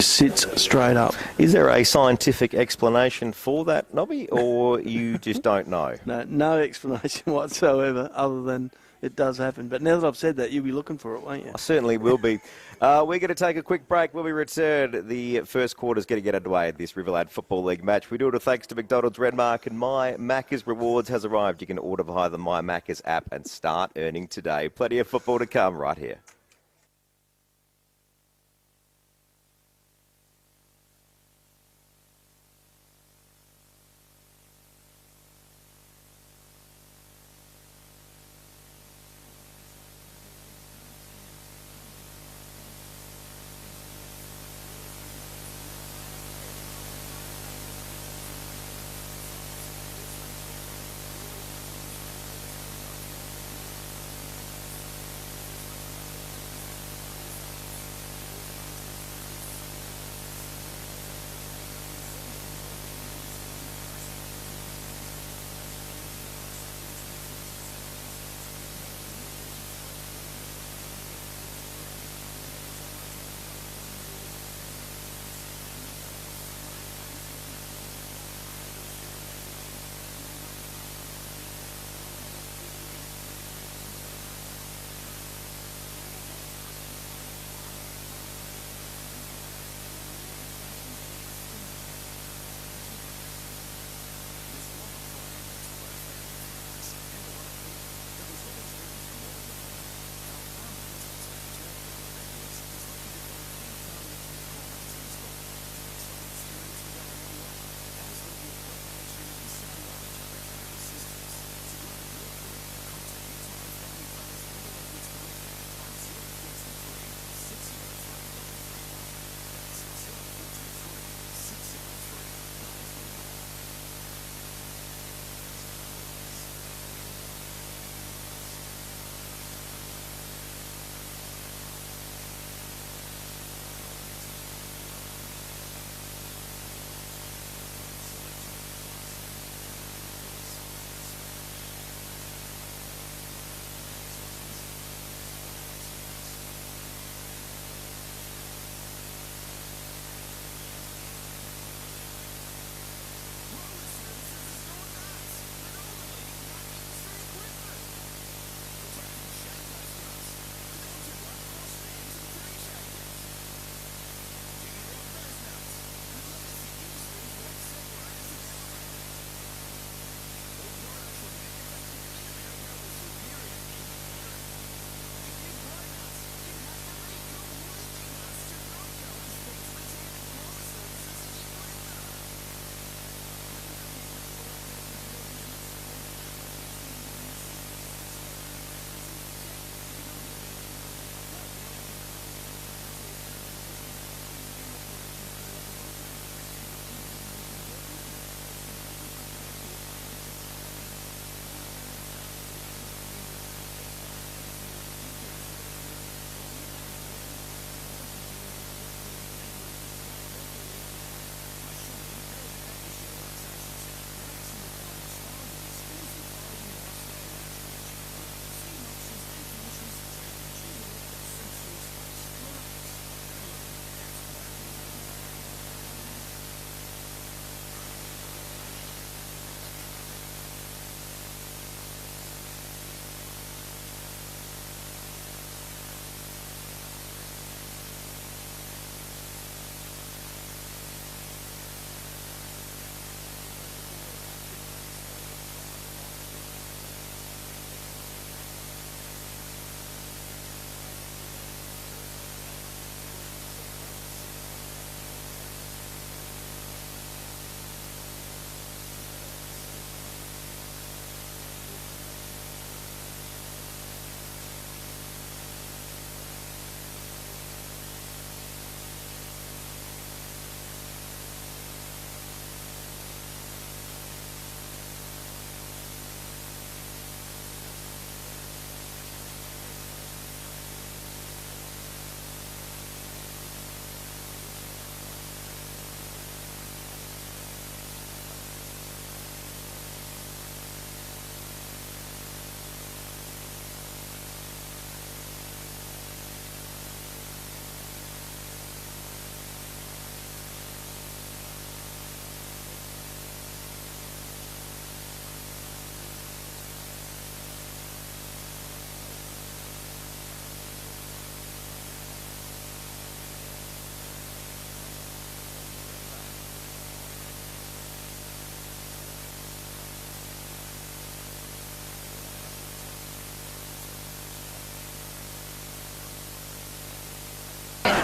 Sits straight up. Is there a scientific explanation for that, Nobby, or you just don't know? No explanation whatsoever other than it does happen. But now that I've said that, you'll be looking for it, won't you? I certainly will be. We're going to take a quick break. When we return, the first quarter is going to get underway at this Riverland Football League match. We do it with thanks to McDonald's Redmark, and My Macca's Rewards has arrived. You can order via the My Macca's app and start earning today. Plenty of football to come right here.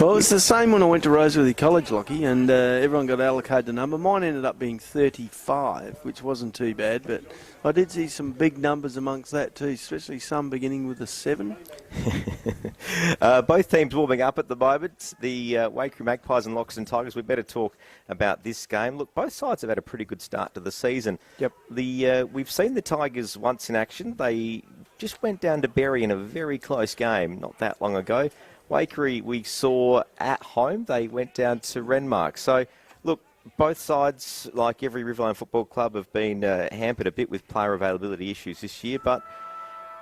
Well, it's the same when I went to Roseworthy College, Lockie, and everyone got allocated a number. Mine ended up being 35, which wasn't too bad, but I did see some big numbers amongst that too, especially some beginning with a 7. Both teams warming up at the moment. The Waikerie Magpies and Loxton Tigers. We better talk about this game. Look, both sides have had a pretty good start to the season. Yep. We've seen the Tigers once in action. They just went down to Berry in a very close game not that long ago. Waikerie we saw at home. They went down to Renmark. So, look, both sides, like every Riverland Football Club, have been hampered a bit with player availability issues this year, but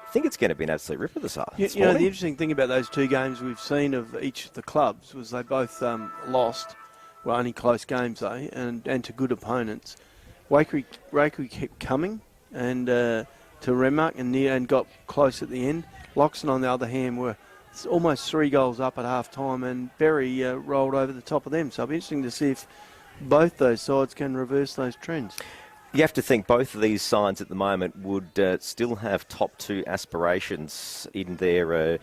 I think it's going to be an absolute ripper this You know, the interesting thing about those two games we've seen of each of the clubs was they both lost, well, only close games though, and to good opponents. Waikerie kept coming and to Renmark and got close at the end. Loxton, on the other hand, were almost 3 goals up at half time, and Berry rolled over the top of them. So it'll be interesting to see if both those sides can reverse those trends. You have to think both of these sides at the moment would still have top 2 aspirations in their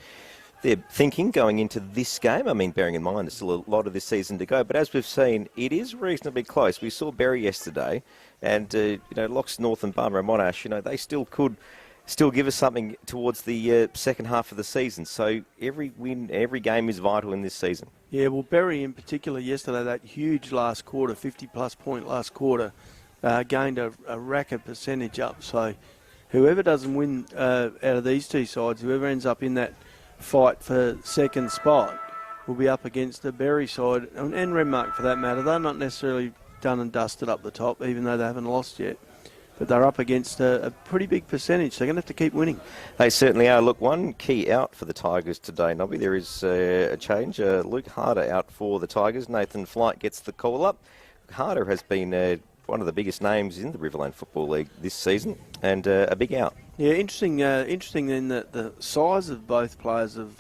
thinking going into this game. I mean, bearing in mind there's still a lot of this season to go, but as we've seen, it is reasonably close. We saw Berry yesterday, and Loxton North and Barbara Monash, they still could give us something towards the second half of the season. So every win, every game is vital in this season. Yeah, well, Berry in particular yesterday, that huge last quarter, 50-plus point last quarter, gained a racket percentage up. So whoever doesn't win out of these two sides, whoever ends up in that fight for second spot, will be up against the Berry side, and Renmark for that matter. They're not necessarily done and dusted up the top, even though they haven't lost yet. But they're up against a pretty big percentage. They're going to have to keep winning. They certainly are. Look, one key out for the Tigers today, Nobby. There is a change. Luke Harder out for the Tigers. Nathan Flight gets the call up. Harder has been one of the biggest names in the Riverland Football League this season, and a big out. Yeah, interesting then that the size of both players of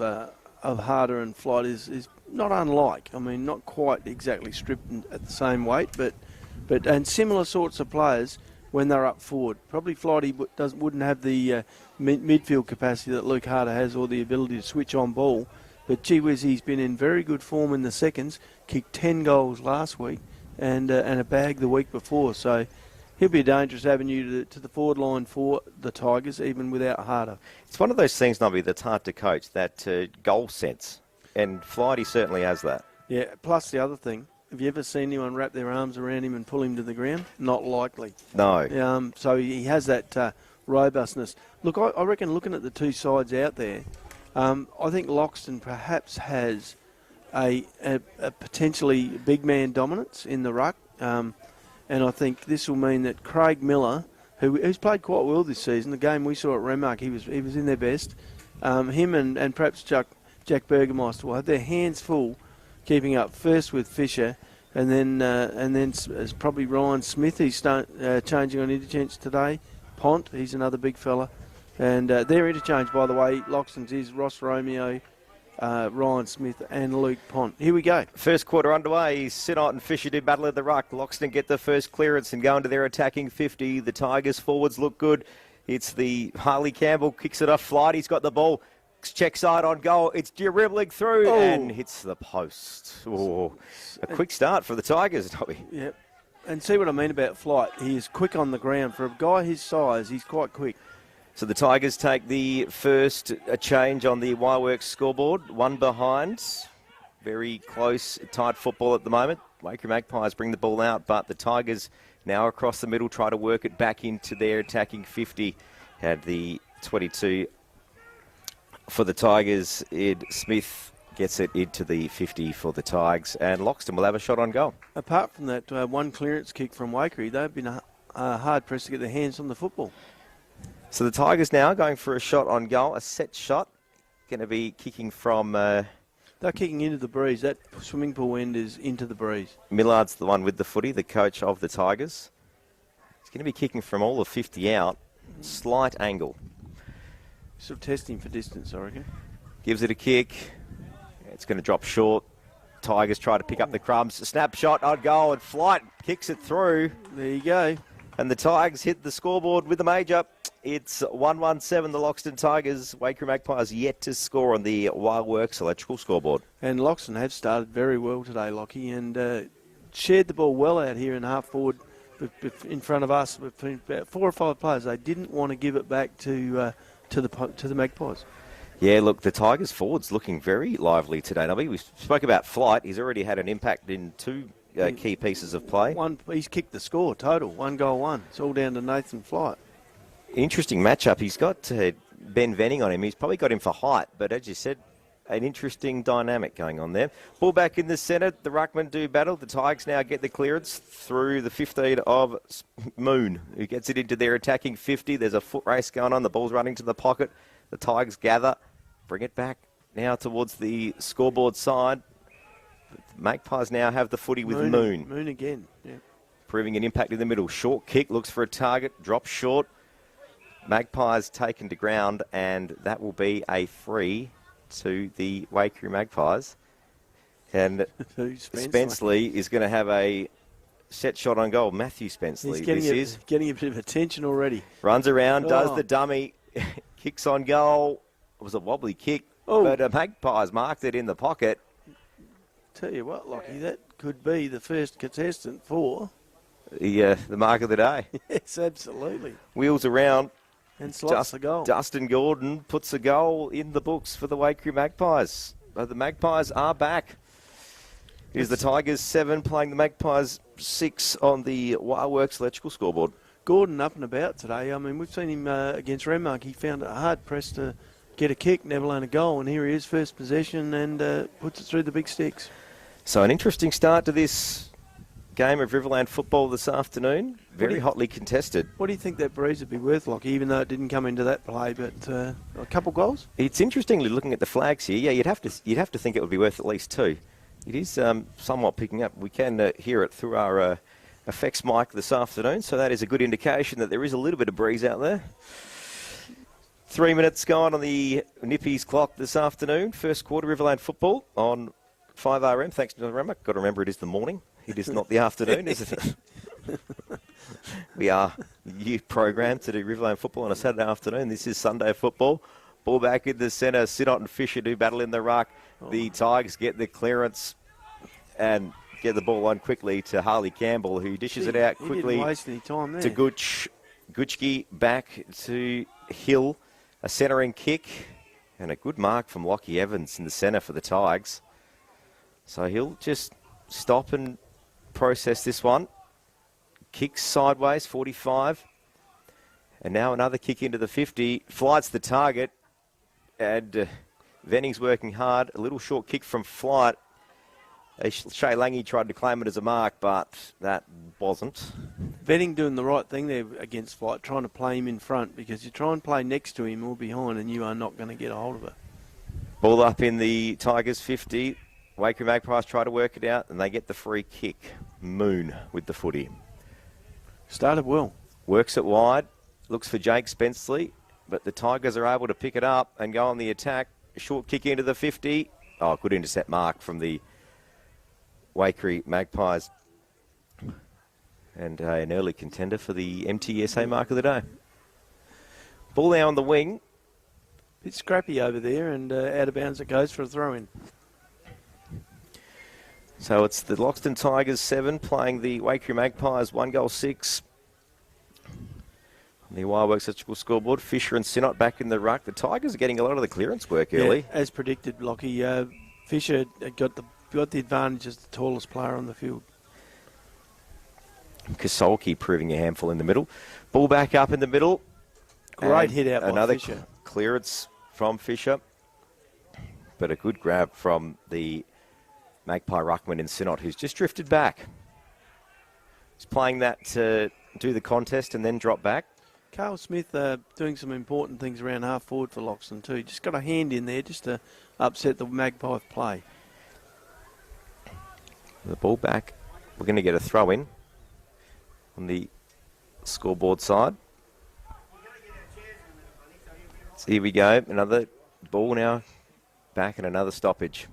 Harder and Flight is not unlike. I mean, not quite exactly stripped at the same weight, but and similar sorts of players when they're up forward. Probably Flighty wouldn't have the midfield capacity that Luke Harder has, or the ability to switch on ball. But gee whiz, he's been in very good form in the seconds. Kicked 10 goals last week and a bag the week before. So he'll be a dangerous avenue to the forward line for the Tigers, even without Harder. It's one of those things, Nobby, that's hard to coach, that goal sense. And Flighty certainly has that. Yeah, plus the other thing, have you ever seen anyone wrap their arms around him and pull him to the ground? Not likely. No. So he has that robustness. Look, I reckon looking at the two sides out there, I think Loxton perhaps has a potentially big man dominance in the ruck. And I think this will mean that Craig Miller, who's played quite well this season, the game we saw at Renmark, he was in their best. Him and perhaps Jack Burgermeister will have their hands full keeping up first with Fisher, and then it's probably Ryan Smith. He's changing on interchange today. Pont, he's another big fella. And their interchange, by the way, Loxton's is Ross Romeo, Ryan Smith and Luke Pont. Here we go. First quarter underway. Sinnott and Fisher do battle at the ruck. Loxton get the first clearance and go into their attacking 50. The Tigers forwards look good. It's the Harley Campbell, kicks it off. Flighty's got the ball. Check side on goal. It's dribbling through and hits the post. Oh, a quick start for the Tigers, Nobby. Yep. And see what I mean about Flight. He is quick on the ground. For a guy his size, he's quite quick. So the Tigers take the first change on the Wireworks scoreboard. One behind. Very close, tight football at the moment. Waikerie Magpies bring the ball out, but the Tigers now across the middle try to work it back into their attacking 50. Had the 22 for the Tigers. Ed Smith gets it into the 50 for the Tigers, and Loxton will have a shot on goal. Apart from that one clearance kick from Waikerie, they've been hard pressed to get their hands on the football. So the Tigers now going for a shot on goal, a set shot. Going to be kicking from... They're kicking into the breeze. That swimming pool end is into the breeze. Millard's the one with the footy, the coach of the Tigers. He's going to be kicking from all of 50 out. Slight angle. Sort of testing for distance, I reckon. Gives it a kick. It's going to drop short. Tigers try to pick up the crumbs. A snapshot on goal, and Flight kicks it through. There you go. And the Tigers hit the scoreboard with a major. It's 1-1-7, the Loxton Tigers. Waikerie Magpies yet to score on the Wildworks electrical scoreboard. And Loxton have started very well today, Lockie, and shared the ball well out here in half forward in front of us, between about 4 or 5 players. They didn't want to give it back to the Magpies. Yeah, look, the Tigers forwards looking very lively today. Now, we spoke about Flight. He's already had an impact in 2 key pieces of play. He's kicked the score total, 1 goal 1. It's all down to Nathan Flight. Interesting matchup. He's got Ben Venning on him. He's probably got him for height, but as you said, an interesting dynamic going on there. Ball back in the centre. The ruckman do battle. The Tigers now get the clearance through the 15 of Moon, who gets it into their attacking 50. There's a foot race going on. The ball's running to the pocket. The Tigers gather, bring it back now towards the scoreboard side. The Magpies now have the footy with Moon. Moon again, yeah. Proving an impact in the middle. Short kick, looks for a target, drops short. Magpies taken to ground, and that will be a free to the Waikerie Magpies. And Spenceley is going to have a set shot on goal. Matthew Spenceley, He's getting a bit of attention already. Runs around, does the dummy, kicks on goal. It was a wobbly kick, but Magpies marked it in the pocket. Tell you what, Lockie, that could be the first contestant for the mark of the day. Yes, absolutely. Wheels around. And slots the goal. Dustin Gordon puts a goal in the books for the Waikerie Magpies. The Magpies are back. It is the Tigers 7 playing the Magpies 6 on the Wildworks electrical scoreboard. Gordon up and about today. I mean, we've seen him against Renmark. He found it hard pressed to get a kick, never learn a goal, and here he is, first possession, and puts it through the big sticks. So an interesting start to this game of Riverland football this afternoon. Very hotly contested. What do you think that breeze would be worth, Lockie, even though it didn't come into that play, but a couple goals? It's interestingly looking at the flags here. Yeah, you'd have to think it would be worth at least 2. It is somewhat picking up. We can hear it through our effects mic this afternoon, so that is a good indication that there is a little bit of breeze out there. 3 minutes gone on the Nippies clock this afternoon. First quarter Riverland football on 5RM. Thanks to Rema. Got to remember it is the morning. It is not the afternoon, is it? We are programmed to do Riverland football on a Saturday afternoon. This is Sunday football. Ball back in the centre. Sinnott and Fisher do battle in the ruck. The Tigers get the clearance and get the ball on quickly to Harley Campbell, who dishes it out quickly. Didn't waste any time there. To Gutschke back to Hill. A centering kick and a good mark from Lockie Evans in the centre for the Tigers. So he'll just stop and process this one. Kicks sideways, 45. And now another kick into the 50. Flight's the target. And Venning's working hard. A little short kick from Flight. Shay Lange tried to claim it as a mark, but that wasn't. Venning doing the right thing there against Flight, trying to play him in front, because you try and play next to him or behind and you are not going to get a hold of it. Ball up in the Tigers 50. Waikerie Magpies try to work it out, and they get the free kick. Moon with the footy. Started well. Works it wide. Looks for Jake Spenceley, but the Tigers are able to pick it up and go on the attack. Short kick into the 50. Oh, good intercept mark from the Waikerie Magpies. And an early contender for the MTSA mark of the day. Ball now on the wing. Bit scrappy over there, and out of bounds it goes for a throw-in. So it's the Loxton Tigers 7 playing the Waikerie Magpies 1 goal 6. The Wildworks electrical scoreboard. Fisher and Sinnott back in the ruck. The Tigers are getting a lot of the clearance work early. Yeah, as predicted, Lockie. Fisher got the advantage as the tallest player on the field. Kasolki proving a handful in the middle. Ball back up in the middle. Great hit out by Fisher. Another clearance from Fisher. But a good grab from the Magpie ruckman in Sinnott, who's just drifted back. He's playing that to do the contest and then drop back. Carl Smith doing some important things around half forward for Loxton too. Just got a hand in there just to upset the Magpie play. The ball back. We're going to get a throw in on the scoreboard side. So here we go. Another ball now back and another stoppage.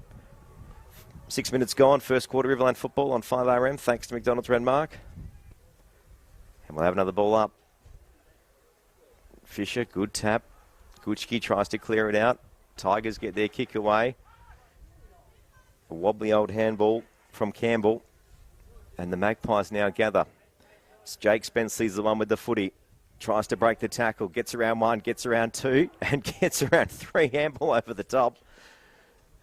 6 minutes gone. First quarter Riverland football on 5RM. Thanks to McDonald's Renmark. And we'll have another ball up. Fisher, good tap. Gucci tries to clear it out. Tigers get their kick away. A wobbly old handball from Campbell. And the Magpies now gather. Jake Spenceley's the one with the footy. Tries to break the tackle. Gets around 1, gets around 2, and gets around 3. Handball over the top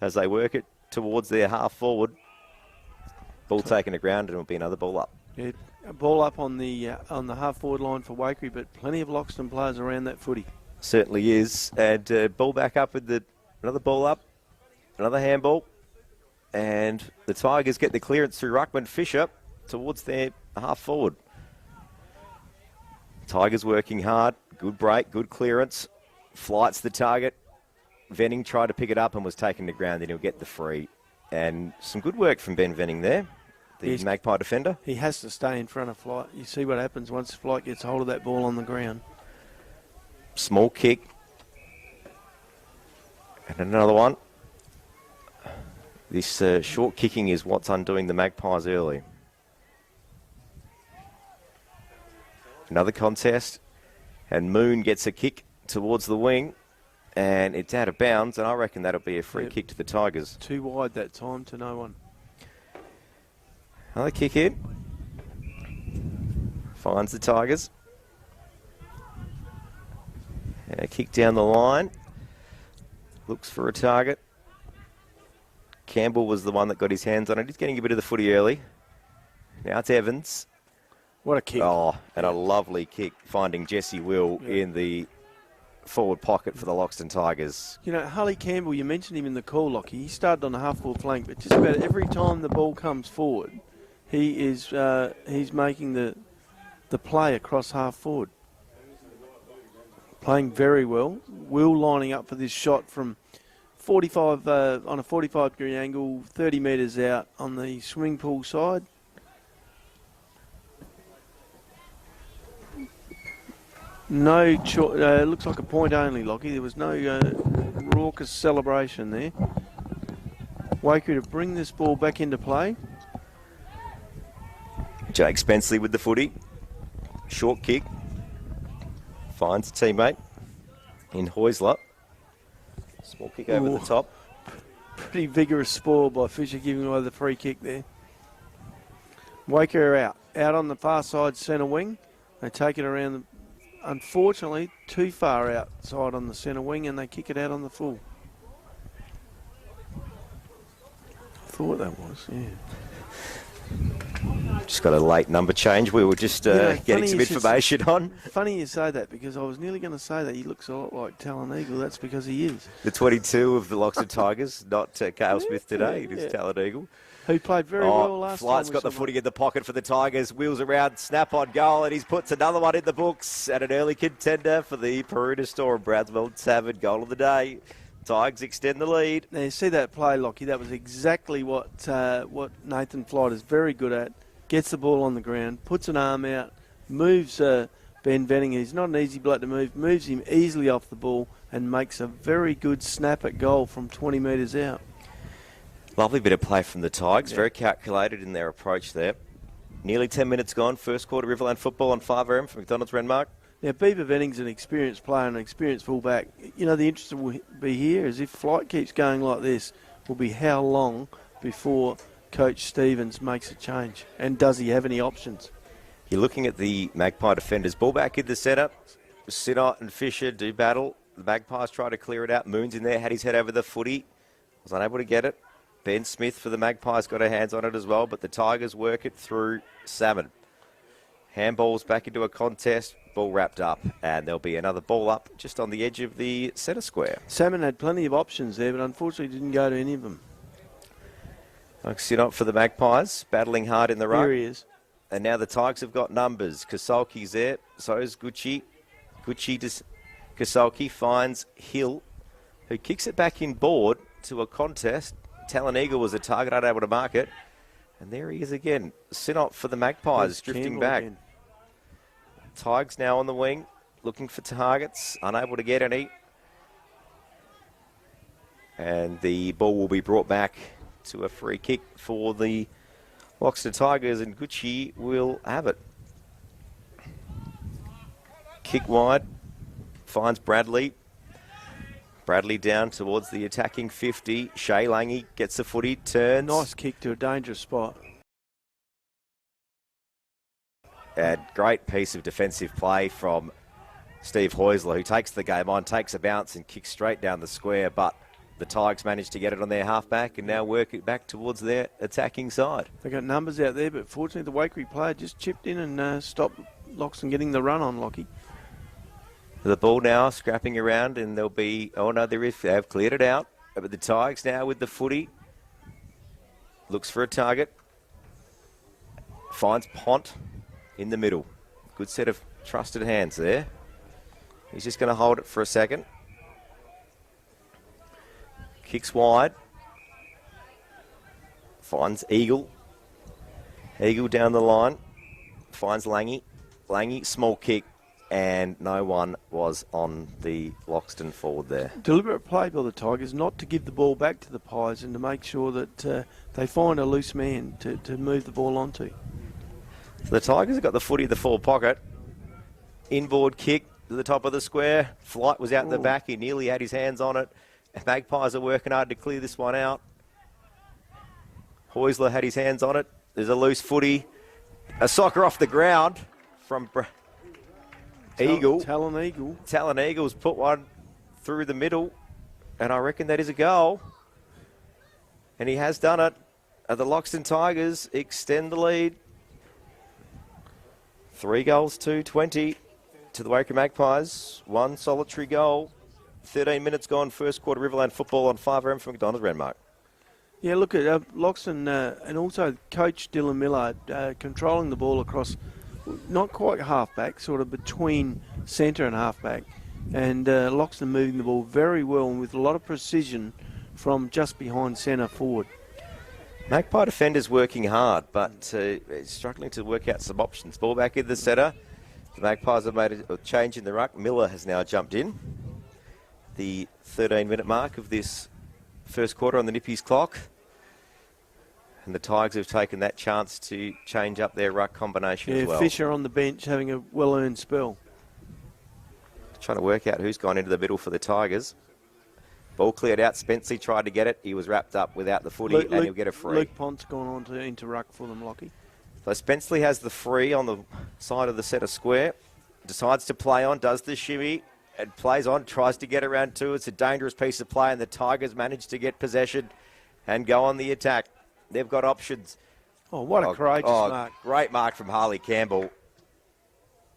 as they work it towards their half forward. Ball taken to ground, and it'll be another ball up. Yeah, a ball up on the half forward line for Waikerie, but plenty of Loxton players around that footy. Certainly is. And ball back up with another ball up. Another handball. And the Tigers get the clearance through Ruckman Fisher towards their half forward. Tigers working hard. Good break, good clearance. Flights the target. Venning tried to pick it up and was taken to ground. Then he'll get the free. And some good work from Ben Venning there, the Magpie defender. He has to stay in front of Flight. You see what happens once Flight gets hold of that ball on the ground. Small kick. And another one. This short kicking is what's undoing the Magpies early. Another contest. And Moon gets a kick towards the wing. And it's out of bounds. And I reckon that'll be a free kick to the Tigers. Too wide that time to no one. Another kick in. Finds the Tigers. And a kick down the line. Looks for a target. Campbell was the one that got his hands on it. He's getting a bit of the footy early. Now it's Evans. What a kick. Oh, and a lovely kick finding Jesse Will in the forward pocket for the Loxton Tigers. You know, Harley Campbell, you mentioned him in the call, Lockie. He started on the half-forward flank, but just about every time the ball comes forward, he's making the play across half-forward. Playing very well. Will lining up for this shot from 45 on a 45-degree angle, 30 metres out on the swimming pool side. No, looks like a point only, Lockie. There was no raucous celebration there. Waikerie to bring this ball back into play. Jake Spenceley with the footy. Short kick. Finds a teammate in Heusler. Small kick over the top. Pretty vigorous spoil by Fisher giving away the free kick there. Waikerie out. Out on the far side centre wing. They take it around the... Unfortunately, too far outside on the centre wing, and they kick it out on the full. I thought that was, yeah. Just got a late number change. We were just getting some information on. Funny you say that, because I was nearly going to say that he looks a lot like Talon Eagle. That's because he is. The 22 of the Loxton Tigers, not Cale Smith today. It is Talon Eagle. Who played very well last time. Flight's got the footy in the pocket for the Tigers. Wheels around, snap on goal, and he puts another one in the books. And an early contender for the Peruna Storm. Brownsville Savage goal of the day. Tigers extend the lead. Now you see that play, Lockie. That was exactly what Nathan Flight is very good at. Gets the ball on the ground, puts an arm out, moves Ben Venning. He's not an easy bloke to move. Moves him easily off the ball and makes a very good snap at goal from 20 metres out. Lovely bit of play from the Tigers. Very calculated in their approach there. Nearly 10 minutes gone. First quarter Riverland football on 5am from McDonald's Renmark. Now, Beaver Venning's an experienced player and an experienced fullback. You know, the interest will be here is if Flight keeps going like this, will be how long before Coach Stevens makes a change? And does he have any options? You're looking at the Magpie defenders. Ball back in the centre. Sinnott and Fisher do battle. The Magpies try to clear it out. Moon's in there, had his head over the footy. Was unable to get it. Ben Smith for the Magpies got her hands on it as well, but the Tigers work it through Salmon. Handballs back into a contest, ball wrapped up, and there'll be another ball up just on the edge of the centre square. Salmon had plenty of options there, but unfortunately didn't go to any of them. Sinnott for the Magpies, battling hard in the ruck. Here he is. And now the Tigers have got numbers. Kasolki's there, so is Gucci. Kasolki finds Hill, who kicks it back in board to a contest. Talon Eagle was a target, unable to mark it. And there he is again. Sinnott for the Magpies, drifting back. Again. Tigers now on the wing, looking for targets, unable to get any. And the ball will be brought back to a free kick for the Loxton Tigers, and Gucci will have it. Kick wide. finds Bradley. Bradley down towards the attacking 50. Shea Lange gets the footy, turns. Nice kick to a dangerous spot. And great piece of defensive play from Steve Heusler, who takes the game on, takes a bounce and kicks straight down the square, but the Tigers managed to get it on their halfback and now work it back towards their attacking side. They got numbers out there, but fortunately the Waikerie player just chipped in and stopped Loxton getting the run on Lockie. The ball now scrapping around, and there'll be, oh no, there is, they've cleared it out. But the Tigers now with the footy. Looks for a target. Finds Pont in the middle. Good set of trusted hands there. He's just going to hold it for a second. Kicks wide. Finds Eagle. Eagle down the line. Finds Lange. Lange, small kick. And no one was on the Loxton forward there. Deliberate play by the Tigers not to give the ball back to the Pies and to make sure that they find a loose man to move the ball onto. So the Tigers have got the footy in the forward pocket. Inboard kick to the top of the square. Flight was out in the back. He nearly had his hands on it. Magpies are working hard to clear this one out. Heusler had his hands on it. There's a loose footy. A soccer off the ground from Eagle. Talon Eagles put one through the middle, and I reckon that is a goal. And he has done it. The Loxton Tigers extend the lead. 3 goals to 20 to the Waikerie Magpies. 1 solitary goal. 13 minutes gone, first quarter Riverland football on 5RM from McDonald's Renmark. Yeah, look at Loxton and also coach Dylan Millard controlling the ball across, not quite halfback, sort of between centre and halfback. And Loxton moving the ball very well and with a lot of precision from just behind centre forward. Magpie defenders working hard, but struggling to work out some options. Ball back in the centre. The Magpies have made a change in the ruck. Miller has now jumped in. The 13-minute mark of this first quarter on the Nippies clock. And the Tigers have taken that chance to change up their ruck combination as well. Fisher on the bench having a well-earned spell. Trying to work out who's gone into the middle for the Tigers. Ball cleared out. Spenceley tried to get it. He was wrapped up without the footy, and he'll get a free. Luke Pont's gone on into ruck for them, Lockie. So Spenceley has the free on the side of the centre square. Decides to play on, does the shimmy, and plays on, tries to get around two. It's a dangerous piece of play, and the Tigers manage to get possession and go on the attack. They've got options. Oh, what a courageous mark. Great mark from Harley Campbell.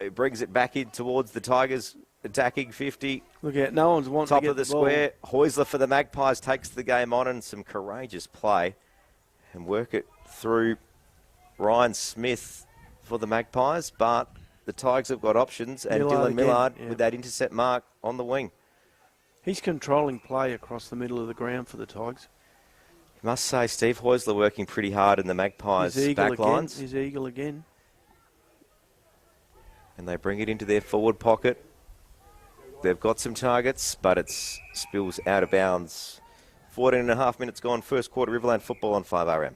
It brings it back in towards the Tigers attacking 50. Look at no one's wanting top to get of the square. Heusler for the Magpies takes the game on, and some courageous play and work it through Ryan Smith for the Magpies, but the Tigers have got options, and Dylan Millard with that intercept mark on the wing. He's controlling play across the middle of the ground for the Tigers. I must say, Steve Heusler working pretty hard in the Magpies back lines. He's eagle again. And they bring it into their forward pocket. They've got some targets, but it spills out of bounds. 14 and a half minutes gone, first quarter Riverland football on 5RM.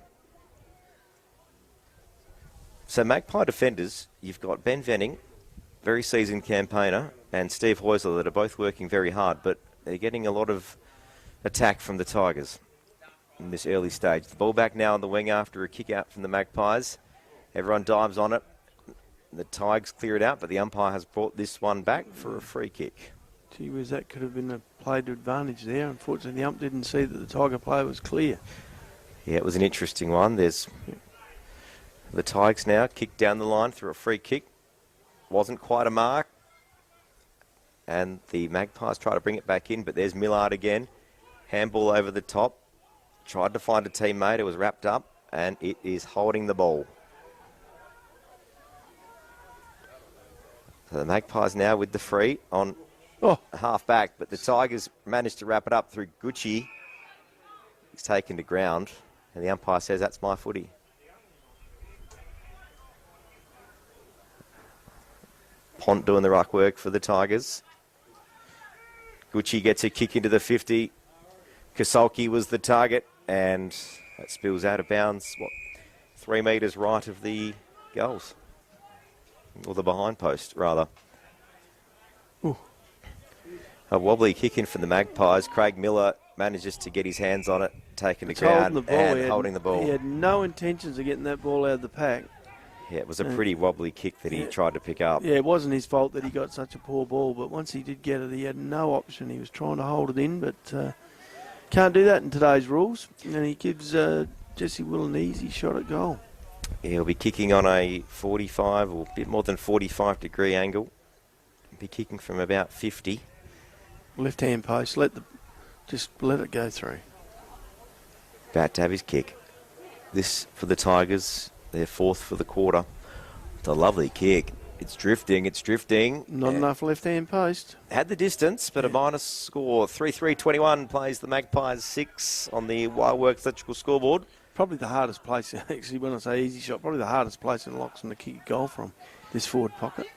So Magpie defenders, you've got Ben Venning, very seasoned campaigner, and Steve Heusler that are both working very hard, but they're getting a lot of attack from the Tigers in this early stage. The ball back now on the wing after a kick out from the Magpies. Everyone dives on it. The Tigers clear it out, but the umpire has brought this one back for a free kick. Gee whiz, that could have been a play to advantage there. Unfortunately, the ump didn't see that the Tiger player was clear. Yeah, it was an interesting one. There's the Tigers now kick down the line through a free kick. Wasn't quite a mark. And the Magpies try to bring it back in, but there's Millard again. Handball over the top. Tried to find a teammate. It was wrapped up, and it is holding the ball. So the Magpies now with the free on half back, but the Tigers managed to wrap it up through Gucci. He's taken to ground, and the umpire says, that's my footy. Pont doing the ruck work for the Tigers. Gucci gets a kick into the 50. Kasolki was the target, and that spills out of bounds, 3 metres right of the goals. Or the behind post, rather. Ooh. A wobbly kick in from the Magpies. Craig Miller manages to get his hands on it, taking the It's holding ground the ball. and holding the ball. He had no intentions of getting that ball out of the pack. Yeah, it was a pretty wobbly kick that he tried to pick up. Yeah, it wasn't his fault that he got such a poor ball, but once he did get it, he had no option. He was trying to hold it in, but can't do that in today's rules. And he gives Jesse Will an easy shot at goal. He'll be kicking on a 45 or a bit more than 45 degree angle. He'll be kicking from about 50. Left hand post. Just let it go through. About to have his kick. This for the Tigers. Their fourth for the quarter. It's a lovely kick. It's drifting. Not enough left hand post. Had the distance, but a minus score. 3-3-21 plays the Magpies 6 on the Wireworks electrical scoreboard. Probably the hardest place, actually, when I say easy shot, probably the hardest place in Loxton to kick a goal from, this forward pocket.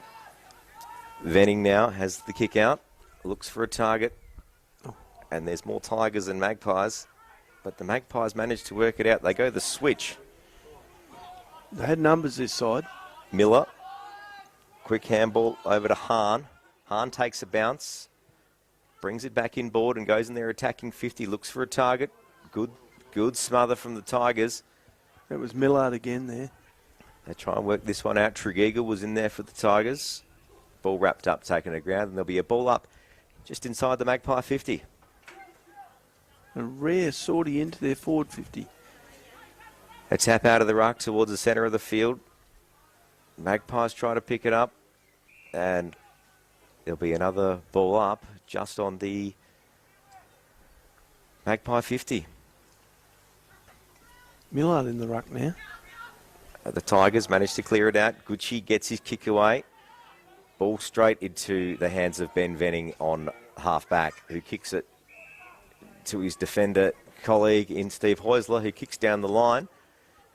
Venning now has the kick out. Looks for a target. And there's more Tigers than Magpies. But the Magpies managed to work it out. They go the switch. They had numbers this side. Miller. Quick handball over to Hahn. Hahn takes a bounce. Brings it back inboard and goes in there attacking 50. Looks for a target. Good smother from the Tigers. That was Millard again there. They try and work this one out. Tregeaga was in there for the Tigers. Ball wrapped up, taken to ground. And there'll be a ball up just inside the Magpie 50. A rare sortie into their forward 50. A tap out of the ruck towards the centre of the field. Magpies try to pick it up. And there'll be another ball up just on the Magpie 50. Millard in the ruck now. The Tigers manage to clear it out. Gucci gets his kick away. Ball straight into the hands of Ben Venning on half-back, who kicks it to his defender colleague in Steve Heusler, who kicks down the line.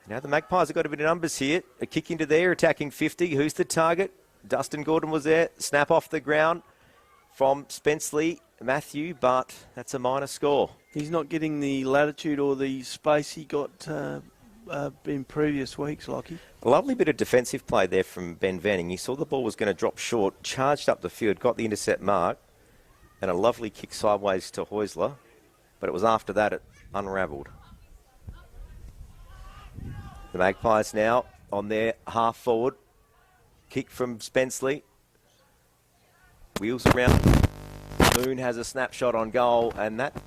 Now the Magpies have got a bit of numbers here. A kick into there, attacking 50. Who's the target? Dustin Gordon was there. Snap off the ground from Spenceley Matthew, but that's a minor score. He's not getting the latitude or the space he got in previous weeks, Lockie. A lovely bit of defensive play there from Ben Venning. He saw the ball was going to drop short, charged up the field, got the intercept mark, and a lovely kick sideways to Heusler. But it was after that it unravelled. The Magpies now on their half forward. Kick from Spenceley. Wheels around. Moon has a snapshot on goal, and that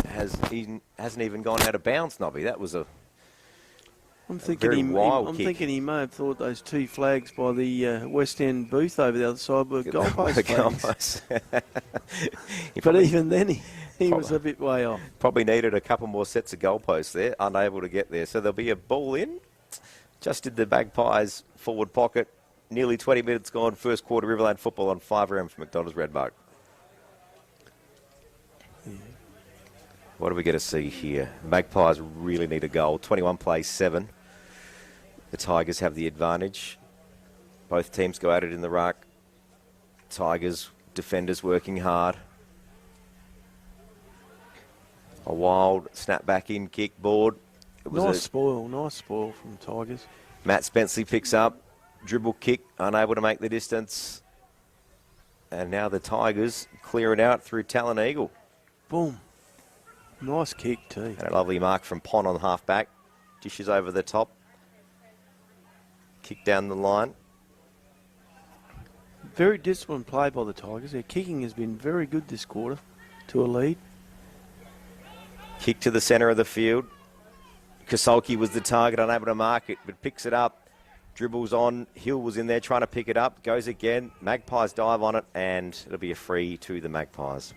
hasn't even gone out of bounds, Nobby. That was a very wild kick. Thinking he may have thought those two flags by the West End booth over the other side were goalpost flags. But even then, he was a bit way off. Probably needed a couple more sets of goalposts there, unable to get there. So there'll be a ball in. Just in the Magpies forward pocket. Nearly 20 minutes gone. First quarter Riverland football on 5RM from McDonald's Redmark. Yeah. What do we get to see here? Magpies really need a goal. 21 plays 7. The Tigers have the advantage. Both teams go at it in the ruck. Tigers defenders working hard. A wild snap back in kick board. Nice spoil from Tigers. Matt Spenceley picks up, dribble kick, unable to make the distance. And now the Tigers clear it out through Talon Eagle. Boom. Nice kick too. And a lovely mark from Pon on half-back. Dishes over the top. Kick down the line. Very disciplined play by the Tigers. Their kicking has been very good this quarter to a lead. Kick to the centre of the field. Kosolki was the target, unable to mark it, but picks it up. Dribbles on. Hill was in there trying to pick it up. Goes again. Magpies dive on it, and it'll be a free to the Magpies.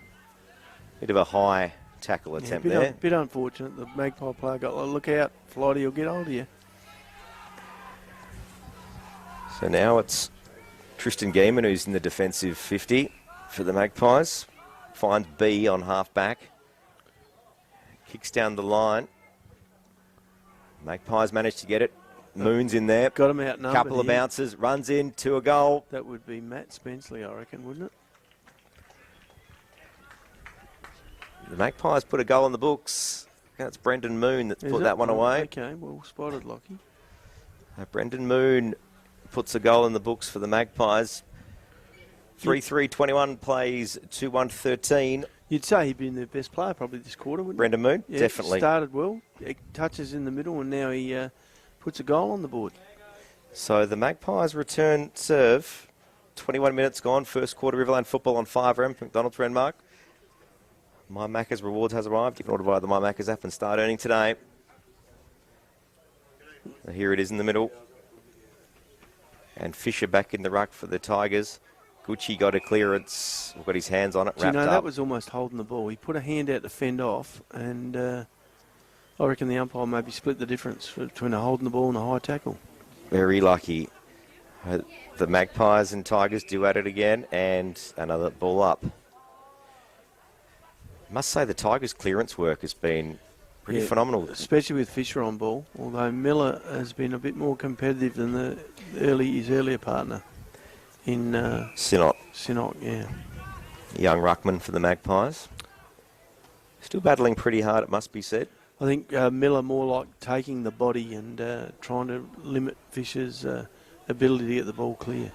Bit of a high tackle attempt there. Bit unfortunate. The Magpie player got, look out, Flighty will get hold of you. So now it's Tristan Gaiman who's in the defensive 50 for the Magpies. Finds B on half-back. Kicks down the line. Magpies managed to get it. Moon's in there. Got him outnumbered. Couple of bounces. Runs in to a goal. That would be Matt Spenceley, I reckon, wouldn't it? The Magpies put a goal in the books. That's Brendan Moon that's put that one away. Okay, well spotted, Lockie. Brendan Moon puts a goal in the books for the Magpies. 3-3-21 plays 2-1-13. You'd say he'd been the best player probably this quarter, wouldn't Brendan Moon, he? Yeah, definitely. Started well, touches in the middle, and now he puts a goal on the board. So the Magpies return serve. 21 minutes gone. First quarter Riverland football on 5RM. McDonald's Renmark. My Macca's Rewards has arrived. You can order via the My Macca's app and start earning today. Here it is in the middle. And Fisher back in the ruck for the Tigers. Gucci got a clearance. Got his hands on it, wrapped up. That was almost holding the ball. He put a hand out to fend off, and I reckon the umpire maybe split the difference between a holding the ball and a high tackle. Very lucky. The Magpies and Tigers do at it again, and another ball up. I must say the Tigers' clearance work has been pretty phenomenal. Especially with Fisher on ball, although Miller has been a bit more competitive than his earlier partner in Sinot. Sinot, yeah. Young ruckman for the Magpies. Still battling pretty hard, it must be said. I think Miller more like taking the body and trying to limit Fisher's ability to get the ball clear.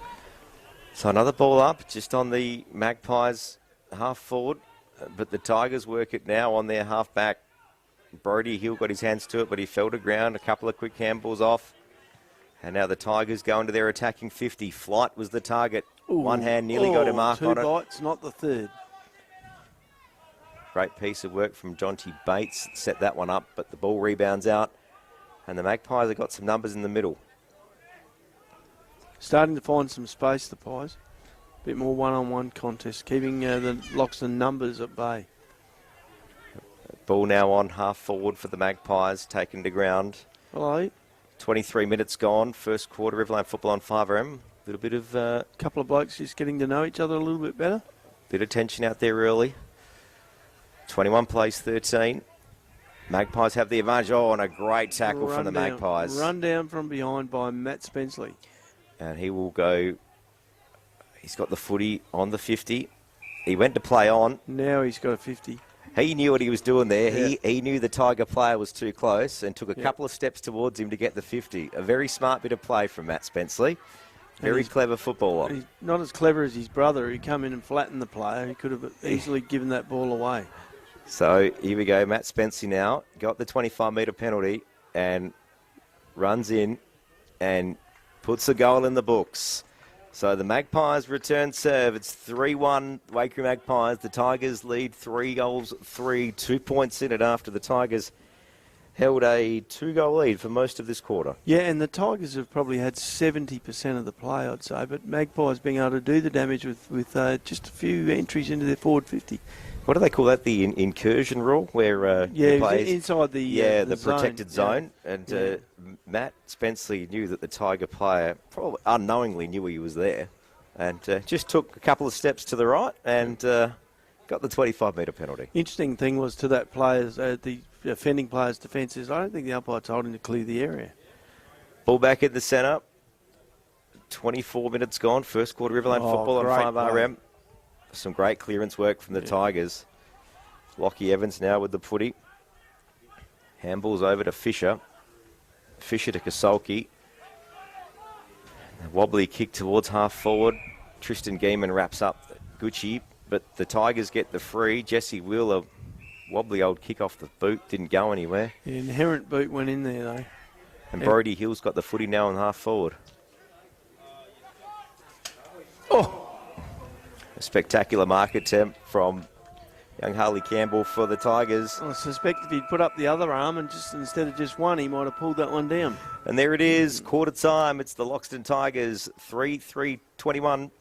So another ball up, just on the Magpies half forward, but the Tigers work it now on their half back. Brody Hill got his hands to it, but he fell to ground. A couple of quick handballs off. And now the Tigers go into their attacking 50. Flight was the target. Ooh. One hand nearly got a mark on it. 2 bites, not the third. Great piece of work from Jonty Bates. Set that one up, but the ball rebounds out. And the Magpies have got some numbers in the middle. Starting to find some space, the Pies. Bit more one-on-one contest, keeping the Loxton numbers at bay. Ball now on half forward for the Magpies, taken to ground. Hello. 23 minutes gone. First quarter, Riverland football on 5RM. A little bit of... couple of blokes just getting to know each other a little bit better. Bit of tension out there early. 21 plays 13. Magpies have the advantage. Oh, and a great tackle from the Magpies. Run down from behind by Matt Spenceley. And he will go... He's got the footy on the 50. He went to play on. Now he's got a 50. He knew what he was doing there. Yeah. He knew the Tiger player was too close and took a couple of steps towards him to get the 50. A very smart bit of play from Matt Spenceley. Very clever footballer. He's not as clever as his brother. He come in and flattened the player. He could have easily given that ball away. So here we go. Matt Spenceley now got the 25-metre penalty and runs in and puts a goal in the books. So the Magpies return serve. It's 3-1 Waikerie Magpies. The Tigers lead 3-3, 2 points in it after the Tigers held a 2-goal lead for most of this quarter. Yeah, and the Tigers have probably had 70% of the play, I'd say, but Magpies being able to do the damage with just a few entries into their forward 50. What do they call that? The incursion rule, where yeah, plays inside the the protected zone. And Matt Spenceley knew that the Tiger player probably unknowingly knew he was there, and just took a couple of steps to the right and got the 25-metre penalty. Interesting thing was to that player's the offending player's defence is I don't think the umpire told him to clear the area. Ball back in the centre. 24 minutes gone. First quarter Riverland football on 5RM. Some great clearance work from the Tigers. Lockie Evans now with the footy. Handballs over to Fisher. Fisher to Kasolki. A wobbly kick towards half forward. Tristan Geeman wraps up Gucci, but the Tigers get the free. Jesse Wheeler, wobbly old kick off the boot, didn't go anywhere. The inherent boot went in there though. And Brody Hill's got the footy now on half forward. Oh! A spectacular mark attempt from young Harley Campbell for the Tigers. I suspect if he'd put up the other arm and just instead of just one, he might have pulled that one down. And there it is, quarter time. It's the Loxton Tigers, 3-3-21.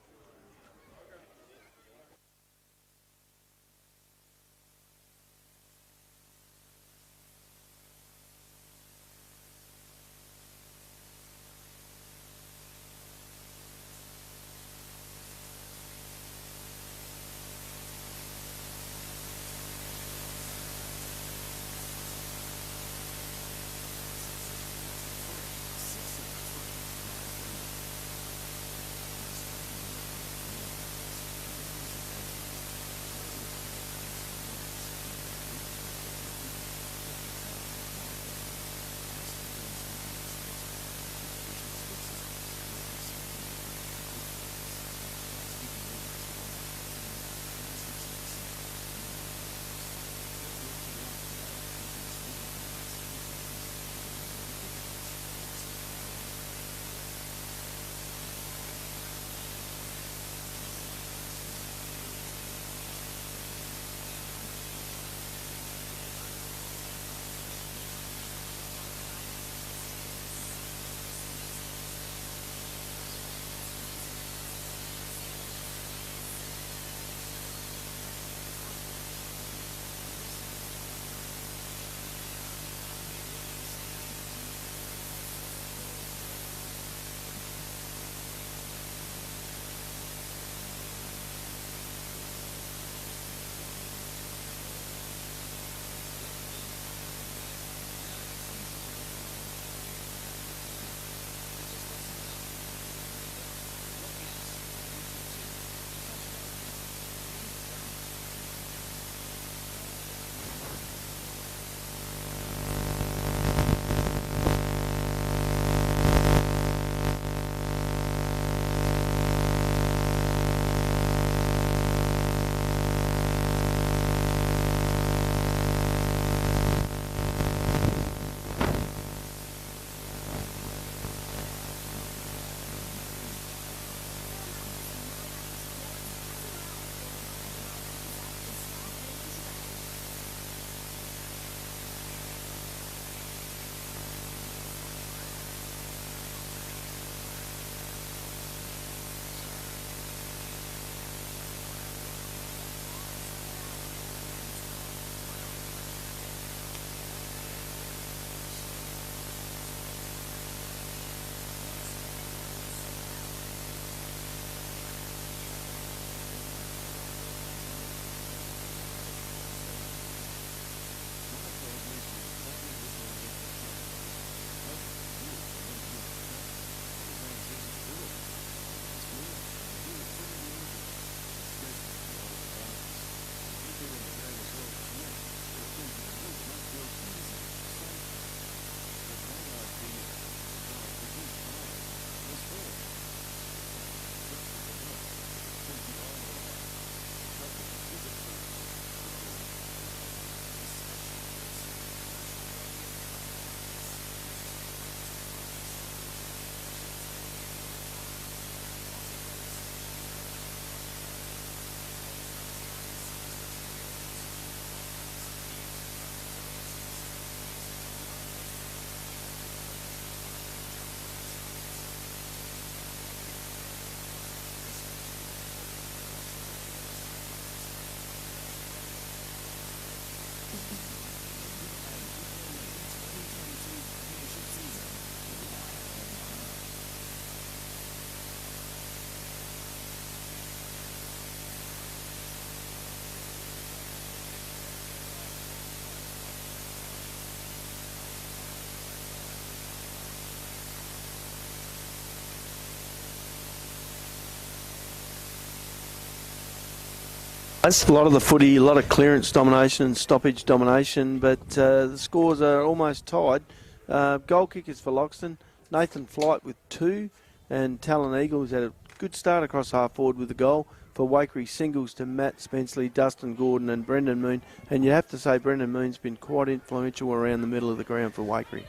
A lot of the footy, a lot of clearance domination and stoppage domination, but the scores are almost tied. Goal kickers for Loxton, Nathan Flight with 2, and Talon Eagles had a good start across half forward with the goal. For Waikerie, singles to Matt Spenceley, Dustin Gordon and Brendan Moon. And you have to say Brendan Moon's been quite influential around the middle of the ground for Waikerie.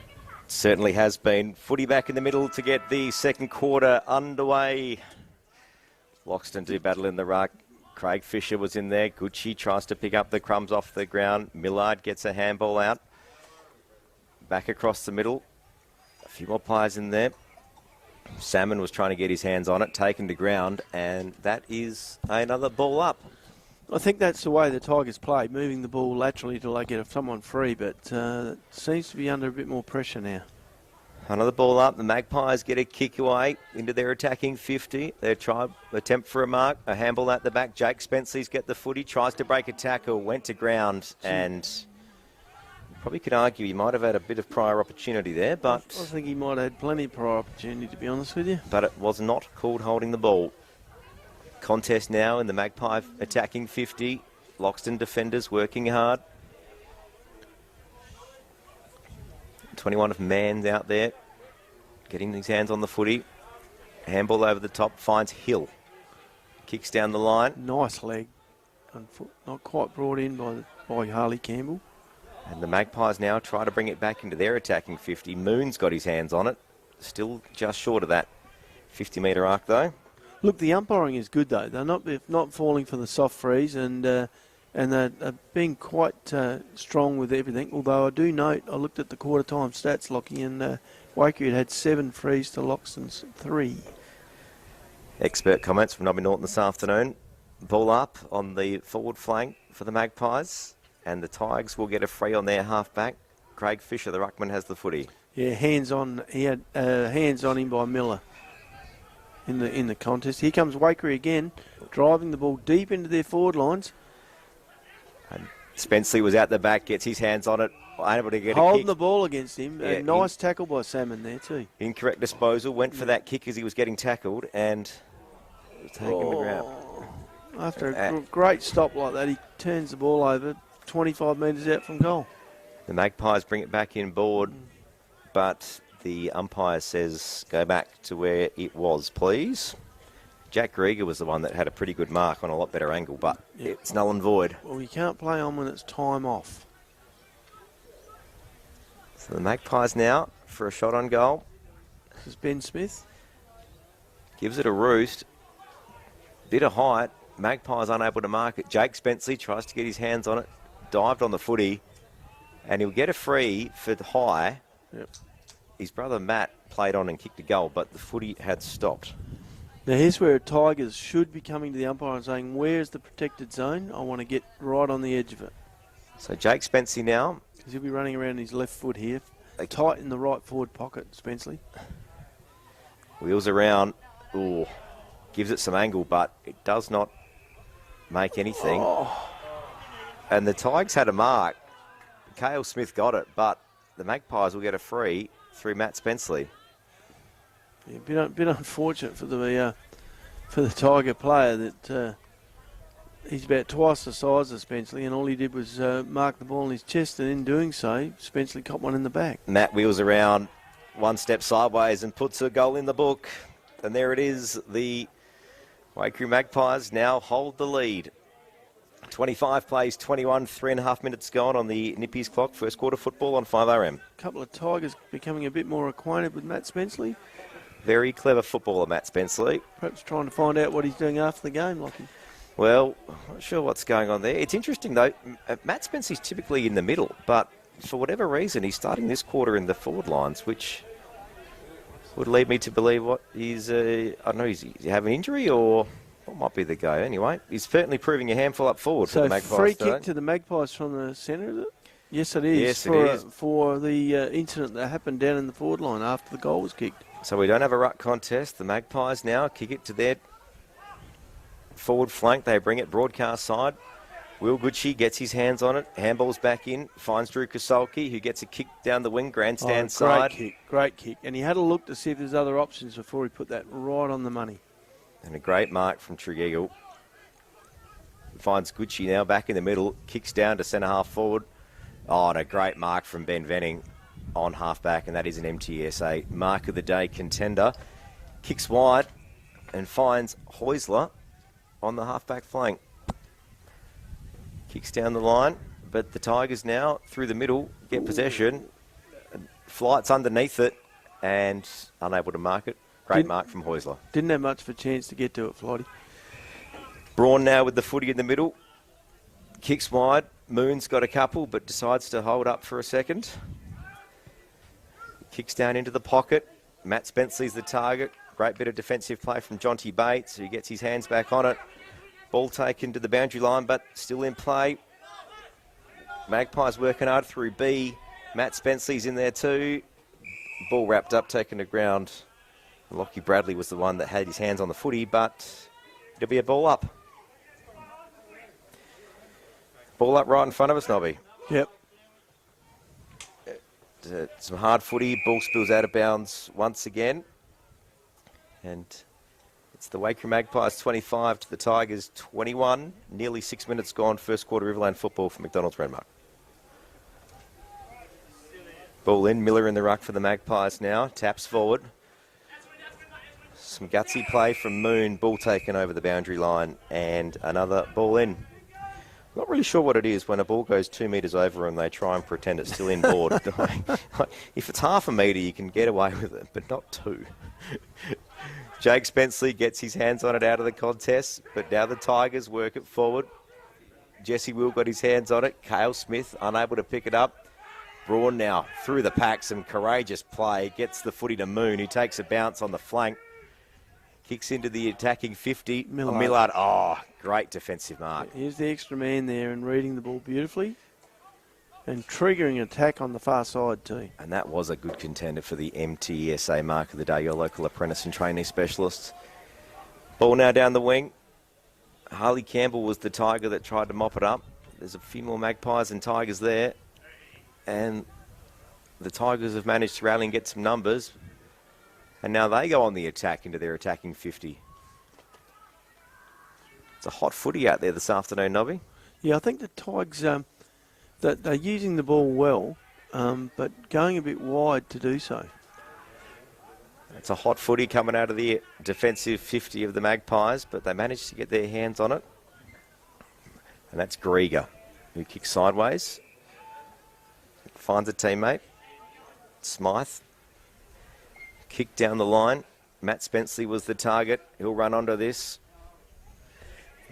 Certainly has been. Footy back in the middle to get the second quarter underway. Loxton do battle in the ruck. Craig Fisher was in there. Gucci tries to pick up the crumbs off the ground. Millard gets a handball out. Back across the middle. A few more players in there. Salmon was trying to get his hands on it, taken to ground, and that is another ball up. I think that's the way the Tigers play, moving the ball laterally till they get someone free, but it seems to be under a bit more pressure now. Another ball up. The Magpies get a kick away into their attacking 50. They try attempt for a mark. A handball at the back. Jake Spenceley's get the footy, tries to break a tackle, went to ground, and probably could argue he might have had a bit of prior opportunity there, but I think he might have had plenty of prior opportunity, to be honest with you. But it was not called holding the ball. Contest now in the Magpie attacking 50. Loxton defenders working hard. 21 of Mann out there, getting his hands on the footy. Handball over the top, finds Hill. Kicks down the line. Nice leg. Not quite brought in by Harley Campbell. And the Magpies now try to bring it back into their attacking 50. Moon's got his hands on it. Still just short of that 50-metre arc, though. Look, the umpiring is good, though. They're not falling for the soft freeze, and they're being quite strong with everything. Although I do note, I looked at the quarter-time stats, Lockie, and Waikerie had 7 frees to Loxton's 3. Expert comments from Nobby Norton this afternoon. Ball up on the forward flank for the Magpies. And the Tigers will get a free on their half-back. Craig Fisher, the ruckman, has the footy. Yeah, hands on. He had hands on him by Miller in the contest. Here comes Waikerie again, driving the ball deep into their forward lines. And Spenceley was out the back, gets his hands on it, unable to get a kick. Holding the ball against him. Yeah, a nice tackle by Salmon there too. Incorrect disposal, went for that kick as he was getting tackled and taken to ground. After a great stop like that, he turns the ball over 25 metres out from goal. The Magpies bring it back in board, but the umpire says go back to where it was, please. Jack Rieger was the one that had a pretty good mark on a lot better angle, but it's null and void. Well, you can't play on when it's time off. So the Magpies now for a shot on goal. This is Ben Smith. Gives it a roost. Bit of height. Magpies unable to mark it. Jake Spenceley tries to get his hands on it. Dived on the footy, and he'll get a free for the high. Yep. His brother Matt played on and kicked a goal, but the footy had stopped. Now here's where Tigers should be coming to the umpire and saying, where's the protected zone? I want to get right on the edge of it. So Jake Spenceley now. Because he'll be running around his left foot here. Tight in the right forward pocket, Spenceley. Wheels around. Ooh. Gives it some angle, but it does not make anything. Oh. And the Tigers had a mark. Cale Smith got it, but the Magpies will get a free through Matt Spenceley. Yeah, a bit unfortunate for the Tiger player that he's about twice the size of Spenceley, and all he did was mark the ball in his chest, and in doing so, Spenceley caught one in the back. Matt wheels around, one step sideways, and puts a goal in the book. And there it is. The Waikerie Magpies now hold the lead. 25 plays, 21, 3.5 minutes gone on the Nippies clock. First quarter football on 5RM. A couple of Tigers becoming a bit more acquainted with Matt Spenceley. Very clever footballer, Matt Spenceley. Perhaps trying to find out what he's doing after the game, Lockie. Well, I'm not sure what's going on there. It's interesting, though. Matt Spenceley's typically in the middle, but for whatever reason, he's starting this quarter in the forward lines, which would lead me to believe what he's, I don't know, is he have an injury or what might be the go? Anyway, he's certainly proving a handful up forward for the Magpies. So free kick to the Magpies from the centre, is it? Yes, it is. Yes, it is. For the incident that happened down in the forward line after the goal was kicked. So we don't have a ruck contest. The Magpies now kick it to their forward flank. They bring it broadcast side. Will Gucci gets his hands on it. Handball's back in. Finds Drew Kosolki, who gets a kick down the wing, grandstand side. Great kick. And he had a look to see if there's other options before he put that right on the money. And a great mark from Tregeagle. Finds Gucci now back in the middle. Kicks down to centre half forward. Oh, and a great mark from Ben Venning on half back, and that is an MTSA mark of the day contender. Kicks wide and finds Heusler on the half back flank. Kicks down the line, but the Tigers now through the middle get possession. Flights underneath it and unable to mark it. Great mark from Heusler. Didn't have much of a chance to get to it, Flighty. Braun now with the footy in the middle. Kicks wide. Moon's got a couple, but decides to hold up for a second. Kicks down into the pocket. Matt Spenceley's the target. Great bit of defensive play from Jonty Bates, who gets his hands back on it. Ball taken to the boundary line, but still in play. Magpies working hard through B. Matt Spenceley's in there too. Ball wrapped up, taken to ground. Lockie Bradley was the one that had his hands on the footy, but it'll be a ball up. Ball up right in front of us, Nobby. Yep. Some hard footy. Ball spills out of bounds once again. And it's the Waikerie Magpies 25 to the Tigers 21. Nearly 6 minutes gone. First quarter Riverland football for McDonald's Renmark. Ball in. Miller in the ruck for the Magpies now. Taps forward. Some gutsy play from Moon. Ball taken over the boundary line. And another ball in. Not really sure what it is when a ball goes 2 metres over and they try and pretend it's still inboard. If it's half a metre, you can get away with it, but not 2. Jake Spenceley gets his hands on it out of the contest, but now the Tigers work it forward. Jesse Will got his hands on it. Cale Smith unable to pick it up. Braun now through the pack, some courageous play. Gets the footy to Moon, who takes a bounce on the flank. Kicks into the attacking 50. Millard. Oh, great defensive mark. Here's the extra man there and reading the ball beautifully and triggering attack on the far side too. And that was a good contender for the MTSA mark of the day, your local apprentice and trainee specialists. Ball now down the wing. Harley Campbell was the Tiger that tried to mop it up. There's a few more Magpies and Tigers there. And the Tigers have managed to rally and get some numbers. And now they go on the attack into their attacking 50. It's a hot footy out there this afternoon, Nobby. Yeah, I think the Tigers, that they're using the ball well, but going a bit wide to do so. It's a hot footy coming out of the defensive 50 of the Magpies, but they managed to get their hands on it. And that's Grieger, who kicks sideways. Finds a teammate. Smythe. Kick down the line. Matt Spenceley was the target. He'll run onto this.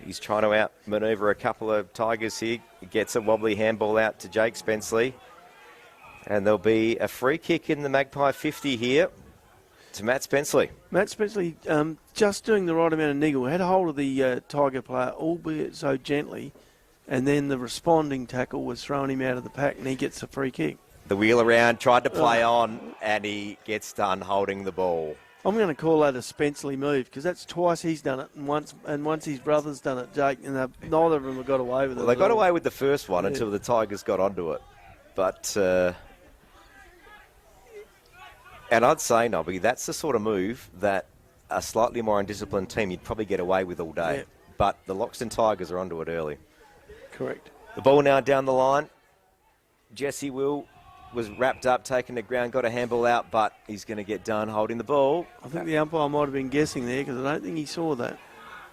He's trying to outmaneuver a couple of Tigers here. He gets a wobbly handball out to Jake Spenceley. And there'll be a free kick in the Magpie 50 here to Matt Spenceley. Matt Spenceley just doing the right amount of niggle. Had a hold of the Tiger player, albeit so gently. And then the responding tackle was throwing him out of the pack and he gets a free kick. The wheel around, tried to play on, and he gets done holding the ball. I'm going to call that a Spenceley move because that's twice he's done it, and once his brother's done it, Jake, and neither of them have got away with it. Well, they got away with the first one until the Tigers got onto it. But, and I'd say, Nobby, that's the sort of move that a slightly more undisciplined team you'd probably get away with all day. Yeah. But the Loxton Tigers are onto it early. Correct. The ball now down the line. Jesse Will was wrapped up, taken to ground, got a handball out, but he's going to get done holding the ball. I think the umpire might have been guessing there because I don't think he saw that.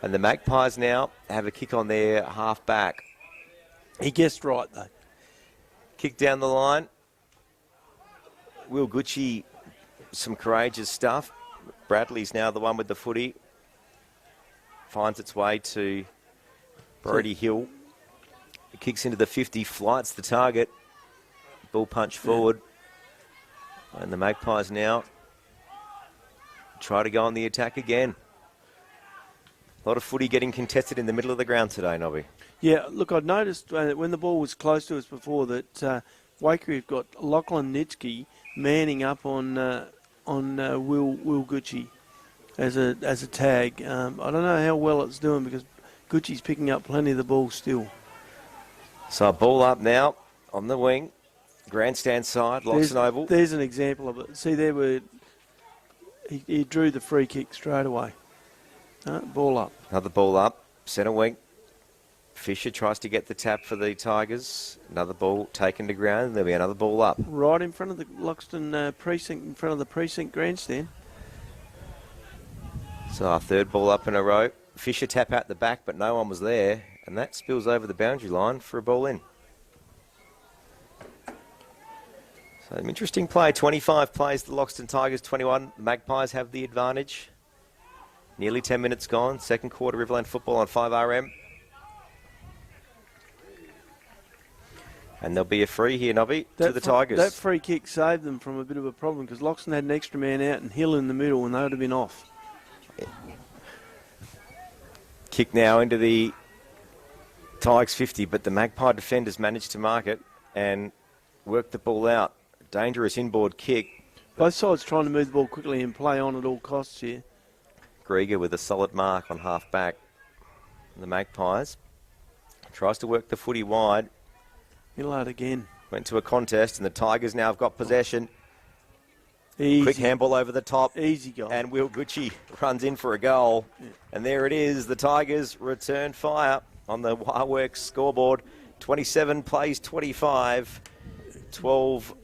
And the Magpies now have a kick on their half back. He guessed right, though. Kick down the line. Will Gucci, some courageous stuff. Bradley's now the one with the footy. Finds its way to Brody Hill. It kicks into the 50, flights the target. Ball punch forward. And the Magpies now try to go on the attack again. A lot of footy getting contested in the middle of the ground today, Nobby. Yeah, look, I'd noticed when the ball was close to us before that Waikerie have got Lachlan Nitschke manning up on Will Gucci as a tag. I don't know how well it's doing because Gucci's picking up plenty of the ball still. So a ball up now on the wing. Grandstand side, Loxton Oval. There's an example of it. See there where he drew the free kick straight away. Ball up. Another ball up. Centre wing. Fisher tries to get the tap for the Tigers. Another ball taken to ground. There'll be another ball up. Right in front of the Loxton precinct, in front of the precinct grandstand. So our third ball up in a row. Fisher tap out the back, but no one was there. And that spills over the boundary line for a ball in. So an interesting play. 25 plays the Loxton Tigers, 21. The Magpies have the advantage. Nearly 10 minutes gone. Second quarter Riverland football on 5RM. And there'll be a free here, Nobby, to the Tigers. That free kick saved them from a bit of a problem because Loxton had an extra man out and Hill in the middle and they would have been off. Kick now into the Tigers 50, but the Magpie defenders managed to mark it and work the ball out. Dangerous inboard kick. Both sides trying to move the ball quickly and play on at all costs here. Grieger with a solid mark on half back. The Magpies tries to work the footy wide. Millard again. Went to a contest and the Tigers now have got possession. Easy. Quick handball over the top. Easy goal. And Will Gucci runs in for a goal. Yeah. And there it is. The Tigers return fire on the Wireworks scoreboard. 27 plays 25. 12.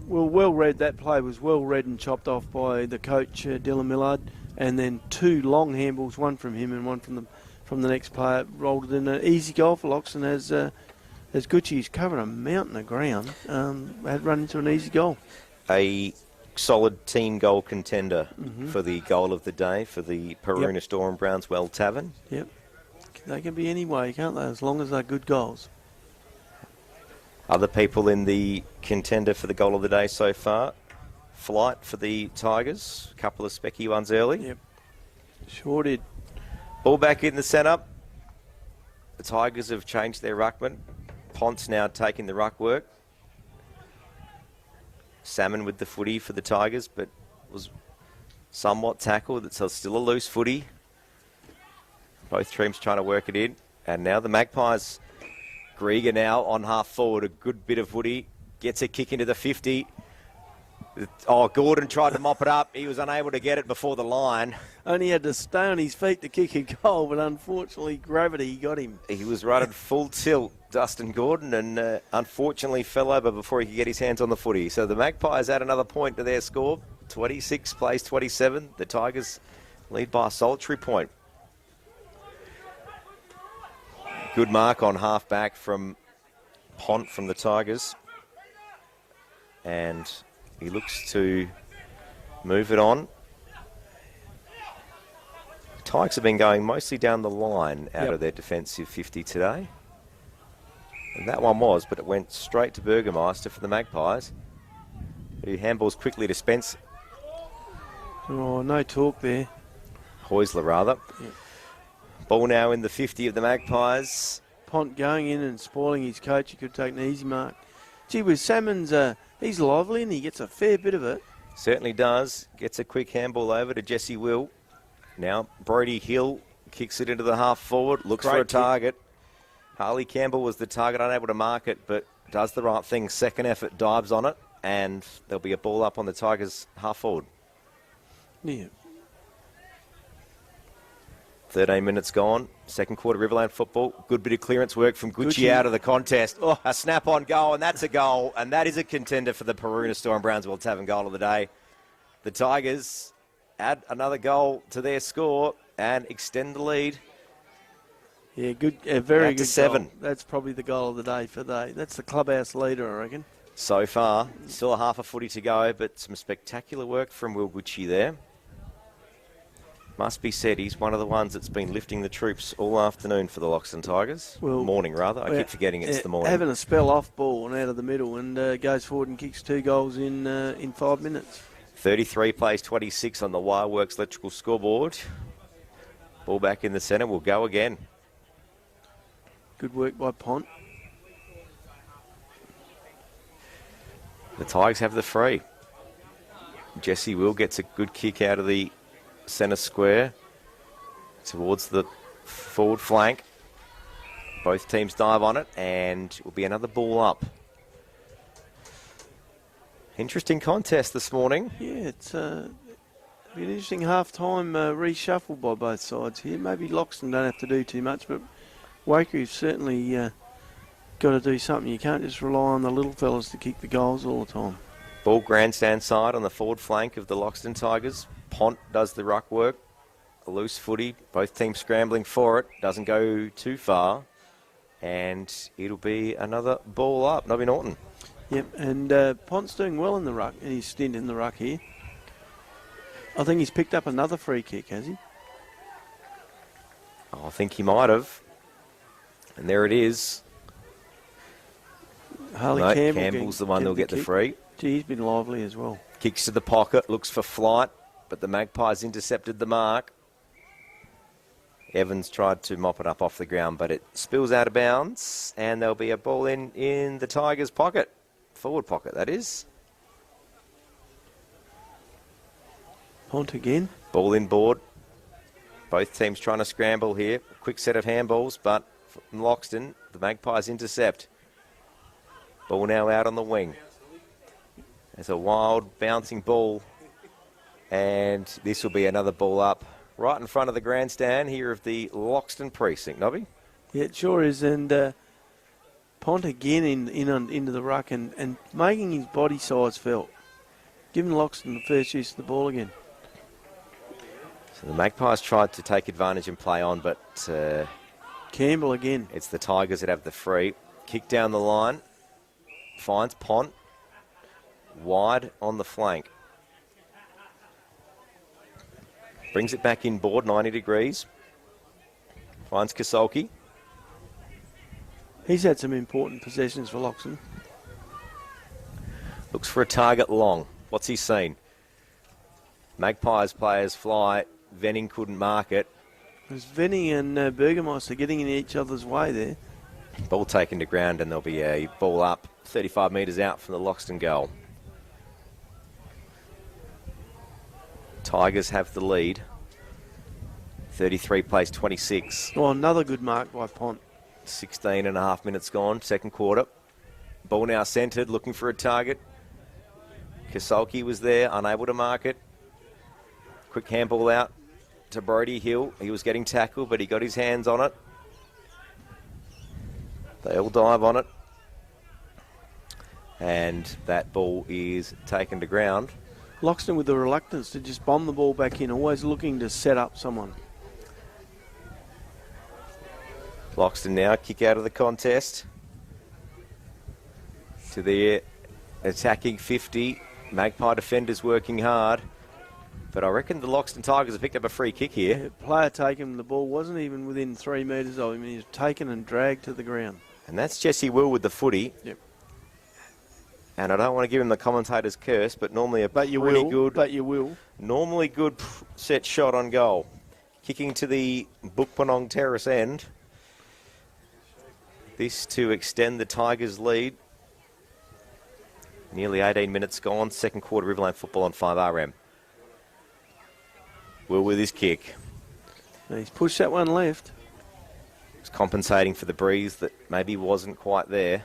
Well read. That play was well read and chopped off by the coach, Dylan Millard. And then two long handballs, one from him and one from the next player. Rolled it in an easy goal for Loxton as Gucci's covered a mountain of ground. Had run into an easy goal. A solid team goal contender for the goal of the day for the Peruna Storm Brownswell Tavern. Yep. They can be any way, can't they, as long as they're good goals. Other people in the contender for the goal of the day so far. Flight for the Tigers. A couple of specky ones early. Yep. Sure did. Ball back in the centre. The Tigers have changed their ruckman. Ponce now taking the ruck work. Salmon with the footy for the Tigers, but was somewhat tackled. It's still a loose footy. Both teams trying to work it in. And now the Magpies. Grieger now on half forward. A good bit of footy. Gets a kick into the 50. Oh, Gordon tried to mop it up. He was unable to get it before the line. Only had to stay on his feet to kick a goal, but unfortunately gravity got him. He was right at full tilt, Dustin Gordon, and unfortunately fell over before he could get his hands on the footy. So the Magpies add another point to their score. 26 plays 27. The Tigers lead by a solitary point. Good mark on half back from Pont from the Tigers. And he looks to move it on. The Tigers have been going mostly down the line out of their defensive 50 today. And that one was, but it went straight to Burgermeister for the Magpies, who handballs quickly to Spence. Oh, no talk there. Heusler, rather. Yep. Ball now in the 50 of the Magpies. Pont going in and spoiling his coach. He could take an easy mark. Gee whiz, Salmon's, he's lively and he gets a fair bit of it. Certainly does. Gets a quick handball over to Jesse Will. Now Brody Hill kicks it into the half forward. Looks for a target. Harley Campbell was the target, unable to mark it, but does the right thing. Second effort, dives on it, and there'll be a ball up on the Tigers half forward. Yeah. 13 minutes gone. Second quarter Riverland football. Good bit of clearance work from Gucci out of the contest. Oh, a snap-on goal, and that's a goal. And that is a contender for the Peruna Storm Brownswell Tavern goal of the day. The Tigers add another goal to their score and extend the lead. Yeah, good, very good 7. Goal. That's probably the goal of the day for they. That's the clubhouse leader, I reckon. So far, still a half a footy to go, but some spectacular work from Will Gucci there. Must be said, he's one of the ones that's been lifting the troops all afternoon for the Loxton Tigers. Well, morning, rather. I keep forgetting it's the morning. Having a spell off ball and out of the middle and goes forward and kicks 2 goals in 5 minutes. 33 plays 26 on the Wireworks electrical scoreboard. Ball back in the centre. We'll go again. Good work by Pont. The Tigers have the free. Jesse Will gets a good kick out of the centre square towards the forward flank. Both teams dive on it, and it will be another ball up. Interesting contest this morning. Yeah, it's an interesting half-time reshuffle by both sides here. Maybe Loxton don't have to do too much, but Waikerie certainly got to do something. You can't just rely on the little fellas to kick the goals all the time. Ball grandstand side on the forward flank of the Loxton Tigers. Pont does the ruck work. A loose footy. Both teams scrambling for it. Doesn't go too far. And it'll be another ball up. Nobby Norton. Yep, and Pont's doing well in the ruck, in his stint in the ruck here. I think he's picked up another free kick, has he? Oh, I think he might have. And there it is. Harley No, Campbell Campbell's the one that'll get the free. Gee, he's been lively as well. Kicks to the pocket, looks for flight, but the Magpies intercepted the mark. Evans tried to mop it up off the ground, but it spills out of bounds, and there'll be a ball in the Tigers' pocket. Forward pocket, that is. Pont again. Ball in board. Both teams trying to scramble here. Quick set of handballs, but from Loxton, the Magpies intercept. Ball now out on the wing. There's a wild bouncing ball, and this will be another ball up right in front of the grandstand here of the Loxton precinct. Nobby? Yeah, it sure is, and Pont again into the ruck and making his body size felt. Giving Loxton the first use of the ball again. So the Magpies tried to take advantage and play on, but Campbell again. It's the Tigers that have the free. Kick down the line. Finds Pont. Wide on the flank. Brings it back in board, 90 degrees. Finds Kasolki. He's had some important possessions for Loxton. Looks for a target long. What's he seen? Magpies players fly. Venning couldn't mark it. There's Venning and Burgermeister getting in each other's way there. Ball taken to ground, and there'll be a ball up 35 metres out from the Loxton goal. Tigers have the lead. 33 plays 26. Oh, another good mark by Pont. 16 and a half minutes gone, second quarter. Ball now centred, looking for a target. Kasolki was there, unable to mark it. Quick handball out to Brody Hill. He was getting tackled, but he got his hands on it. They all dive on it. And that ball is taken to ground. Loxton with the reluctance to just bomb the ball back in, always looking to set up someone. Loxton now kick out of the contest to the attacking 50. Magpie defenders working hard. But I reckon the Loxton Tigers have picked up a free kick here. Yeah, player taken, the ball wasn't even within 3 metres of him. He was taken and dragged to the ground. And that's Jesse Will with the footy. Yep. And I don't want to give him the commentator's curse, but normally you will. Normally good set shot on goal. Kicking to the Bukpanong terrace end. This to extend the Tigers' lead. Nearly 18 minutes gone. Second quarter Riverland football on 5RM. Will with his kick. He's pushed that one left. He's compensating for the breeze that maybe wasn't quite there.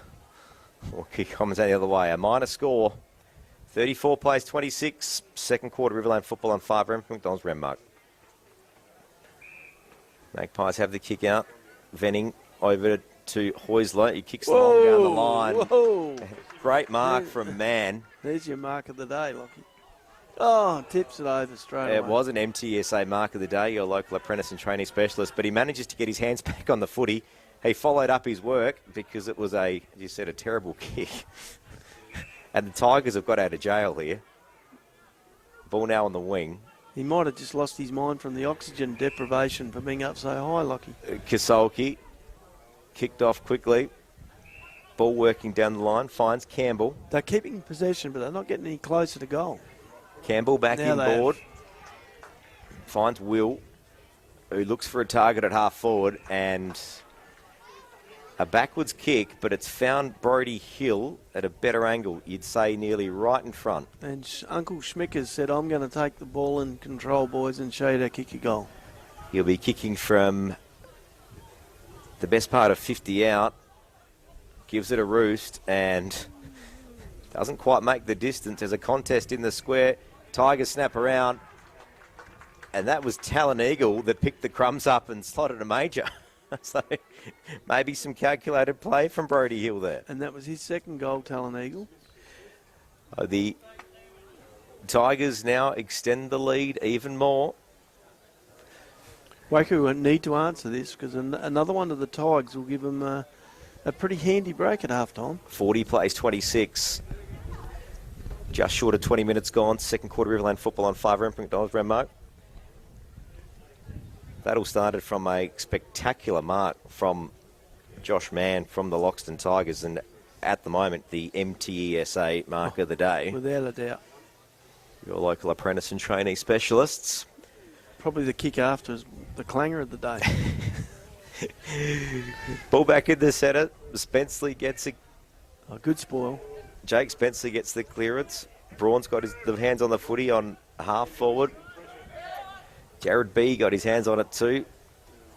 Or kick compensating the other way. A minor score. 34 plays 26. Second quarter Riverland football on 5RM from McDonald's Renmark. Magpies have the kick out. Venning over to Heusler. He kicks the long down the line. Whoa. Great mark from Mann. There's your mark of the day, Lockie. Oh, tips it over straight away. It was an MTSA mark of the day, your local apprentice and trainee specialist, but he manages to get his hands back on the footy. He followed up his work because it was as you said, a terrible kick. And the Tigers have got out of jail here. Ball now on the wing. He might have just lost his mind from the oxygen deprivation for being up so high, Lockie. Kasolki kicked off quickly. Ball working down the line, finds Campbell. They're keeping possession, but they're not getting any closer to goal. Campbell back in board. Finds Will, who looks for a target at half forward, and a backwards kick, but it's found Brody Hill at a better angle. You'd say nearly right in front. And Uncle Schmickers said, I'm going to take the ball in control, boys, and show you how to kick a goal. He'll be kicking from the best part of 50 out. Gives it a roost and doesn't quite make the distance. There's a contest in the square. Tigers snap around. And that was Talon Eagle that picked the crumbs up and slotted a major. So maybe some calculated play from Brody Hill there. And that was his second goal, Talon Eagle. The Tigers now extend the lead even more. Waikerie won't need to answer this because another one of the Tigers will give them a pretty handy break at halftime. 40 plays 26. Just short of 20 minutes gone. Second quarter Riverland football on 5 McDonald's Renmark. That all started from a spectacular mark from Josh Mann from the Loxton Tigers, and at the moment the MTESA mark of the day. Without a doubt. Your local apprentice and trainee specialists. Probably the kick after is the clanger of the day. Ball back in the centre. Spenceley gets it. Oh, good spoil. Jake Spenceley gets the clearance. Braun's got the hands on the footy on half forward. Jared B got his hands on it too.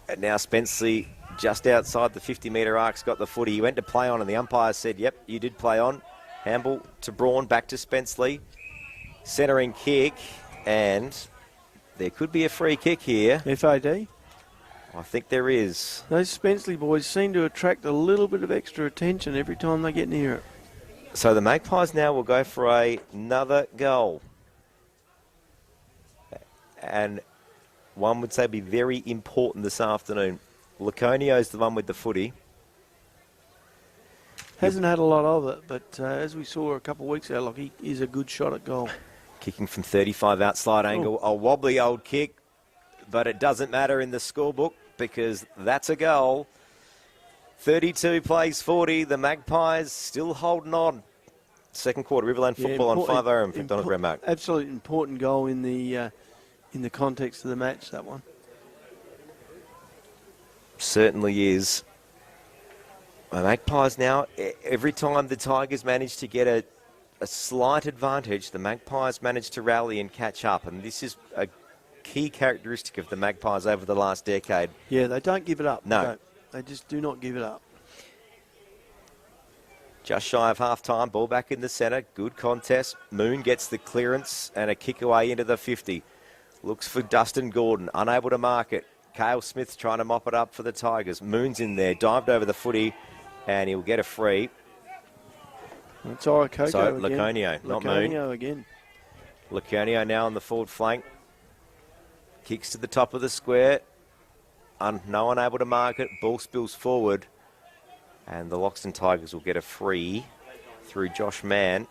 And now Spenceley just outside the 50-metre arc's got the footy. He went to play on and the umpire said, yep, you did play on. Handball to Braun, back to Spenceley. Centering kick, and there could be a free kick here. FAD? I think there is. Those Spenceley boys seem to attract a little bit of extra attention every time they get near it. So the Magpies now will go for another goal. And one would say be very important this afternoon. Laconio's the one with the footy. Hasn't had a lot of it, but as we saw a couple of weeks ago, he is a good shot at goal. Kicking from 35 outside angle. A wobbly old kick, but it doesn't matter in the scorebook because that's a goal. 32 plays 40. The Magpies still holding on. Second quarter, Riverland football on 5 RM. McDonald's Renmark. Absolutely important goal in the context of the match, that one. Certainly is. The Magpies now, every time the Tigers manage to get a slight advantage, the Magpies manage to rally and catch up. And this is a key characteristic of the Magpies over the last decade. Yeah, they don't give it up. No. They just do not give it up. Just shy of half-time, ball back in the centre. Good contest. Moon gets the clearance and a kick away into the 50. Looks for Dustin Gordon, unable to mark it. Cale Smith's trying to mop it up for the Tigers. Moon's in there, dived over the footy, and he'll get a free. It's Orokoko So again. Laconio, not Moon. Laconio again. Laconio now on the forward flank. Kicks to the top of the square. No one able to mark it. Ball spills forward. And the Loxton Tigers will get a free through Josh Mann,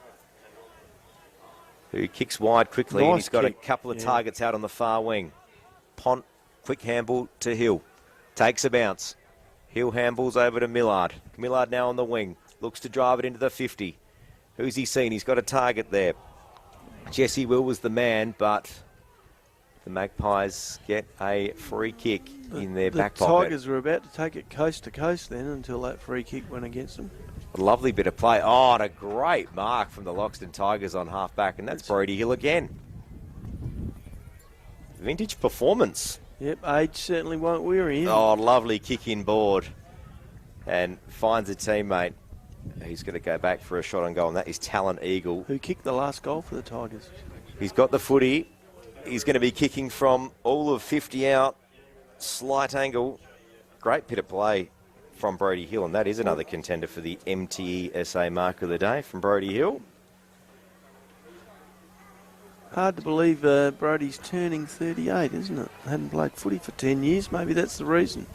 who kicks wide quickly. Nice And he's got kick. a couple of targets out on the far wing. Pont, quick handball to Hill. Takes a bounce. Hill handballs over to Millard. Millard now on the wing. Looks to drive it into the 50. Who's he seen? He's got a target there. Jesse Will was the man, but the Magpies get a free kick in their back pocket. The Tigers were about to take it coast to coast then until that free kick went against them. A lovely bit of play. Oh, and a great mark from the Loxton Tigers on half-back, and that's Brody Hill again. Vintage performance. Yep, age certainly won't weary him. Oh, lovely kick in board. And finds a teammate. He's going to go back for a shot on goal, and that is Talon Eagle. Who kicked the last goal for the Tigers. He's got the footy. He's going to be kicking from all of 50 out. Slight angle. Great bit of play from Brody Hill, and that is another contender for the MTESA mark of the day from Brody Hill. Hard to believe Brody's turning 38, isn't it? Hadn't played footy for 10 years. Maybe that's the reason.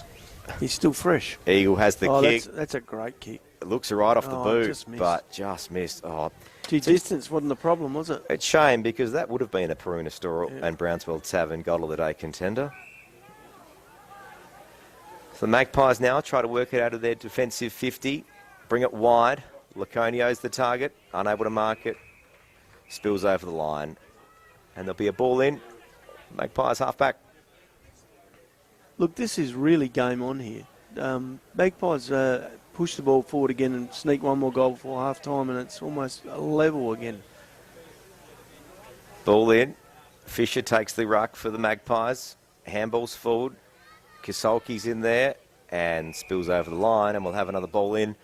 He's still fresh. Eagle has the kick. That's a great kick. It looks right off the boot, just missed. Oh, gee, distance wasn't the problem, was it? it's a shame because that would have been a Peruna Store and Brownsville Tavern goal of the day contender. So the Magpies now try to work it out of their defensive 50, bring it wide. Laconio's the target, unable to mark it, spills over the line, and there'll be a ball in. Magpies half back. Look, this is really game on here. Magpies push the ball forward again and sneak one more goal before half-time, and it's almost a level again. Ball in. Fisher takes the ruck for the Magpies. Handballs forward. Kisolki's in there and spills over the line, and we'll have another ball in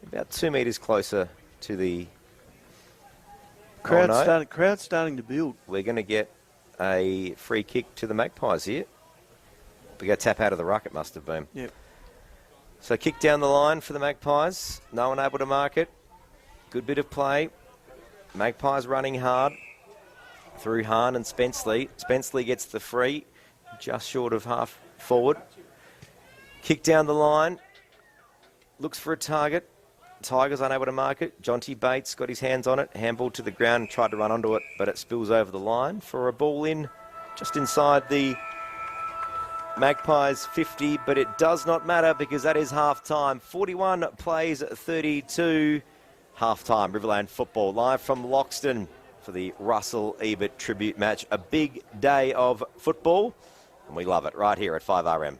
about 2 metres closer to the Crowd's starting to build. We're going to get a free kick to the Magpies here. We got tap out of the ruck, it must have been. Yep. So kick down the line for the Magpies. No one able to mark it. Good bit of play. Magpies running hard through Hahn and Spenceley. Spenceley gets the free, just short of half forward. Kick down the line. Looks for a target. Tigers unable to mark it. Jonty Bates got his hands on it. Handball to the ground and tried to run onto it, but it spills over the line for a ball in just inside the Magpies 50, but it does not matter because that is half-time. 41 plays 32. Half-time, Riverland football live from Loxton for the Russell Ebert tribute match. A big day of football, and we love it right here at 5RM.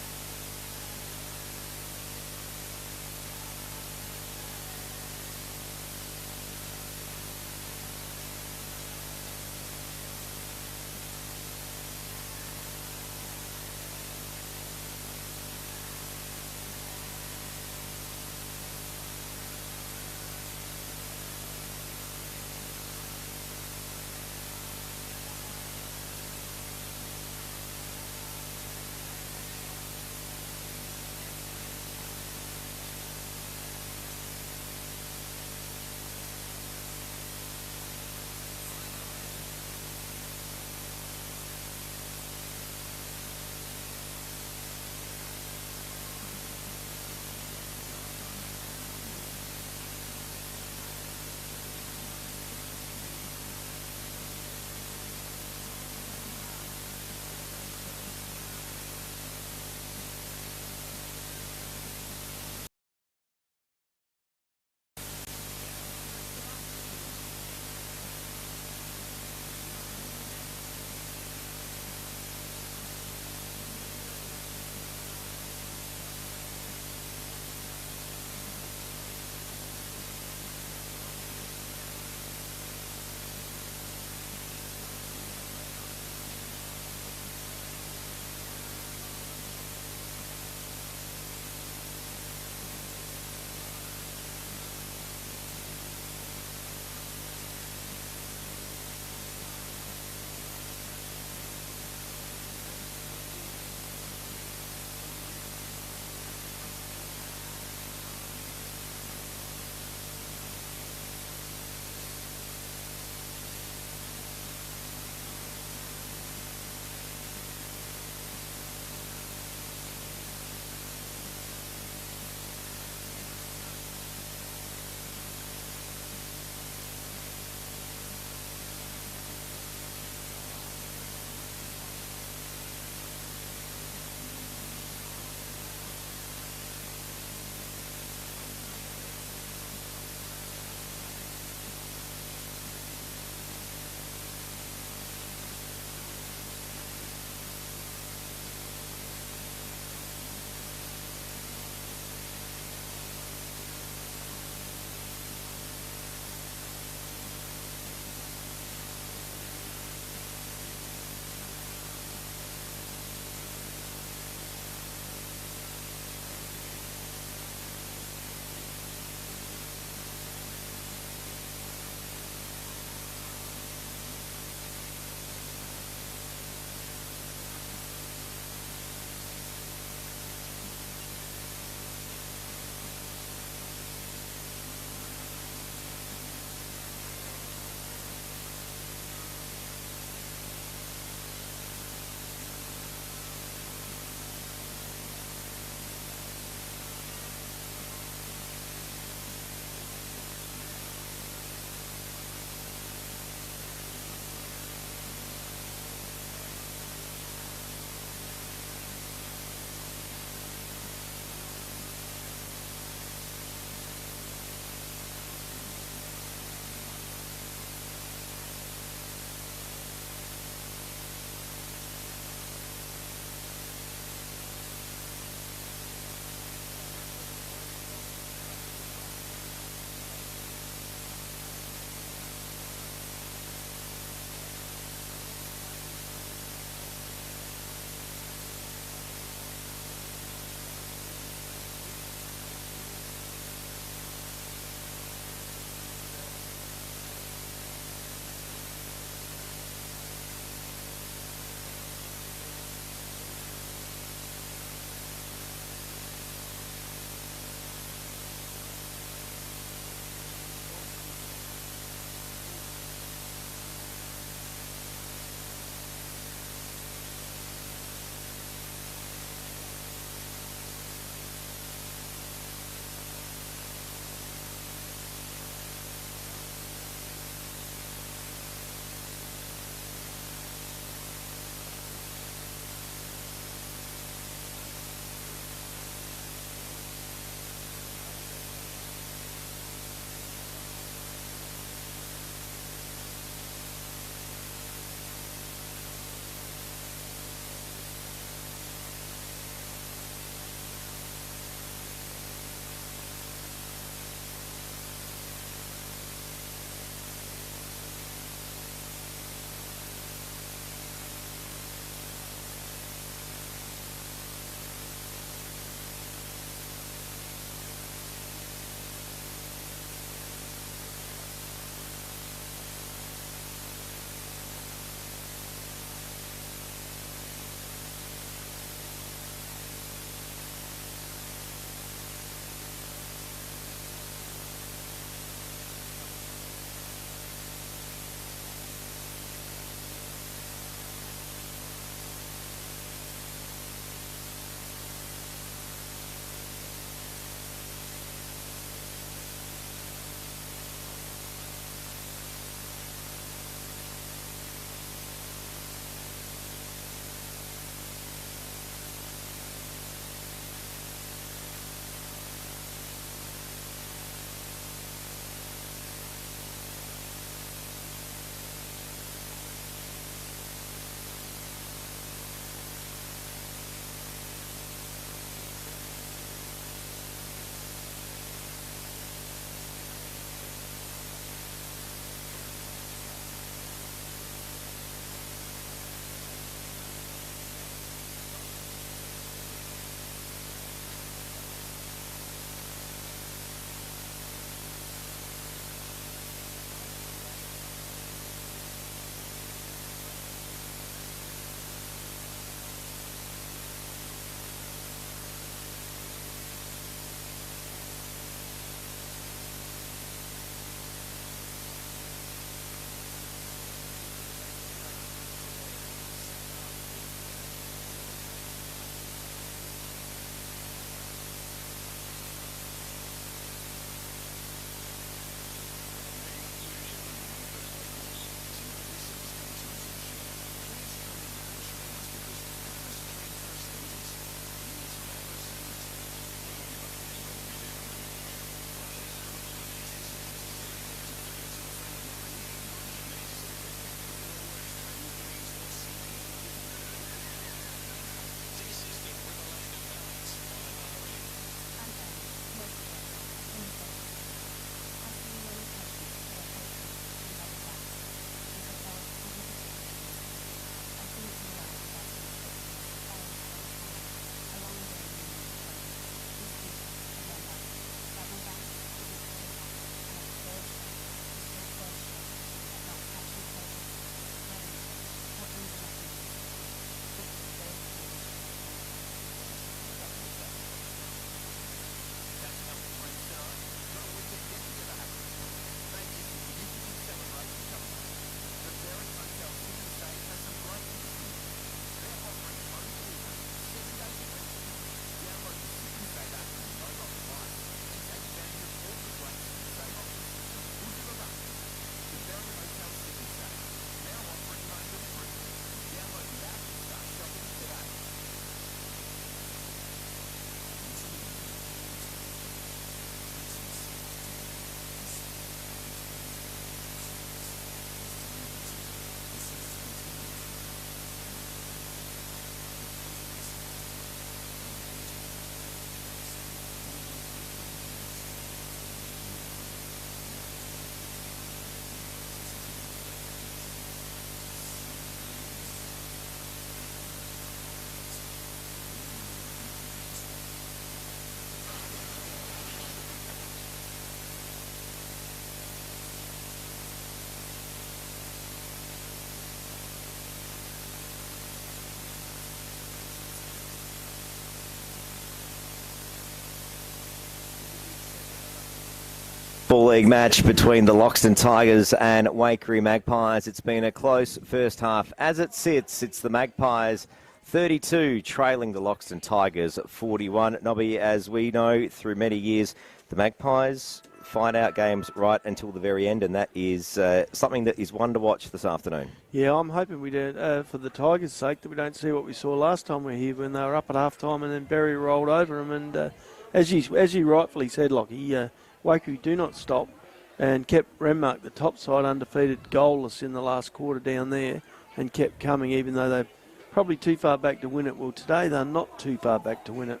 Football League match between the Loxton Tigers and Waikerie Magpies. It's been a close first half. As it sits, it's the Magpies 32 trailing the Loxton Tigers 41. Nobby, as we know through many years, the Magpies find out games right until the very end, and that is something that is one to watch this afternoon. Yeah, I'm hoping we don't, for the Tigers' sake, that we don't see what we saw last time we were here when they were up at half-time and then Berry rolled over them. And as you rightfully said, Lockie, Waikerie do not stop and kept Renmark, the top side, undefeated, goalless in the last quarter down there and kept coming even though they're probably too far back to win it. Well, today they're not too far back to win it.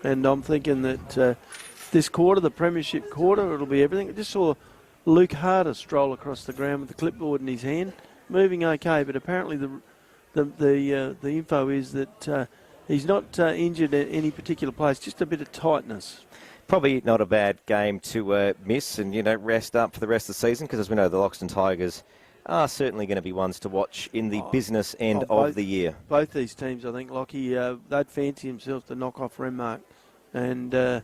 And I'm thinking that this quarter, the premiership quarter, it'll be everything. I just saw Luke Harder stroll across the ground with the clipboard in his hand, moving okay, but apparently the info is that he's not injured at any particular place, just a bit of tightness. Probably not a bad game to miss and, rest up for the rest of the season, because as we know, the Loxton Tigers are certainly going to be ones to watch in the business end of the year. Both these teams, I think, Lockie, they'd fancy themselves to knock off Renmark. And the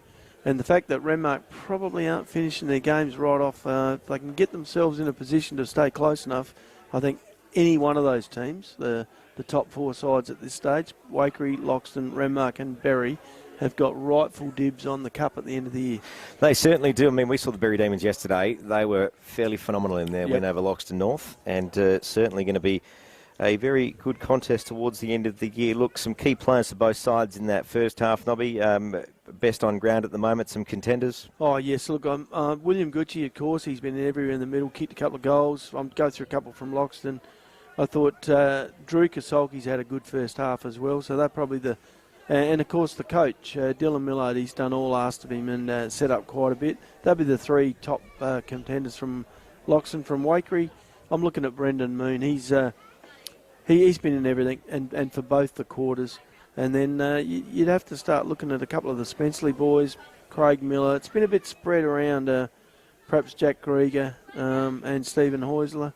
fact that Renmark probably aren't finishing their games right off, if they can get themselves in a position to stay close enough, I think any one of those teams, the top four sides at this stage, Waikerie, Loxton, Renmark and Berry, have got rightful dibs on the cup at the end of the year. They certainly do. I mean, we saw the Berry Demons yesterday. They were fairly phenomenal in their win over Loxton North, and certainly going to be a very good contest towards the end of the year. Look, some key players for both sides in that first half, Nobby. Best on ground at the moment, some contenders. Oh, yes. Look, William Gucci, of course, he's been everywhere in the middle, kicked a couple of goals. I'll go through a couple from Loxton. I thought Drew Kasolki's had a good first half as well, so they're probably the... and, of course, the coach, Dylan Millard, he's done all asked of him and set up quite a bit. They'll be the three top contenders from Loxton. From Waikerie, I'm looking at Brendan Moon. He's been in everything and for both the quarters. And then you'd have to start looking at a couple of the Spenceley boys, Craig Miller. It's been a bit spread around, perhaps Jack Grieger and Stephen Heusler.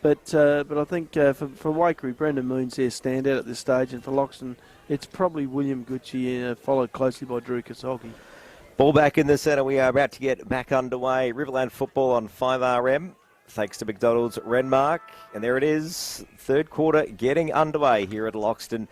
But I think for Waikerie, Brendan Moon's their standout at this stage, and for Loxton, it's probably William Gucci, followed closely by Drew Kasolki. Ball back in the centre. We are about to get back underway. Riverland football on 5RM. Thanks to McDonald's Renmark. And there it is. Third quarter getting underway here at Loxton.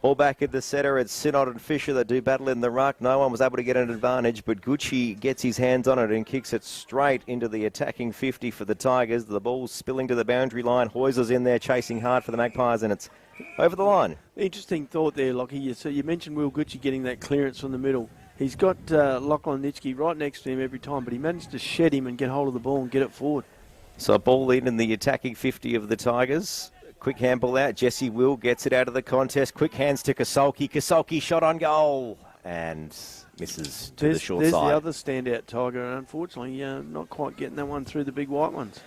Ball back in the centre. It's Synod and Fisher that do battle in the ruck. No one was able to get an advantage, but Gucci gets his hands on it and kicks it straight into the attacking 50 for the Tigers. The ball's spilling to the boundary line. Heusler's in there chasing hard for the Magpies, and it's over the line. Interesting thought there, Lockie. So you mentioned Will Gucci getting that clearance from the middle. He's got Lachlan Nitschke right next to him every time, but he managed to shed him and get hold of the ball and get it forward. So a ball in the attacking 50 of the Tigers. Quick handball out. Jesse Will gets it out of the contest. Quick hands to Kasolki. Kasolki shot on goal and misses to the short side. There's the other standout Tiger, and unfortunately not quite getting that one through the big white ones.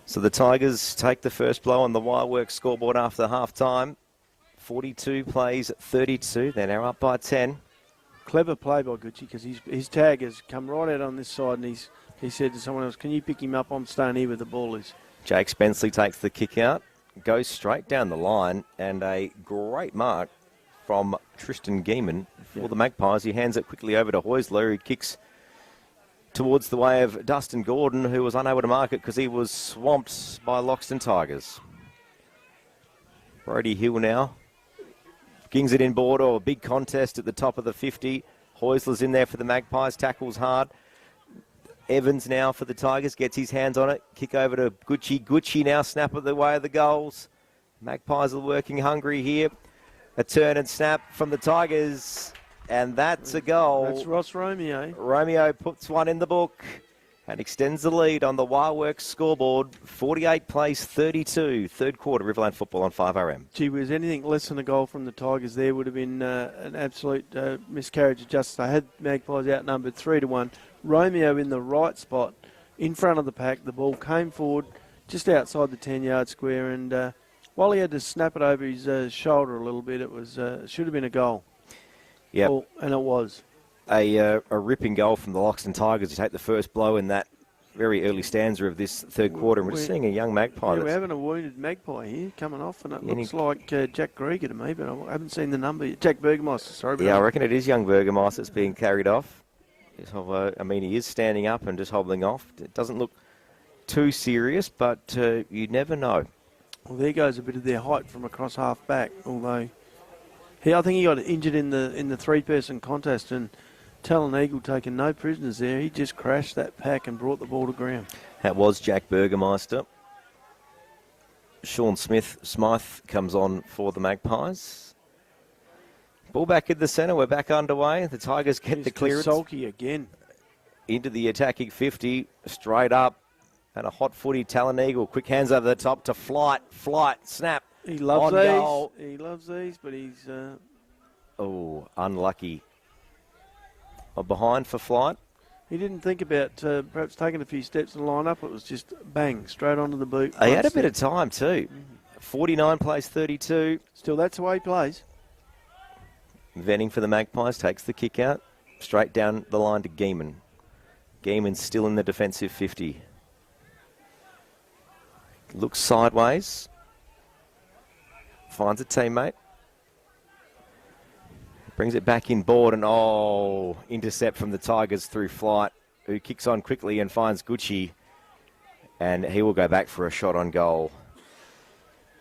So the Tigers take the first blow on the Wireworks scoreboard after half-time. 42 plays 32. They're now up by 10. Clever play by Gucci, because his tag has come right out on this side, and he said to someone else, can you pick him up? I'm staying here where the ball is. Jake Spenceley takes the kick out, goes straight down the line, and a great mark from Tristan Geeman for the Magpies. He hands it quickly over to Heusler, who kicks towards the way of Dustin Gordon, who was unable to mark it because he was swamped by Loxton Tigers. Brody Hill now gings it in board, or a big contest at the top of the 50. Heusler's in there for the Magpies, tackles hard. Evans now for the Tigers, gets his hands on it. Kick over to Gucci. Gucci now snap at the way of the goals. Magpies are working hungry here. A turn and snap from the Tigers, and that's a goal. That's Ross Romeo. Romeo puts one in the book and extends the lead on the Wireworks scoreboard. 48 plays 32. Third quarter, Riverland football on 5RM. Gee whiz, anything less than a goal from the Tigers there would have been an absolute miscarriage of justice. I had Magpies outnumbered 3-1. Romeo in the right spot, in front of the pack. The ball came forward just outside the 10-yard square, and while he had to snap it over his shoulder a little bit, it was should have been a goal. Yeah, and it was. A ripping goal from the Loxton Tigers to take the first blow in that very early stanza of this third quarter. And we're just seeing a young Magpie. Yeah, we're having a wounded Magpie here coming off, and it looks like Jack Grieger to me, but I haven't seen the number. Jack Burgermeister, sorry. Yeah, I reckon it is young Burgermeister that's being carried off. I mean, he is standing up and just hobbling off. It doesn't look too serious, but you never know. Well, there goes a bit of their height from across half back, although I think he got injured in the three-person contest, and Talon Eagle taking no prisoners there. He just crashed that pack and brought the ball to ground. That was Jack Burgermeister. Sean Smythe comes on for the Magpies. Ball back in the centre. We're back underway. The Tigers get the clearance. Sulky again. Into the attacking 50, straight up. And a hot footy, Talon Eagle. Quick hands over the top to Flight, snap. He loves on these. Goal. He loves these, but he's... Oh, unlucky. Behind for Flight. He didn't think about perhaps taking a few steps and line up. It was just bang, straight onto the boot. He had a bit of time too. 49 plays 32. Still, that's the way he plays. Venning for the Magpies takes the kick out. Straight down the line to Geeman. Geeman's still in the defensive 50. Looks sideways. Finds a teammate. Brings it back in board and, intercept from the Tigers through Flight, who kicks on quickly and finds Gucci. And he will go back for a shot on goal.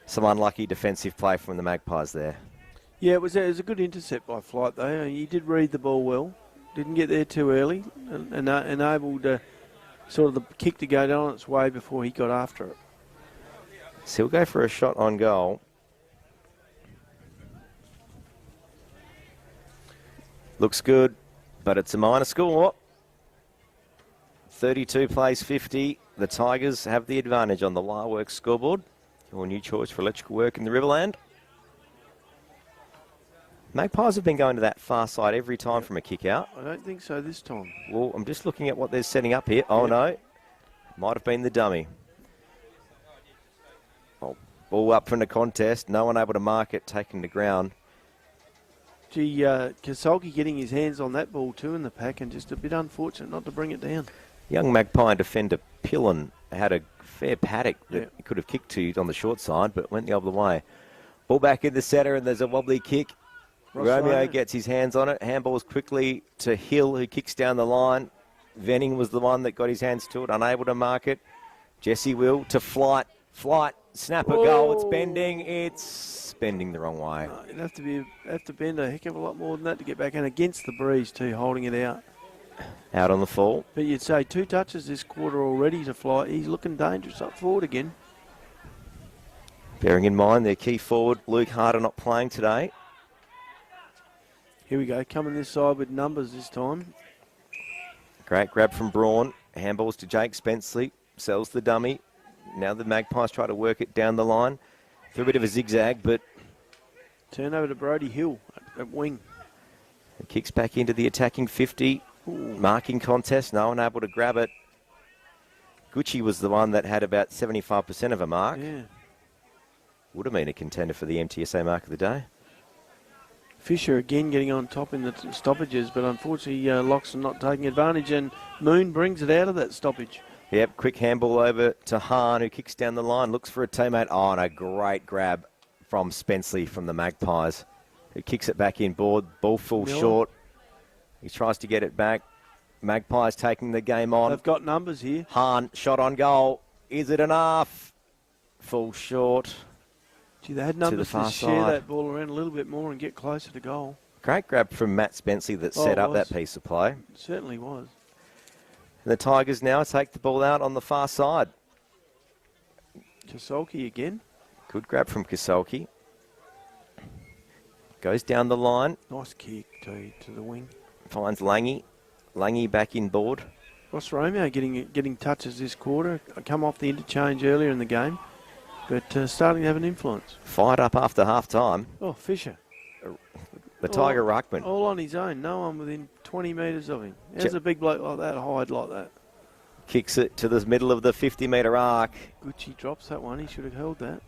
Some unlucky defensive play from the Magpies there. Yeah, it was a good intercept by Flight, though. He did read the ball well. Didn't get there too early and enabled sort of the kick to go down its way before he got after it. So he'll go for a shot on goal. Looks good, but it's a minor score. 32 plays 50. The Tigers have the advantage on the Wireworks scoreboard. Your new choice for electrical work in the Riverland. Magpies have been going to that far side every time from a kick out. I don't think so this time. Well, I'm just looking at what they're setting up here. Oh, no. Might have been the dummy. Ball up from the contest. No one able to mark it, taken to ground. Gee, Kasolki getting his hands on that ball too in the pack, and just a bit unfortunate not to bring it down. Young Magpie defender Pillen had a fair paddock that he could have kicked to on the short side, but went the other way. Ball back in the centre, and there's a wobbly kick. Romeo gets his hands on it. Handballs quickly to Hill, who kicks down the line. Venning was the one that got his hands to it, unable to mark it. Jesse Will to Flight. Flight, snap a goal. It's bending. It's bending the wrong way. You'd have to bend a heck of a lot more than that to get back in against the breeze too, holding it out. Out on the fall. But you'd say 2 touches this quarter already to Flight. He's looking dangerous up forward again. Bearing in mind their key forward, Luke Harder, not playing today. Here we go, coming this side with numbers this time. Great grab from Braun. Handballs to Jake Spenceley. Sells the dummy. Now the Magpies try to work it down the line. Through a bit of a zigzag, but... Turnover to Brody Hill at wing. It kicks back into the attacking 50. Ooh. Marking contest. No one able to grab it. Gucci was the one that had about 75% of a mark. Yeah. Would have been a contender for the MTSA mark of the day. Fisher again getting on top in the stoppages, but unfortunately Loxton not taking advantage, and Moon brings it out of that stoppage. Yep, quick handball over to Hahn, who kicks down the line, looks for a teammate. Oh, and a great grab from Spenceley from the Magpies, who kicks it back in board. Ball falls short. He tries to get it back. Magpies taking the game on. They've got numbers here. Hahn, shot on goal. Is it enough? Falls short. Gee, they had numbers to share that ball around a little bit more and get closer to goal. Great grab from Matt Spenceley that set up that piece of play. It certainly was. And the Tigers now take the ball out on the far side. Kasolki again. Good grab from Kasolki. Goes down the line. Nice kick to the wing. Finds Langy. Langy back in board. Ross Romeo getting touches this quarter. Come off the interchange earlier in the game, but starting to have an influence. Fired up after half time. Oh, Fisher. The Tiger ruckman. All on his own. No one within 20 metres of him. How's a big bloke like that hide like that? Kicks it to the middle of the 50-metre arc. Gucci drops that one. He should have held that.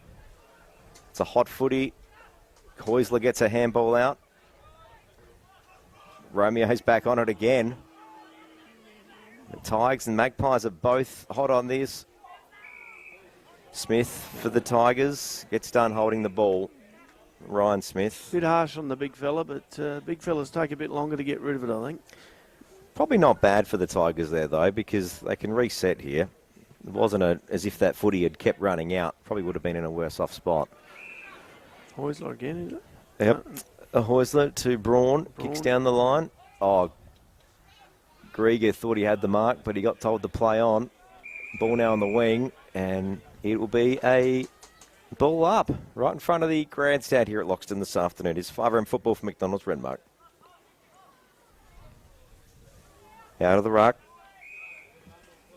It's a hot footy. Heusler gets a handball out. Romeo's back on it again. The Tigers and Magpies are both hot on this. Smith for the Tigers gets done holding the ball. Ryan Smith. Bit harsh on the big fella, but big fellas take a bit longer to get rid of it, I think. Probably not bad for the Tigers there, though, because they can reset here. It wasn't as if that footy had kept running out. Probably would have been in a worse off spot. Heusler again, is it? Yep. A Heusler to Braun. Kicks down the line. Oh, Grieger thought he had the mark, but he got told to play on. Ball now on the wing, and it will be a ball up right in front of the grandstand here at Loxton this afternoon. It's 5am football for McDonald's Renmark. Out of the ruck.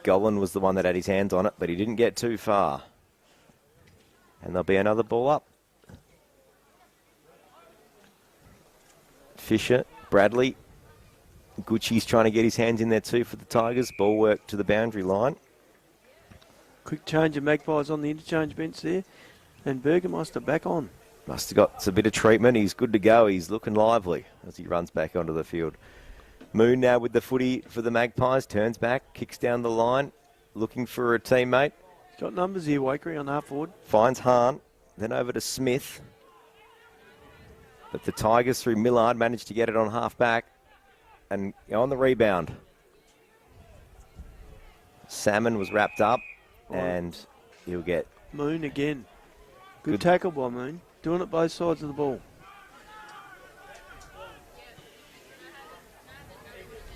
Golan was the one that had his hands on it, but he didn't get too far. And there'll be another ball up. Fisher, Bradley. Gucci's trying to get his hands in there too for the Tigers. Ball work to the boundary line. Quick change of Magpies on the interchange bench there. And Burgermeister back on. Must have got a bit of treatment. He's good to go. He's looking lively as he runs back onto the field. Moon now with the footy for the Magpies. Turns back, kicks down the line, looking for a teammate. He's got numbers here, Waikerie on half forward. Finds Hahn, then over to Smith. But the Tigers through Millard managed to get it on half back and on the rebound. Salmon was wrapped up and he'll get... Moon again. Good tackle by Moon. Doing it both sides of the ball.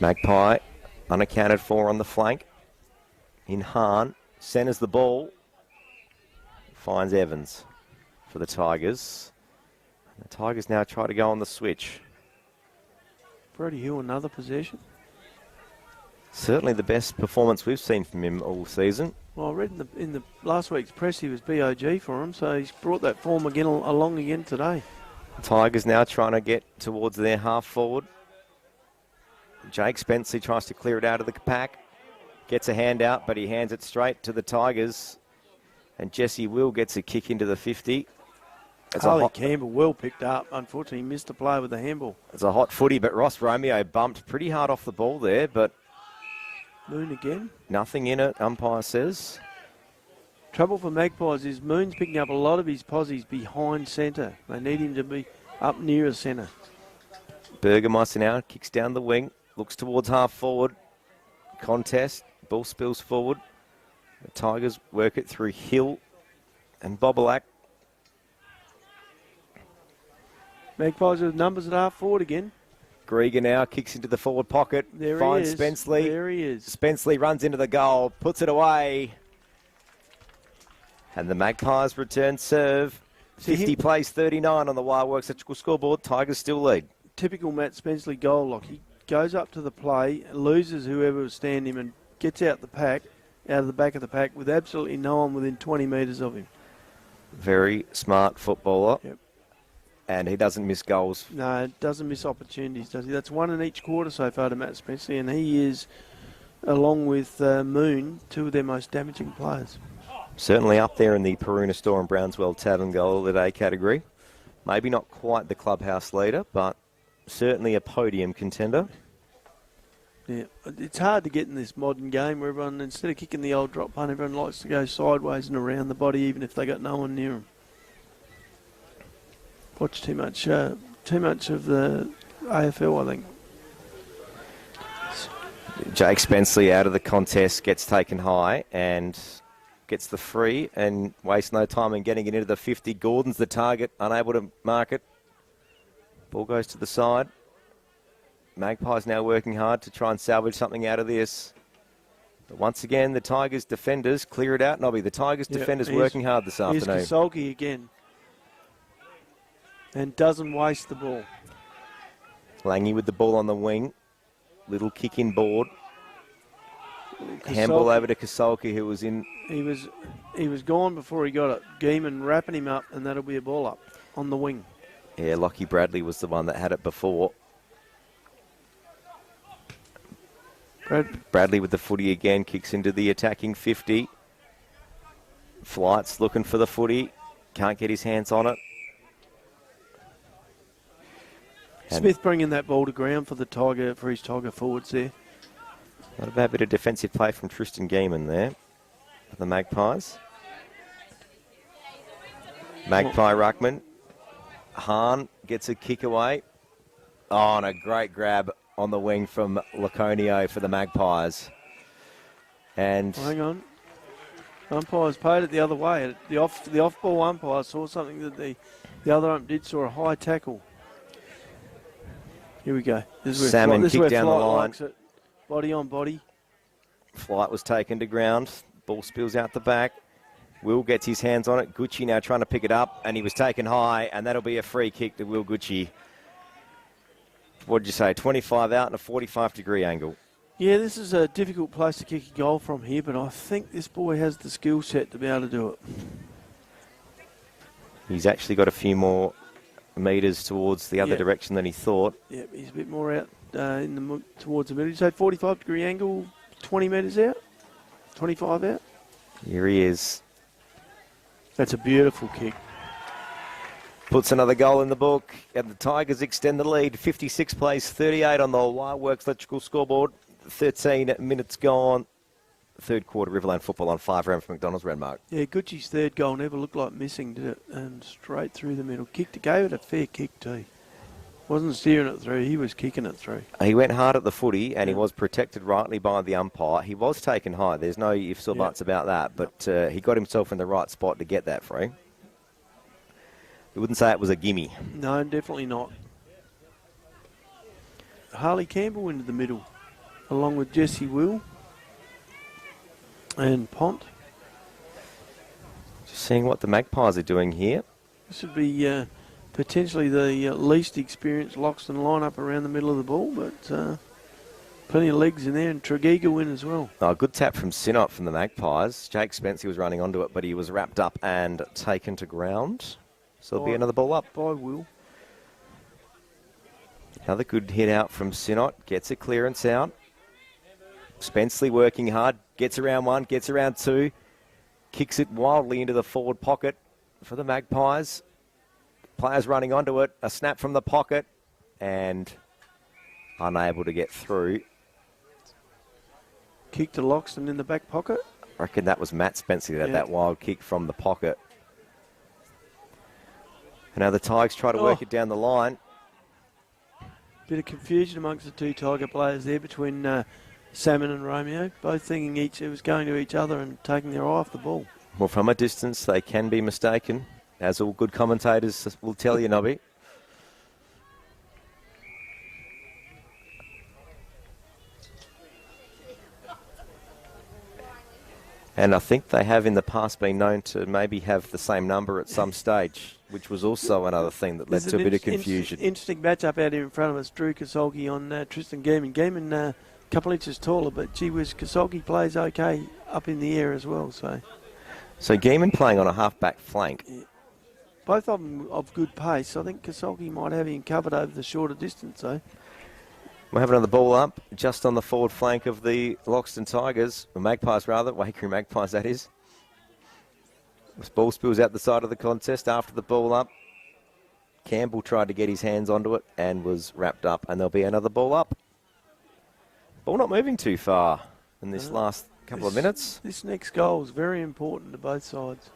Magpie unaccounted for on the flank. In Hahn, centres the ball. Finds Evans for the Tigers. The Tigers now try to go on the switch. Brody Hill, another possession. Certainly the best performance we've seen from him all season. Well, I read in the last week's press he was BOG for him, so he's brought that form again along again today. Tigers now trying to get towards their half forward. Jake Spenceley tries to clear it out of the pack. Gets a hand out, but he hands it straight to the Tigers. And Jesse Will gets a kick into the 50. Harley Campbell well picked up. Unfortunately, he missed a play with the handball. It's a hot footy, but Ross Romeo bumped pretty hard off the ball there, but... Moon again. Nothing in it, umpire says. Trouble for Magpies is Moon's picking up a lot of his posies behind centre. They need him to be up nearer centre. Burgermeister now kicks down the wing, looks towards half forward. Contest, ball spills forward. The Tigers work it through Hill and Bobolak. Magpies with numbers at half forward again. Grieger now kicks into the forward pocket. There finds he is. Spenceley. There he is. Spenceley runs into the goal, puts it away. And the Magpies return serve. 50 plays 39 on the Wireworks Electrical scoreboard. Tigers still lead. Typical Matt Spenceley goal lock. He goes up to the play, loses whoever will stand him and gets out the pack, out of the back of the pack with absolutely no one within 20 metres of him. Very smart footballer. Yep. And he doesn't miss goals. No, doesn't miss opportunities, does he? That's one in each quarter so far to Matt Spenceley, and he is, along with Moon, two of their most damaging players. Certainly up there in the Peruna Store and Brownswell Tavern Goal of the Day category. Maybe not quite the clubhouse leader, but certainly a podium contender. Yeah, it's hard to get in this modern game where everyone, instead of kicking the old drop punt, everyone likes to go sideways and around the body, even if they got no one near them. Watch too much of the AFL, I think. Jake Spenceley out of the contest, gets taken high and gets the free and wastes no time in getting it into the 50. Gordon's the target, unable to mark it. Ball goes to the side. Magpies now working hard to try and salvage something out of this. But once again, the Tigers defenders clear it out, Nobby. The Tigers defenders working hard this afternoon. Here's Kasolki again. And doesn't waste the ball. Langy with the ball on the wing. Little kick in board. Handball over to Kasolki, who was in. He was gone before he got it. Geeman wrapping him up, and that'll be a ball up on the wing. Yeah, Lockie Bradley was the one that had it before. Bradley with the footy again, kicks into the attacking 50. Flights looking for the footy. Can't get his hands on it. Smith bringing that ball to ground for his Tiger forwards there. Not a bad bit of defensive play from Tristan Geeman there for the Magpies. Magpie ruckman. Hahn gets a kick away. Oh, and a great grab on the wing from Laconio for the Magpies. And hang on. Umpires paid it the other way. The off-ball umpire saw something that the other umpire saw a high tackle. Here we go. This is where Salmon kicked down the Flight line. likes it. Body on body. Flight was taken to ground. Ball spills out the back. Will gets his hands on it. Gucci now trying to pick it up, and he was taken high, and that'll be a free kick to Will Gucci. What did you say? 25 out and a 45-degree angle. Yeah, this is a difficult place to kick a goal from here, but I think this boy has the skill set to be able to do it. He's actually got a few more metres towards the other direction than he thought. Yeah, he's a bit more out towards the middle. You say 45-degree angle, 20 metres out? 25 out? Here he is. That's a beautiful kick. Puts another goal in the book, and the Tigers extend the lead. 56 plays, 38 on the Wireworks electrical scoreboard. 13 minutes gone. Third quarter, Riverland football on 5 round for McDonald's Renmark. Yeah, Gucci's third goal never looked like missing, did it? And straight through the middle. Gave it a fair kick too. Wasn't steering it through, he was kicking it through. He went hard at the footy, and he was protected rightly by the umpire. He was taken high. There's no ifs or buts about that, but he got himself in the right spot to get that free. We wouldn't say it was a gimme. No, definitely not. Harley Campbell into the middle, along with Jesse Will and Pont. Just seeing what the Magpies are doing here. This would be potentially the least experienced Loxton lineup around the middle of the ball, but plenty of legs in there, and Tregeega win as well. Oh, good tap from Sinnott from the Magpies. Jake Spencer was running onto it, but he was wrapped up and taken to ground. So there'll be another ball up. By Will. Another good hit out from Sinnott. Gets a clearance out. Spenceley working hard. Gets around one. Gets around two. Kicks it wildly into the forward pocket for the Magpies. Players running onto it. A snap from the pocket. And unable to get through. Kick to Loxton in the back pocket. I reckon that was Matt Spenceley that had that wild kick from the pocket. And now the Tigers try to work it down the line. Bit of confusion amongst the two Tiger players there between Salmon and Romeo, both thinking it was going to each other and taking their eye off the ball. Well, from a distance, they can be mistaken, as all good commentators will tell you, Nobby. And I think they have in the past been known to maybe have the same number at some stage, which was also another thing that led to a bit of confusion. Interesting matchup out here in front of us. Drew Kasolki on Tristan Geeman. Geeman a couple inches taller, but gee whiz, Kasolki plays okay up in the air as well. So Geeman playing on a half-back flank. Yeah. Both of them of good pace. I think Kasolki might have him covered over the shorter distance, though. We'll have another ball up just on the forward flank of the Loxton Tigers, or Magpies rather, Waikerie Magpies that is. This ball spills out the side of the contest after the ball up. Campbell tried to get his hands onto it and was wrapped up, and there'll be another ball up. Ball not moving too far in this last couple of minutes. This next goal is very important to both sides.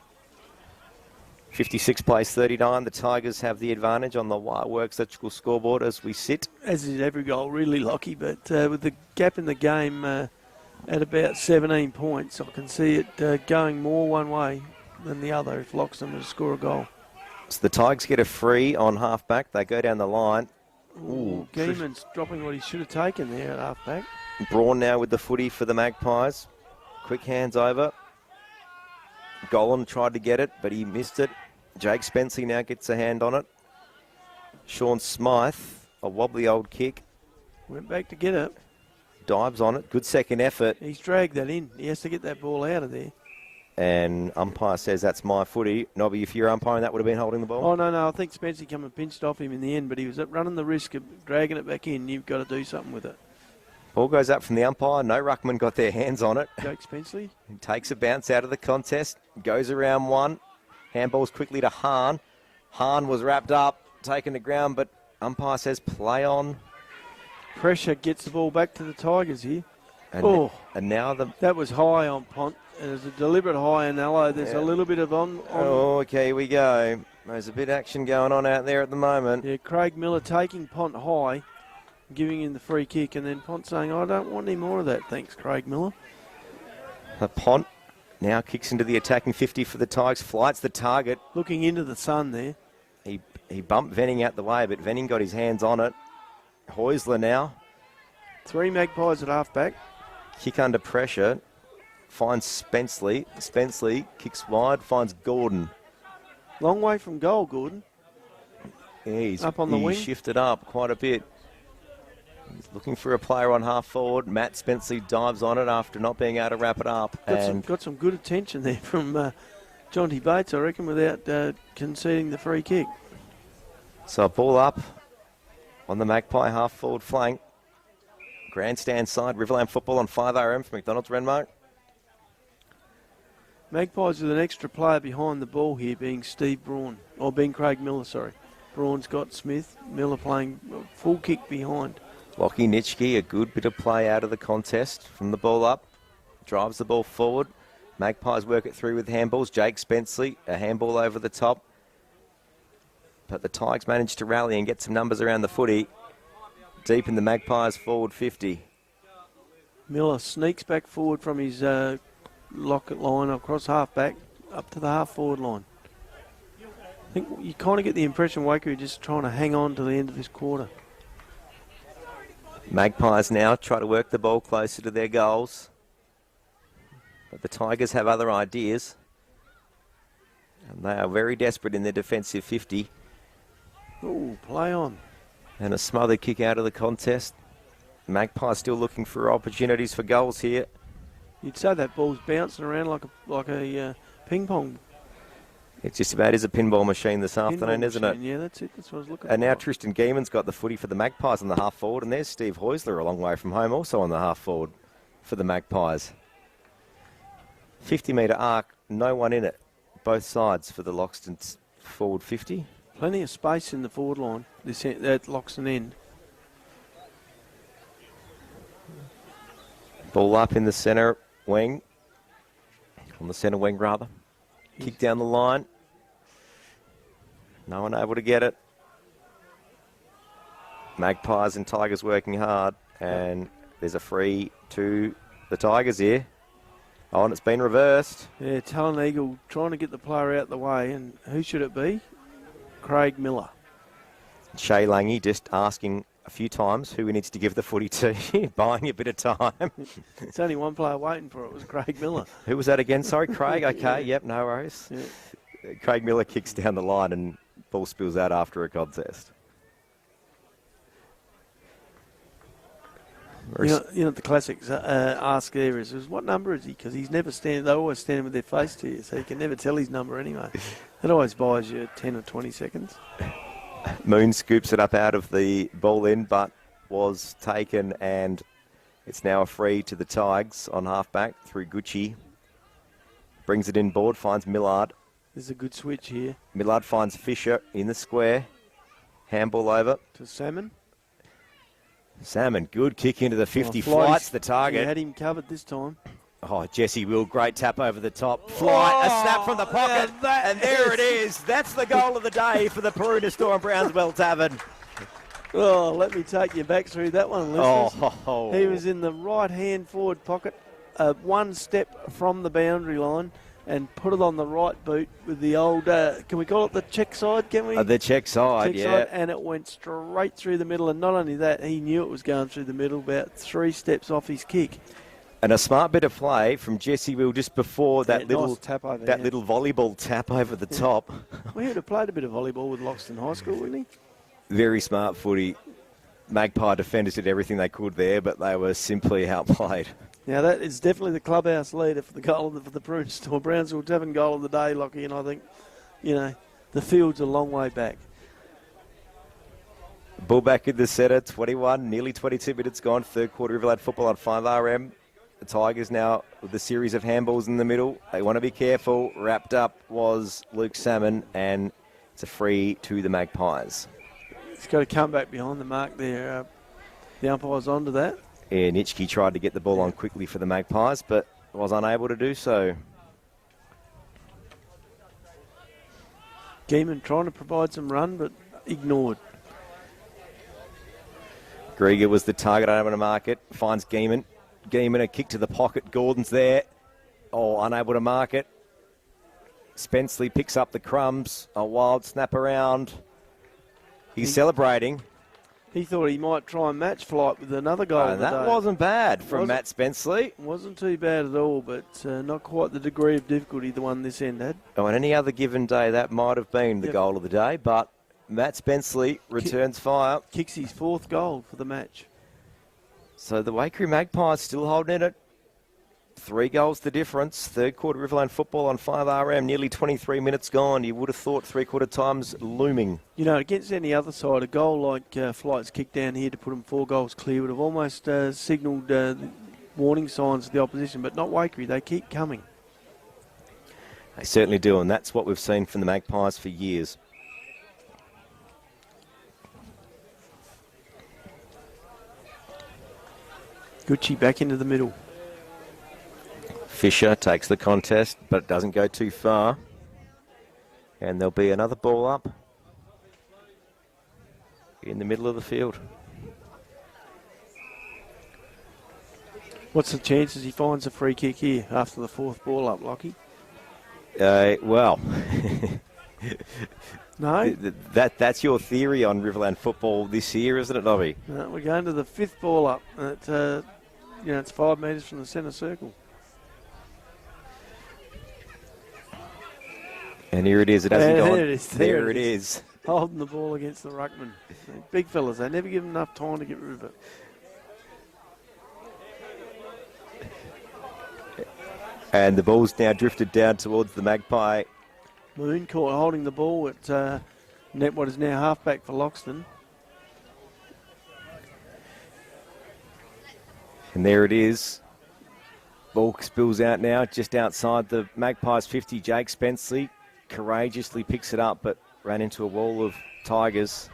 56 plays 39. The Tigers have the advantage on the Wireworks electrical scoreboard as we sit. As is every goal, really, Lockie, but with the gap in the game at about 17 points, I can see it going more one way than the other if Loxton were to score a goal. So the Tigers get a free on half-back. They go down the line. Ooh, Geeman's dropping what he should have taken there at half-back. Braun now with the footy for the Magpies. Quick hands over. Golan tried to get it, but he missed it. Jake Spenceley now gets a hand on it. Sean Smythe, a wobbly old kick. Went back to get it. Dives on it. Good second effort. He's dragged that in. He has to get that ball out of there. And umpire says that's my footy. Nobby, if you're umpiring, that would have been holding the ball? Oh, no. I think Spenceley come and pinched off him in the end, but he was running the risk of dragging it back in. You've got to do something with it. Ball goes up from the umpire. No ruckman got their hands on it. Jake Spenceley. He takes a bounce out of the contest. Goes around one. Handballs quickly to Hahn. Hahn was wrapped up, taken to ground, but umpire says play on. Pressure gets the ball back to the Tigers here. And now that was high on Pont. And it's a deliberate high in Allo. There's a little bit of on. Oh, okay, we go. There's a bit of action going on out there at the moment. Yeah, Craig Miller taking Pont high. giving him the free kick, and then Pont saying, I don't want any more of that, thanks, Craig Miller. Pont now kicks into the attacking 50 for the Tigers, flights the target. Looking into the sun there. He bumped Venning out the way, but Venning got his hands on it. Heusler now. 3 Magpies at half-back. Kick under pressure. Finds Spenceley. Spenceley kicks wide, finds Gordon. Long way from goal, Gordon. Yeah, he's up on the wing. Shifted up quite a bit. He's looking for a player on half forward. Matt Spenceley dives on it after not being able to wrap it up. Got some good attention there from Jonty Bates, I reckon, without conceding the free kick. So a ball up on the Magpie half forward flank. Grandstand side, Riverland football on 5RM for McDonald's Renmark. Magpies with an extra player behind the ball here, being Steve Braun, or being Craig Miller, sorry. Braun's got Smith, Miller playing full kick behind. Lockie Nitschke, a good bit of play out of the contest from the ball up. Drives the ball forward. Magpies work it through with handballs. Jake Spenceley, a handball over the top. But the Tigers managed to rally and get some numbers around the footy. Deep in the Magpies forward 50. Miller sneaks back forward from his locket line across half-back up to the half-forward line. I think you kind of get the impression Waikerie just trying to hang on to the end of this quarter. Magpies now try to work the ball closer to their goals. But the Tigers have other ideas. And they are very desperate in their defensive 50. Ooh, play on. And a smothered kick out of the contest. Magpies still looking for opportunities for goals here. You'd say that ball's bouncing around like a ping pong. It just about is a pinball machine this afternoon, isn't it? Yeah, that's it. That's what I was looking for. And now Tristan Geeman's got the footy for the Magpies on the half forward, and there's Steve Heusler a long way from home, also on the half forward for the Magpies. 50-metre arc, no one in it, both sides for the Loxton forward 50. Plenty of space in the forward line, at Loxton end. Ball up in the centre wing, on the centre wing rather. Kick down the line. No one able to get it. Magpies and Tigers working hard, and there's a free to the Tigers here. Oh, and it's been reversed. Yeah, Talon Eagle trying to get the player out the way, and who should it be? Craig Miller. Shay Lange just asking a few times who he needs to give the footy to, buying a bit of time. There's only one player waiting for it. It was Craig Miller. Who was that again? Sorry, Craig. Okay, Yeah. Yep, no worries. Yeah. Craig Miller kicks down the line and ball spills out after a contest. You know the classics ask there is what number is he? Because he's never standing. They always stand with their face to you, so you can never tell his number anyway. That always buys you 10 or 20 seconds. Moon scoops it up out of the ball in, but was taken, and it's now a free to the Tigers on halfback through Gucci. Brings it in board, finds Millard. There's a good switch here. Millard finds Fisher in the square. Handball over. To Salmon. Salmon, good kick into the 50, Flight. flights the target. He had him covered this time. Oh, Jesse Will, great tap over the top. Flight, a snap from the pocket, and there it is. That's the goal of the day for the Paroona Storm Brownswell Tavern. Oh, let me take you back through that one, listeners. Oh. He was in the right-hand forward pocket, one step from the boundary line, and put it on the right boot with the old, can we call it the check side, can we? The check side, side, and it went straight through the middle, and not only that, he knew it was going through the middle, about 3 steps off his kick. And a smart bit of play from Jesse Will just before that little nice tap over little volleyball tap over the top. Well, he would have played a bit of volleyball with Loxton High School, wouldn't he? Very smart footy. Magpie defenders did everything they could there, but they were simply outplayed. Now, that is definitely the clubhouse leader for the goal for the Paroona Storm Brownsville Tavern goal of the day, Lockie, and I think, the field's a long way back. Ball back in the centre, 21, nearly 22 minutes gone. Third quarter Riverland football on 5RM. The Tigers now with a series of handballs in the middle. They want to be careful. Wrapped up was Luke Salmon, and it's a free to the Magpies. He's got to come back behind the mark there. The umpire's onto that. Yeah, Nitschke tried to get the ball on quickly for the Magpies, but was unable to do so. Geeman trying to provide some run, but ignored. Grieger was the target unable to mark it. Finds Geeman. Geeman, a kick to the pocket. Gordon's there. Oh, unable to mark it. Spenceley picks up the crumbs. A wild snap around. He's celebrating. He thought he might try and match Flight with another goal today. That wasn't bad from Matt Spenceley. Wasn't too bad at all, but not quite the degree of difficulty the one this end had. Oh, on any other given day, that might have been the goal of the day, but Matt Spenceley returns fire. Kicks his 4th goal for the match. So the Waikerie Magpies still holding it. 3 goals the difference. Third quarter Riverland football on 5RM. Nearly 23 minutes gone. You would have thought 3/4 time's looming. You know, against any other side, a goal like Flight's kick down here to put them 4 goals clear would have almost signalled warning signs to the opposition, but not Waikerie. They keep coming. They certainly do, and that's what we've seen from the Magpies for years. Gucci back into the middle. Fisher takes the contest, but doesn't go too far. And there'll be another ball up in the middle of the field. What's the chances he finds a free kick here after the 4th ball up, Lockie? Well, no? That's your theory on Riverland football this year, isn't it, Nobby? No, we're going to the 5th ball up. It's 5 metres from the centre circle. And here it is. It hasn't gone. There it is. There it is. Holding the ball against the ruckman. Big fellas, they never give them enough time to get rid of it. And the ball's now drifted down towards the Magpie. Moon caught holding the ball at net, what is now halfback for Loxton. And there it is. Ball spills out now, just outside the Magpies 50. Jake Spenceley courageously picks it up, but ran into a wall of Tigers.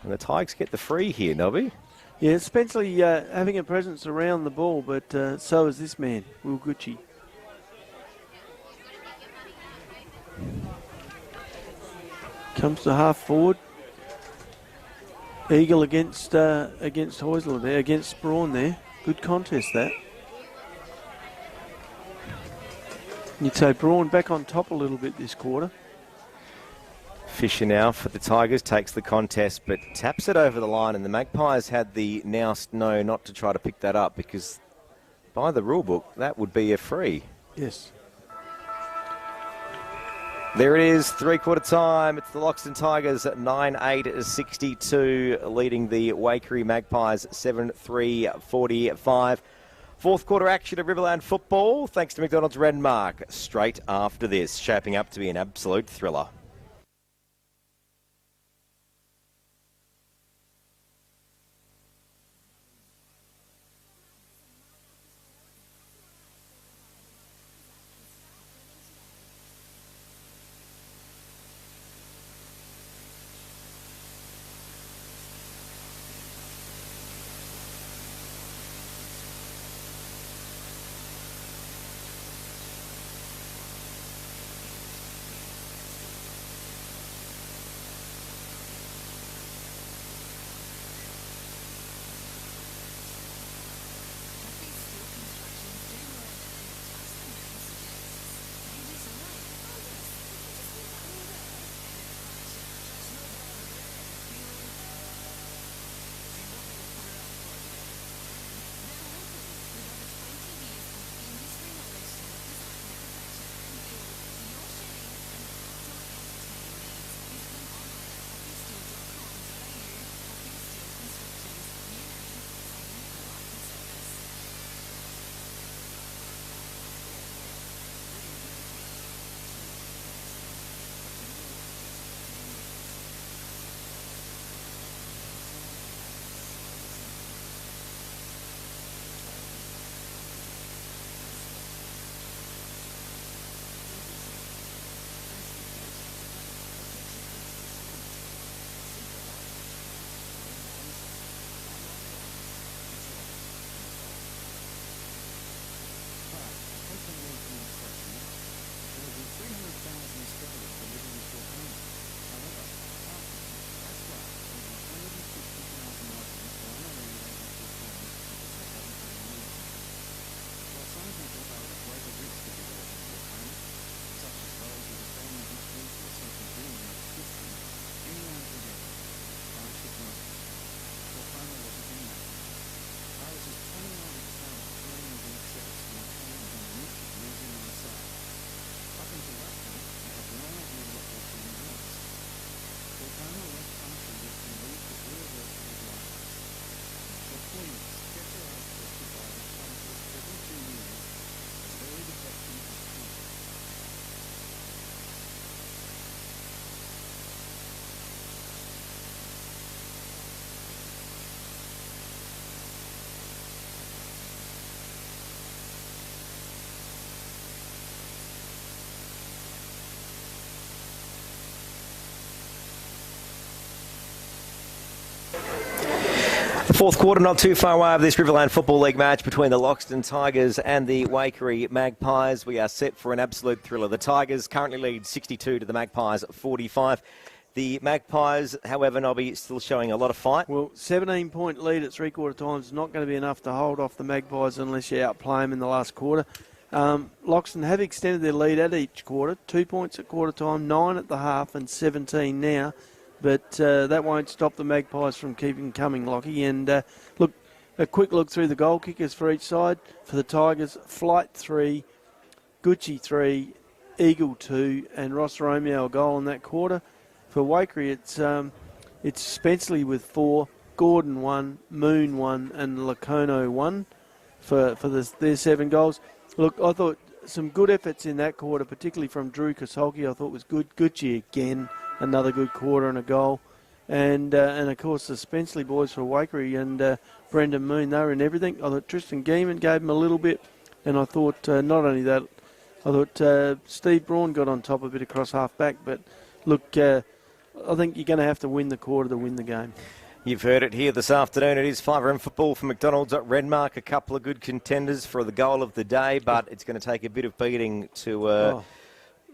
And the Tigers get the free here, Nobby. Yeah, Spenceley having a presence around the ball, but so is this man, Will Gucci. Comes to half forward. Eagle against Heusler there, against Braun there. Good contest that. You'd say Braun back on top a little bit this quarter. Fisher now for the Tigers takes the contest, but taps it over the line, and the Magpies had the noused no not to try to pick that up, because by the rule book that would be a free. Yes. There it is, 3/4 time. It's the Loxton Tigers at 9-8-62, leading the Waikerie Magpies 7-3-45. 4th quarter action of Riverland football, thanks to McDonald's Renmark. Straight after this, shaping up to be an absolute thriller. Fourth quarter, not too far away of this Riverland Football League match between the Loxton Tigers and the Waikerie Magpies. We are set for an absolute thriller. The Tigers currently lead 62 to the Magpies 45. The Magpies, however, Nobby, still showing a lot of fight. Well, 17-point lead at three-quarter times is not going to be enough to hold off the Magpies unless you outplay them in the last quarter. Loxton have extended their lead at each quarter, 2 points at quarter time, 9 at the half and 17 now. But that won't stop the Magpies from keeping coming, Lockie. And look, a quick look through the goal kickers for each side. For the Tigers, Flight 3, Gucci 3, Eagle 2 and Ross Romeo a goal in that quarter. For Waikerie, it's Spenceley with 4, Gordon 1, Moon 1 and Lacono 1 for their 7 goals. Look, I thought some good efforts in that quarter, particularly from Drew Kosolki. I thought was good. Gucci again, another good quarter and a goal. And of course, the Spenceley boys for Waikerie and Brendan Moon, they were in everything. I thought Tristan Geeman gave him a little bit. And I thought, not only that, I thought Steve Braun got on top a bit across half-back. But look, I think you're going to have to win the quarter to win the game. You've heard it here this afternoon. It is 5RM football for McDonald's at Renmark. A couple of good contenders for the goal of the day, but it's going to take a bit of beating to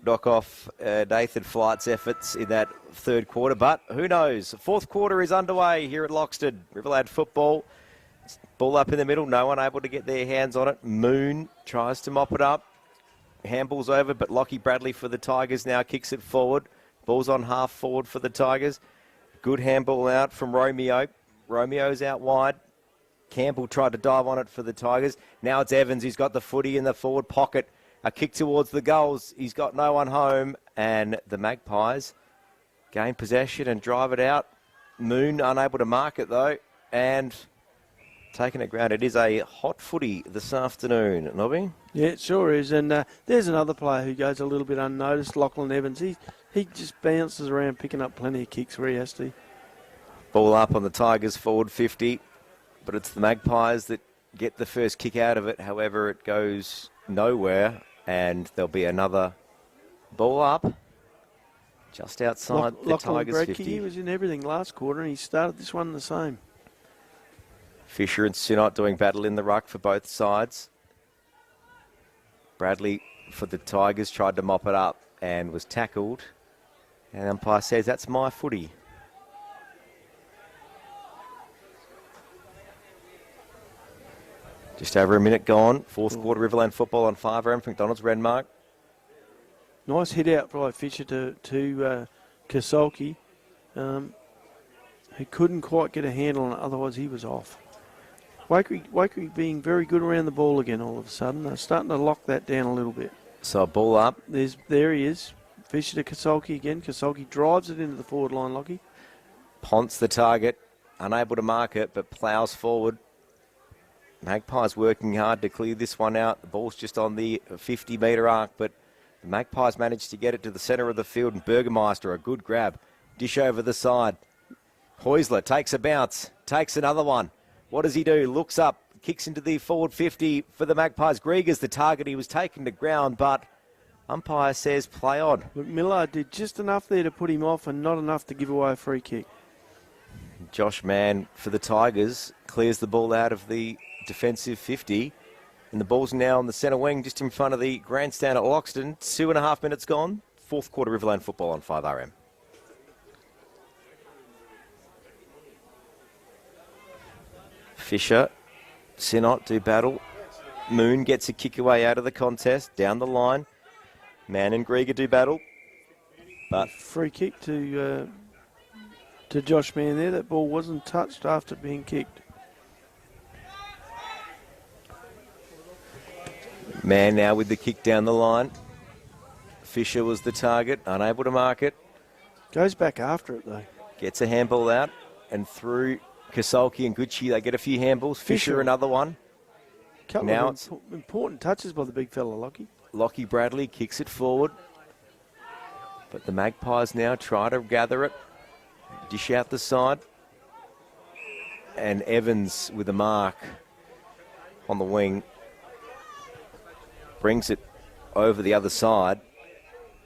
knock off Nathan Flight's efforts in that third quarter. But who knows? Fourth quarter is underway here at Loxton. Riverland football. Ball up in the middle. No one able to get their hands on it. Moon tries to mop it up. Handball's over, but Lockie Bradley for the Tigers now kicks it forward. Ball's on half forward for the Tigers. Good handball out from Romeo. Romeo's out wide. Campbell tried to dive on it for the Tigers. Now it's Evans who's got the footy in the forward pocket. A kick towards the goals. He's got no one home. And the Magpies gain possession and drive it out. Moon unable to mark it though. And taking it ground. It is a hot footy this afternoon, Nobby. Yeah, it sure is. And there's another player who goes a little bit unnoticed, Lachlan Evans. He just bounces around picking up plenty of kicks where he has to. Ball up on the Tigers forward 50, but it's the Magpies that get the first kick out of it. However, it goes nowhere, and there'll be another ball up just outside the Tigers' Bradke, 50. He was in everything last quarter, and he started this one the same. Fisher and Sinot doing battle in the ruck for both sides. Bradley for the Tigers tried to mop it up and was tackled. And umpire says, that's my footy. Just over a minute gone. Fourth quarter Riverland football on 5RM McDonald's Renmark. Nice hit out by Fisher to Kosolki, who couldn't quite get a handle on it, otherwise he was off. Waikerie being very good around the ball again all of a sudden. They're starting to lock that down a little bit. So a ball up. There he is. Fisher to Kosolki again. Kosolki drives it into the forward line, Lockie. Ponts the target, unable to mark it, but ploughs forward. Magpies working hard to clear this one out. The ball's just on the 50-metre arc, but the Magpies managed to get it to the centre of the field, and Burgermeister, a good grab. Dish over the side. Heusler takes a bounce, takes another one. What does he do? Looks up, kicks into the forward 50 for the Magpies. Grieger's the target. He was taken to ground, but umpire says play on. Look, Millard did just enough there to put him off and not enough to give away a free kick. Josh Mann for the Tigers clears the ball out of the defensive 50. And the ball's now on the centre wing just in front of the grandstand at Loxton. 2.5 minutes gone. Fourth quarter Riverland football on 5RM. Fisher, Sinot do battle. Moon gets a kick away out of the contest. Down the line. Mann and Grieger do battle. But free kick to Josh Mann there. That ball wasn't touched after being kicked. Mann now with the kick down the line. Fisher was the target, unable to mark it. Goes back after it though. Gets a handball out and through Kosolki and Gucci, they get a few handballs. Fisher another one. Couple now of important touches by the big fella, Lockie. Lockie Bradley kicks it forward. But the Magpies now try to gather it. Dish out the side. And Evans with a mark on the wing. Brings it over the other side.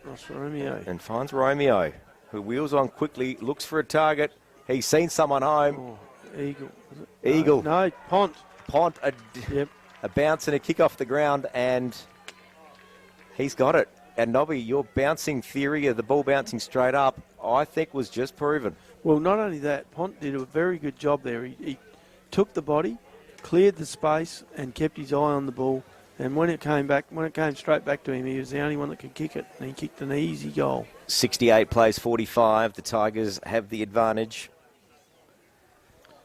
That's Romeo. And finds Romeo, who wheels on quickly, looks for a target. He's seen someone home. Oh, Eagle. was it? Eagle. No, Pont. Pont, Yep. a bounce and a kick off the ground, and he's got it. And Nobby, your bouncing theory of the ball bouncing straight up, I think was just proven. Well, not only that, Pont did a very good job there. He took the body, cleared the space, and kept his eye on the ball. And when it came straight back to him, he was the only one that could kick it, and he kicked an easy goal. 68 plays 45. The Tigers have the advantage.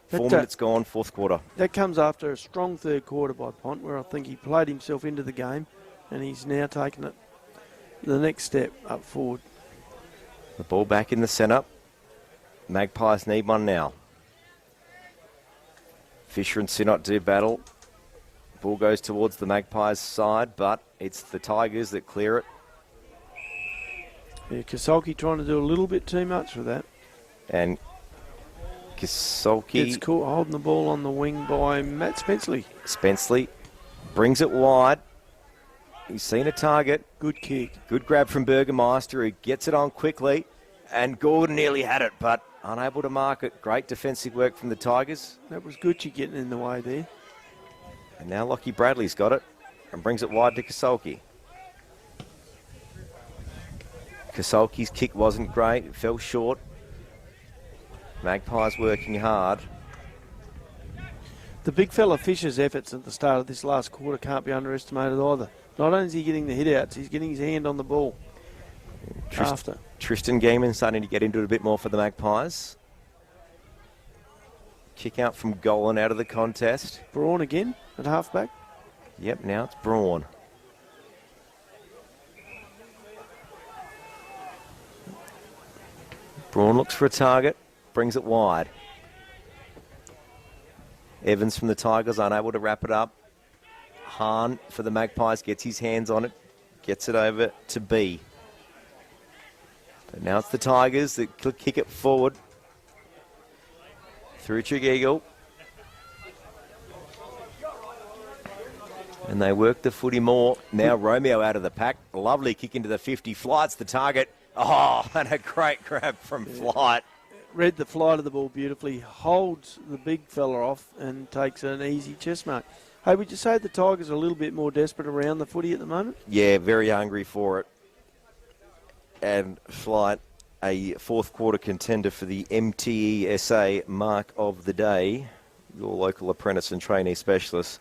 4 minutes gone, fourth quarter. That comes after a strong third quarter by Pont, where I think he played himself into the game, and he's now taken it the next step up forward. The ball back in the centre. Magpies need one now. Fisher and Sinnott do battle. Ball goes towards the Magpies' side, but it's the Tigers that clear it. Yeah, Kasolki trying to do a little bit too much with that. And Kasolki... It's cool, holding the ball on the wing by Matt Spenceley. Spenceley brings it wide. He's seen a target. Good kick. Good grab from Burgermeister, who gets it on quickly. And Gordon nearly had it, but unable to mark it. Great defensive work from the Tigers. That was Gucci getting in the way there. And now Lockie Bradley's got it and brings it wide to Kasolki. Kasolki's kick wasn't great. It fell short. Magpies working hard. The big fella Fisher's efforts at the start of this last quarter can't be underestimated either. Not only is he getting the hit-outs, he's getting his hand on the ball after. Tristan Gaiman starting to get into it a bit more for the Magpies. Kick out from Golan out of the contest. Braun again at halfback. Yep, now it's Braun. Braun looks for a target, brings it wide. Evans from the Tigers unable to wrap it up. Hahn for the Magpies gets his hands on it, gets it over to B. But now it's the Tigers that kick it forward. Through Tregeagle. And they work the footy more. Now Romeo out of the pack. Lovely kick into the 50. Flight's the target. Oh, and a great grab from Flight. Read the flight of the ball beautifully. Holds the big fella off and takes an easy chest mark. Hey, would you say the Tigers are a little bit more desperate around the footy at the moment? Yeah, very hungry for it. And Flight, a fourth quarter contender for the MTESA Mark of the Day, your local apprentice and trainee specialist.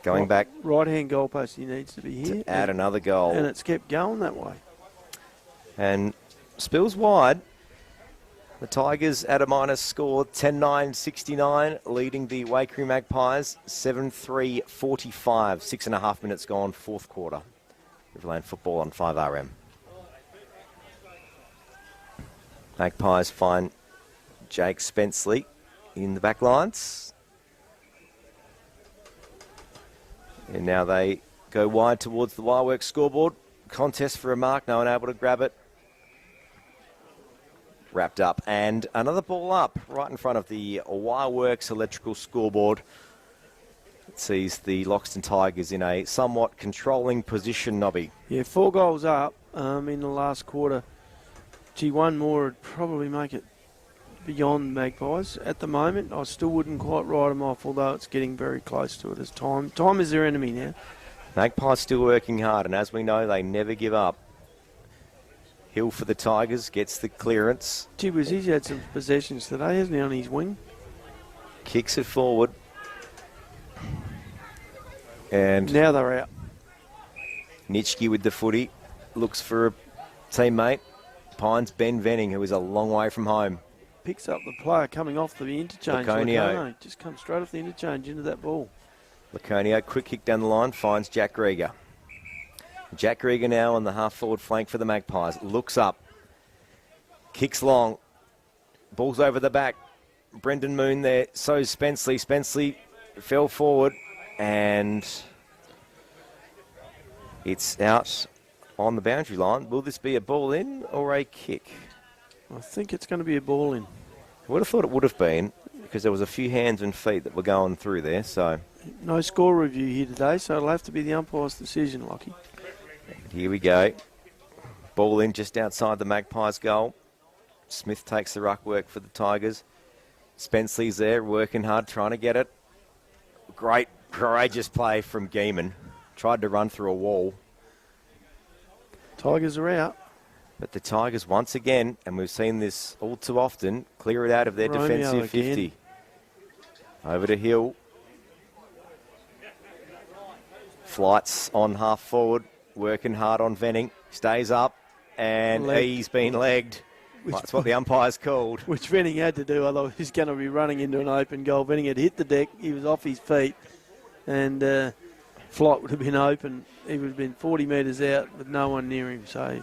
Going back. Right-hand goalpost, he needs to be here. To add another goal. And it's kept going that way. And spills wide. The Tigers at a minus score, 10-9-69, leading the Waikerie Magpies, 7-3-45, 6.5 minutes gone, fourth quarter. Riverland football on 5RM. Magpies find Jake Spenceley in the back lines. And now they go wide towards the Wireworks scoreboard. Contest for a mark, no one able to grab it. Wrapped up, and another ball up right in front of the Wireworks electrical scoreboard. It sees the Loxton Tigers in a somewhat controlling position, Nobby. Yeah, 4 goals up in the last quarter. Gee, one more would probably make it beyond Magpies. At the moment, I still wouldn't quite write them off, although it's getting very close to it as time. Time is their enemy now. Magpies still working hard, and as we know, they never give up. Hill for the Tigers, gets the clearance. Gee whiz, he's had some possessions today, hasn't he, on his wing? Kicks it forward. And now they're out. Nitschke with the footy. Looks for a teammate. Pines Ben Venning, who is a long way from home. Picks up the player coming off the interchange. Laconio. Just comes straight off the interchange into that ball. Laconio, quick kick down the line, finds Jack Grieger. Jack Grieger now on the half-forward flank for the Magpies. Looks up. Kicks long. Ball's over the back. Brendan Moon there. So's Spenceley. Spenceley fell forward. And it's out on the boundary line. Will this be a ball in or a kick? I think it's going to be a ball in. I would have thought it would have been, because there was a few hands and feet that were going through there. So no score review here today, so it'll have to be the umpire's decision, Lockie. Here we go. Ball in just outside the Magpies goal. Smith takes the ruck work for the Tigers. Spenceley's there, working hard, trying to get it. Great, courageous play from Geeman. Tried to run through a wall. Tigers are out. But the Tigers, once again, and we've seen this all too often, clear it out of their Romeo defensive again. 50. Over to Hill. Flights on half forward, working hard on Venning. Stays up, and he's been legged. That's what the umpire's called. Which Venning had to do, otherwise he's going to be running into an open goal. Venning had hit the deck, he was off his feet, and flight would have been open. He would have been 40 metres out with no one near him. So,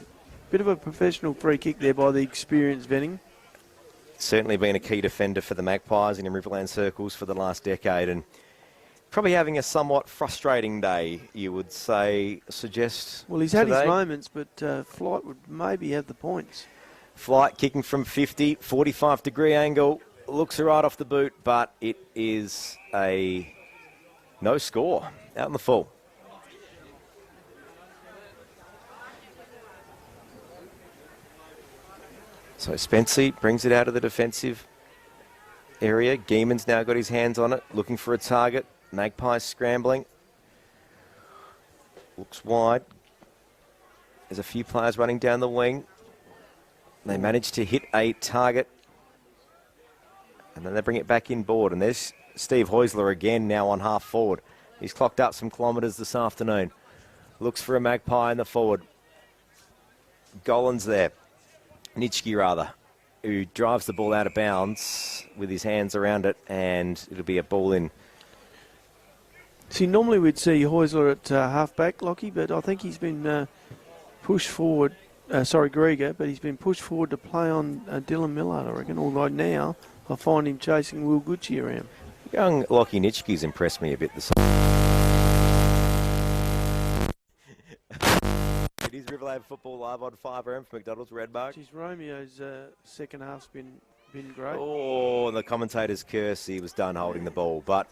bit of a professional free kick there by the experienced Venning. Certainly been a key defender for the Magpies in Riverland circles for the last decade, and probably having a somewhat frustrating day, you would suggest. Well, he's had today. his moments, but Flight would maybe have the points. Flight kicking from 50, 45-degree angle, looks right off the boot, but it is a no score out in the full. So Spency brings it out of the defensive area. Geeman's now got his hands on it, looking for a target. Magpies scrambling. Looks wide. There's a few players running down the wing. They manage to hit a target. And then they bring it back inboard. And there's Steve Heusler again now on half forward. He's clocked up some kilometres this afternoon. Looks for a Magpie in the forward. Golan's there. Nitschke, rather, who drives the ball out of bounds with his hands around it, and it'll be a ball in. See, normally we'd see Heusler at half-back, Lockie, but I think he's been pushed forward. Grieger, but he's been pushed forward to play on Dylan Millard, I reckon. Although now I find him chasing Will Gucci around. Young Lockie Nitschke's impressed me a bit this. It is Riverland Football live on 5RM from McDonald's Redmark. Geez, Romeo's second half's been great. Oh, and the commentator's curse, he was done holding the ball. But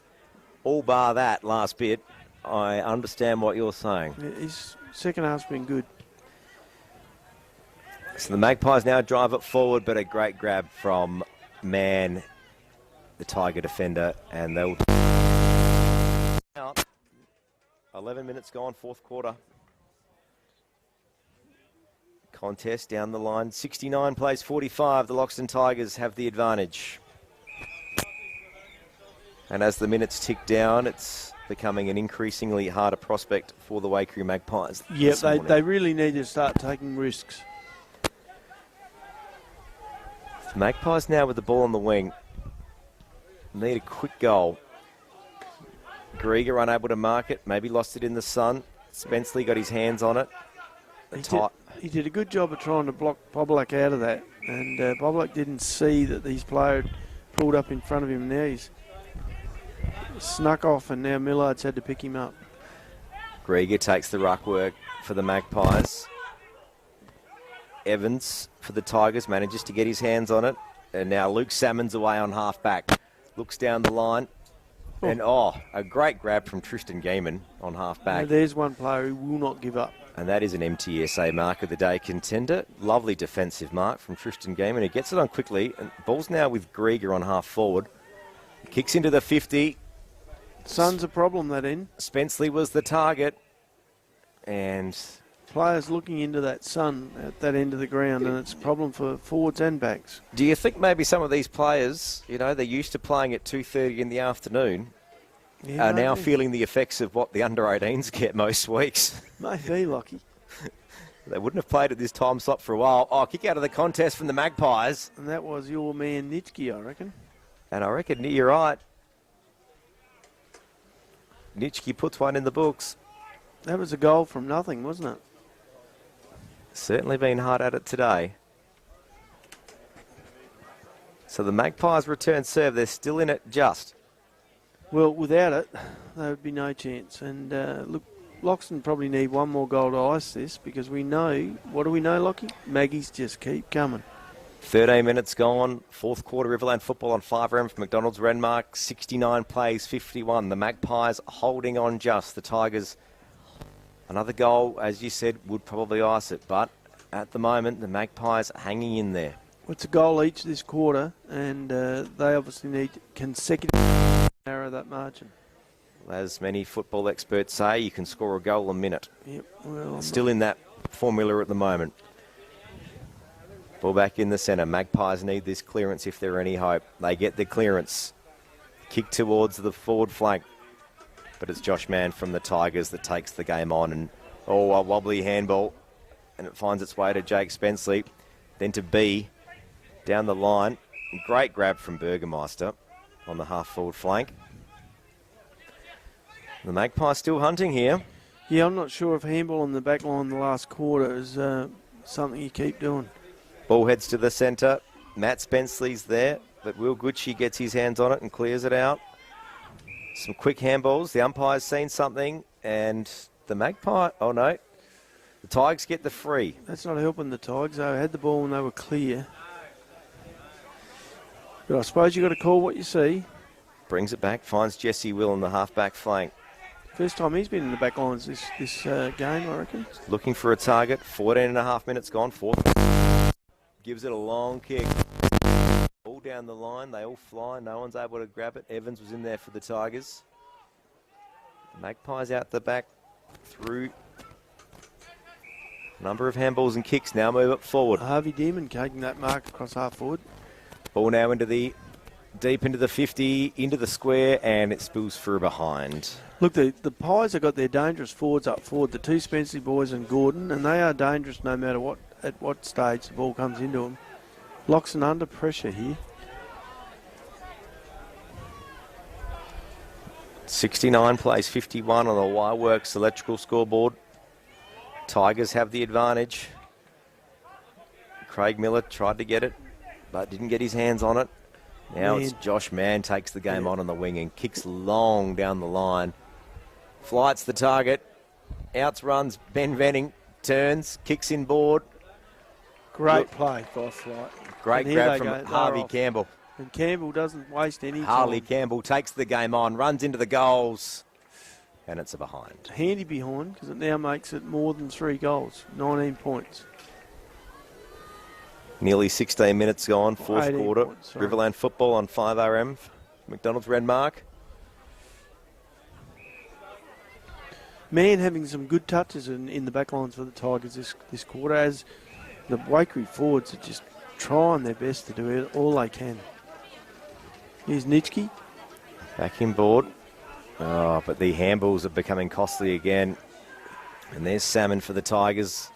all bar that last bit, I understand what you're saying. Yeah, his second half's been good. So the Magpies now drive it forward, but a great grab from Mann, the Tiger defender, and they'll out. 11 minutes gone, fourth quarter. Contest down the line. 69 plays 45. The Loxton Tigers have the advantage. And as the minutes tick down, it's becoming an increasingly harder prospect for the Waikerie Magpies. Yeah, they really need to start taking risks. The Magpies now with the ball on the wing. Need a quick goal. Grieger unable to mark it. Maybe lost it in the sun. Spenceley got his hands on it. He did a good job of trying to block Boblak out of that. And Boblak didn't see that these players pulled up in front of him. Now he's snuck off, and now Millard's had to pick him up. Grieger takes the ruck work for the Magpies. Evans for the Tigers manages to get his hands on it. And now Luke Salmon's away on half-back. Looks down the line. Oh. And, a great grab from Tristan Geeman on half-back. Now there's one player who will not give up. And that is an MTSA Mark of the Day contender. Lovely defensive mark from Tristan Geeman, who gets it on quickly. And ball's now with Grieger on half-forward. Kicks into the 50. Sun's a problem, that end. Spenceley was the target. And players looking into that sun at that end of the ground, and it's a problem for forwards and backs. Do you think maybe some of these players, they're used to playing at 2:30 in the afternoon, are now feeling the effects of what the under-18s get most weeks? Maybe, Lockie. They wouldn't have played at this time slot for a while. Kick out of the contest from the Magpies. And that was your man Nitschke, I reckon. And I reckon you're right. Nitschke puts one in the books. That was a goal from nothing, wasn't it? Certainly been hard at it today. So the Magpies return serve. They're still in it just. Well, without it, there would be no chance. And look, Loxton probably need one more goal to ice this, because we know, what do we know, Lockie? Maggies just keep coming. 13 minutes gone. Fourth quarter Riverland football on 5RM from McDonald's Renmark. 69 plays 51. The Magpies holding on just. The Tigers, another goal, as you said, would probably ice it. But at the moment, the Magpies hanging in there. It's a goal each this quarter, and they obviously need consecutive to narrow that margin. As many football experts say, you can score a goal a minute. Yep. Well, Still in that formula at the moment. Ball back in the centre. Magpies need this clearance if they're any hope. They get the clearance. Kick towards the forward flank. But it's Josh Mann from the Tigers that takes the game on. And a wobbly handball. And it finds its way to Jake Spenceley. Then to B. Down the line. Great grab from Burgermeister on the half-forward flank. The Magpies still hunting here. Yeah, I'm not sure if handball on the back line in the last quarter is something you keep doing. Ball heads to the centre. Matt Spenceley's there, but Will Gucci gets his hands on it and clears it out. Some quick handballs. The umpire's seen something, and the Magpie... Oh, no. The Tigers get the free. That's not helping the Tigers. They had the ball and they were clear. But I suppose you've got to call what you see. Brings it back, finds Jesse Will on the half-back flank. First time he's been in the back lines this game, I reckon. Looking for a target. 14 and a half minutes gone. Fourth. Gives it a long kick. All down the line. They all fly. No one's able to grab it. Evans was in there for the Tigers. Magpies out the back through. Number of handballs and kicks now move it forward. Harvey Demon taking that mark across half forward. Ball now into the deep into the 50, into the square, and it spills through behind. Look, the Pies have got their dangerous forwards up forward, the two Spenceley boys and Gordon, and they are dangerous no matter at what stage the ball comes into them. Loxton under pressure here. 69 plays 51 on the Wireworks electrical scoreboard. Tigers have the advantage. Craig Miller tried to get it, but didn't get his hands on it. Now it's Josh Mann takes the game on the wing and kicks long down the line. Flights the target. Outs runs Ben Venning. Turns. Kicks in board. Great play by Flight. Great grab from Harvey Campbell. And Campbell doesn't waste any time. Harley Campbell takes the game on. Runs into the goals. And it's a behind. Handy behind because it now makes it more than 3 goals. 19 points. Nearly 16 minutes gone, fourth quarter. Points, Riverland football on 5RM. McDonald's Renmark. Man having some good touches in the back lines for the Tigers this quarter, as the Waikerie forwards are just trying their best to do it all they can. Here's Nitschke. Back in board. Oh, but the handballs are becoming costly again. And there's Salmon for the Tigers.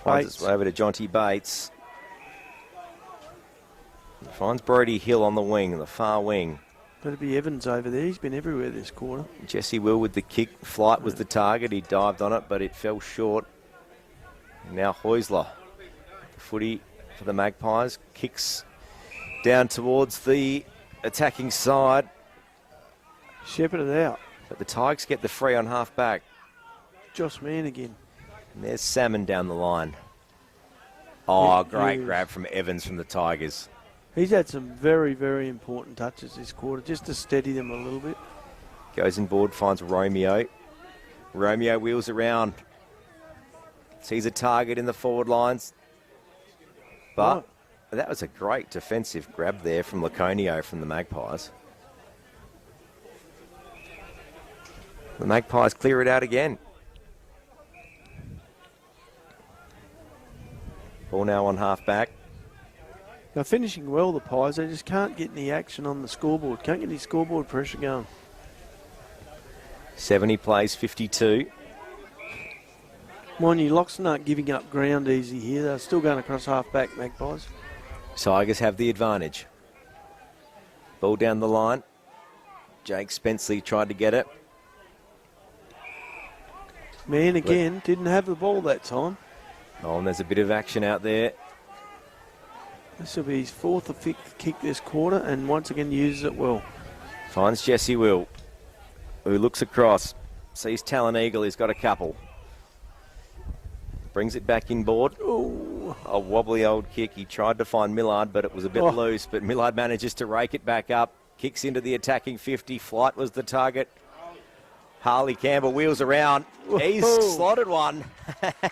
Finds its way over to Jonty Bates. Finds Brody Hill on the wing, the far wing. Better be Evans over there. He's been everywhere this quarter. Jesse Will with the kick. Flight was the target. He dived on it, but it fell short. Now Heusler. The footy for the Magpies. Kicks down towards the attacking side. Shepherded out. But the Tigers get the free on half back. Josh Mann again. And there's Salmon down the line. Oh, great grab from Evans from the Tigers. He's had some very, very important touches this quarter, just to steady them a little bit. Goes in board, finds Romeo. Romeo wheels around. Sees a target in the forward lines. But that was a great defensive grab there from Laconio from the Magpies. The Magpies clear it out again. Ball now on half back. They're finishing well, the Pies. They just can't get any action on the scoreboard. Can't get any scoreboard pressure going. 70 plays 52. Mind you, Loxton aren't giving up ground easy here. They're still going across half back, Magpies. Tigers have the advantage. Ball down the line. Jake Spenceley tried to get it. Man again, didn't have the ball that time. Oh, and there's a bit of action out there. This will be his 4th or 5th kick this quarter, and once again uses it well. Finds Jesse Will, who looks across, sees Talon Eagle, he's got a couple. Brings it back in board. Ooh. A wobbly old kick. He tried to find Millard, but it was a bit loose, but Millard manages to rake it back up. Kicks into the attacking 50. Flight was the target. Harley Campbell wheels around. He's slotted one,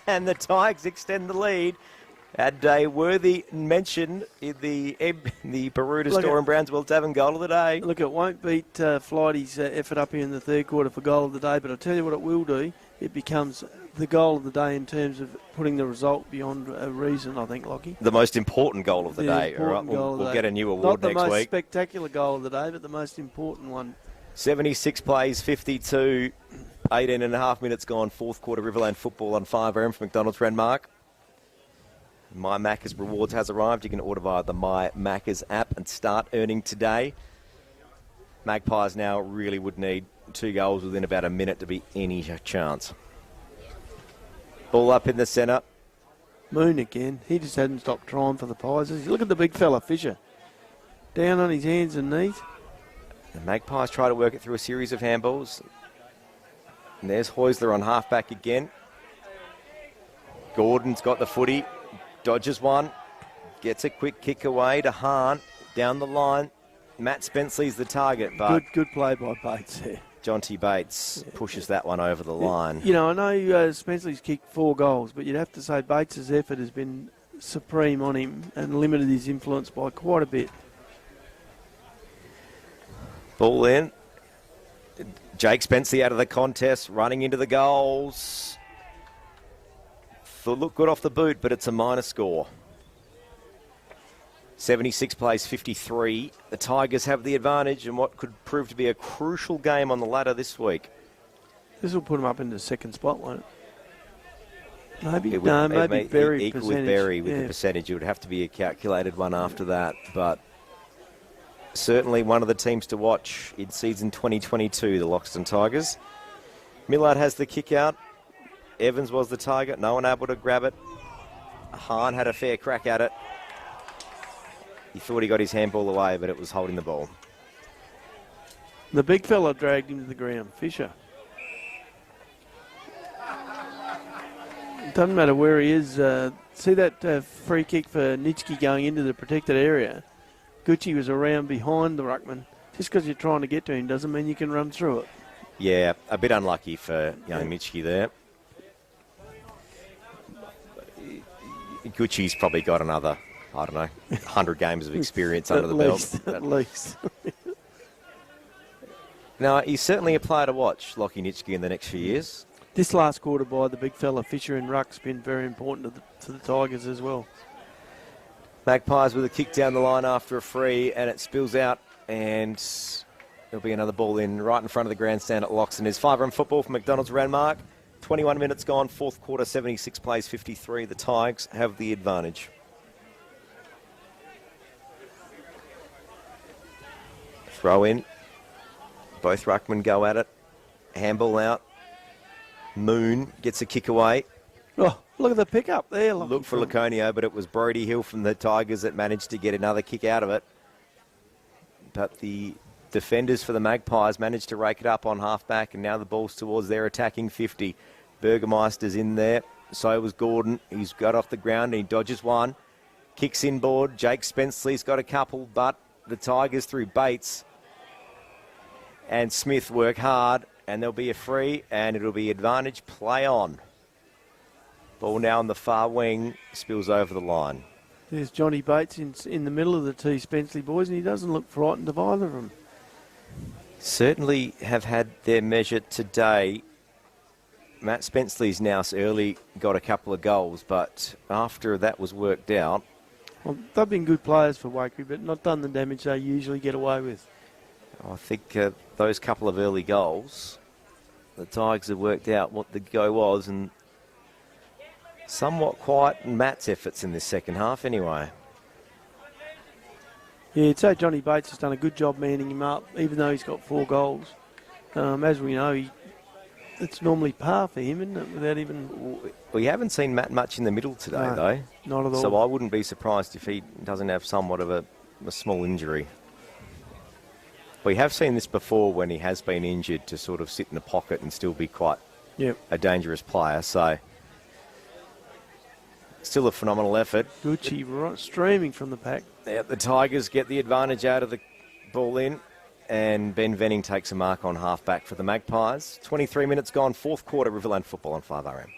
and the Tigers extend the lead. Had a worthy mention in the Baruda store in Brownsville Tavern goal of the day. Look, it won't beat Flighty's effort up here in the third quarter for goal of the day, but I'll tell you what it will do. It becomes the goal of the day in terms of putting the result beyond a reason, I think, Lockie. The most important goal of the day. All right, we'll get a new award next week. Not the most spectacular goal of the day, but the most important one. 76 plays, 52, 18 and a half minutes gone. Fourth quarter Riverland football on 5am from McDonald's Renmark. My Macca's Rewards has arrived. You can order via the My Macca's app and start earning today. Magpies now really would need 2 goals within about a minute to be any chance. Ball up in the centre. Moon again. He just hadn't stopped trying for the Pies. Look at the big fella, Fisher. Down on his hands and knees. The Magpies try to work it through a series of handballs. And there's Heusler on halfback again. Gordon's got the footy. Dodges one. Gets a quick kick away to Hahn. Down the line. Matt Spenceley's the target. But good play by Bates there. Jonty Bates pushes that one over the line. You know, I know Spenceley's kicked 4 goals, but you'd have to say Bates's effort has been supreme on him and limited his influence by quite a bit. Ball in. Jake Spenceley out of the contest, running into the goals. Look good off the boot, but it's a minor score. 76 plays 53. The Tigers have the advantage in what could prove to be a crucial game on the ladder this week. This will put them up into the second spot, won't it? Maybe. Maybe Berry equal with Berry with the percentage. It would have to be a calculated one after that, but certainly one of the teams to watch in season 2022, the Loxton Tigers. Millard has the kick out. Evans was the target. No one able to grab it. Hahn had a fair crack at it. He thought he got his handball away, but it was holding the ball. The big fella dragged him to the ground, Fisher. It doesn't matter where he is. See that free kick for Nitschke going into the protected area? Gucci was around behind the ruckman. Just because you're trying to get to him doesn't mean you can run through it. Yeah, a bit unlucky for young Nitschke there. Gucci's probably got another, 100 games of experience under the belt. At least. Now, he's certainly a player to watch, Lockie Nitschke, in the next few years. This last quarter by the big fella Fisher in ruck's been very important to the Tigers as well. Magpies with a kick down the line after a free, and it spills out, and there'll be another ball in right in front of the grandstand at Loxton. There's 5-run football from McDonald's Renmark. 21 minutes gone, fourth quarter, 76 plays, 53. The Tigers have the advantage. Throw in. Both ruckmen go at it. Handball out. Moon gets a kick away. Oh, look at the pickup there. Look for Laconio, but it was Brody Hill from the Tigers that managed to get another kick out of it. But the defenders for the Magpies managed to rake it up on halfback, and now the ball's towards their attacking 50. Burgermeister's in there. So was Gordon. He's got off the ground and he dodges one. Kicks inboard. Jake Spenceley's got a couple, but the Tigers through Bates and Smith work hard, and there'll be a free, and it'll be advantage play on. Ball now on the far wing, spills over the line. There's Johnny Bates in the middle of the two Spenceley boys, and he doesn't look frightened of either of them. Certainly have had their measure today. Matt Spenceley's now early got a couple of goals, but after that was worked out... Well, they've been good players for Waikerie, but not done the damage they usually get away with. I think those couple of early goals, the Tigers have worked out what the go was, and somewhat quiet in Matt's efforts in this second half anyway. Yeah, I'd say Johnny Bates has done a good job manning him up, even though he's got 4 goals. As we know, it's normally par for him, isn't it, without even... We haven't seen Matt much in the middle today, though. Not at all. So I wouldn't be surprised if he doesn't have somewhat of a small injury. We have seen this before when he has been injured to sort of sit in the pocket and still be quite a dangerous player. So still a phenomenal effort. Gucci streaming from the pack. Yeah, the Tigers get the advantage out of the ball in, and Ben Venning takes a mark on halfback for the Magpies. 23 minutes gone, fourth quarter, Riverland football on 5RM.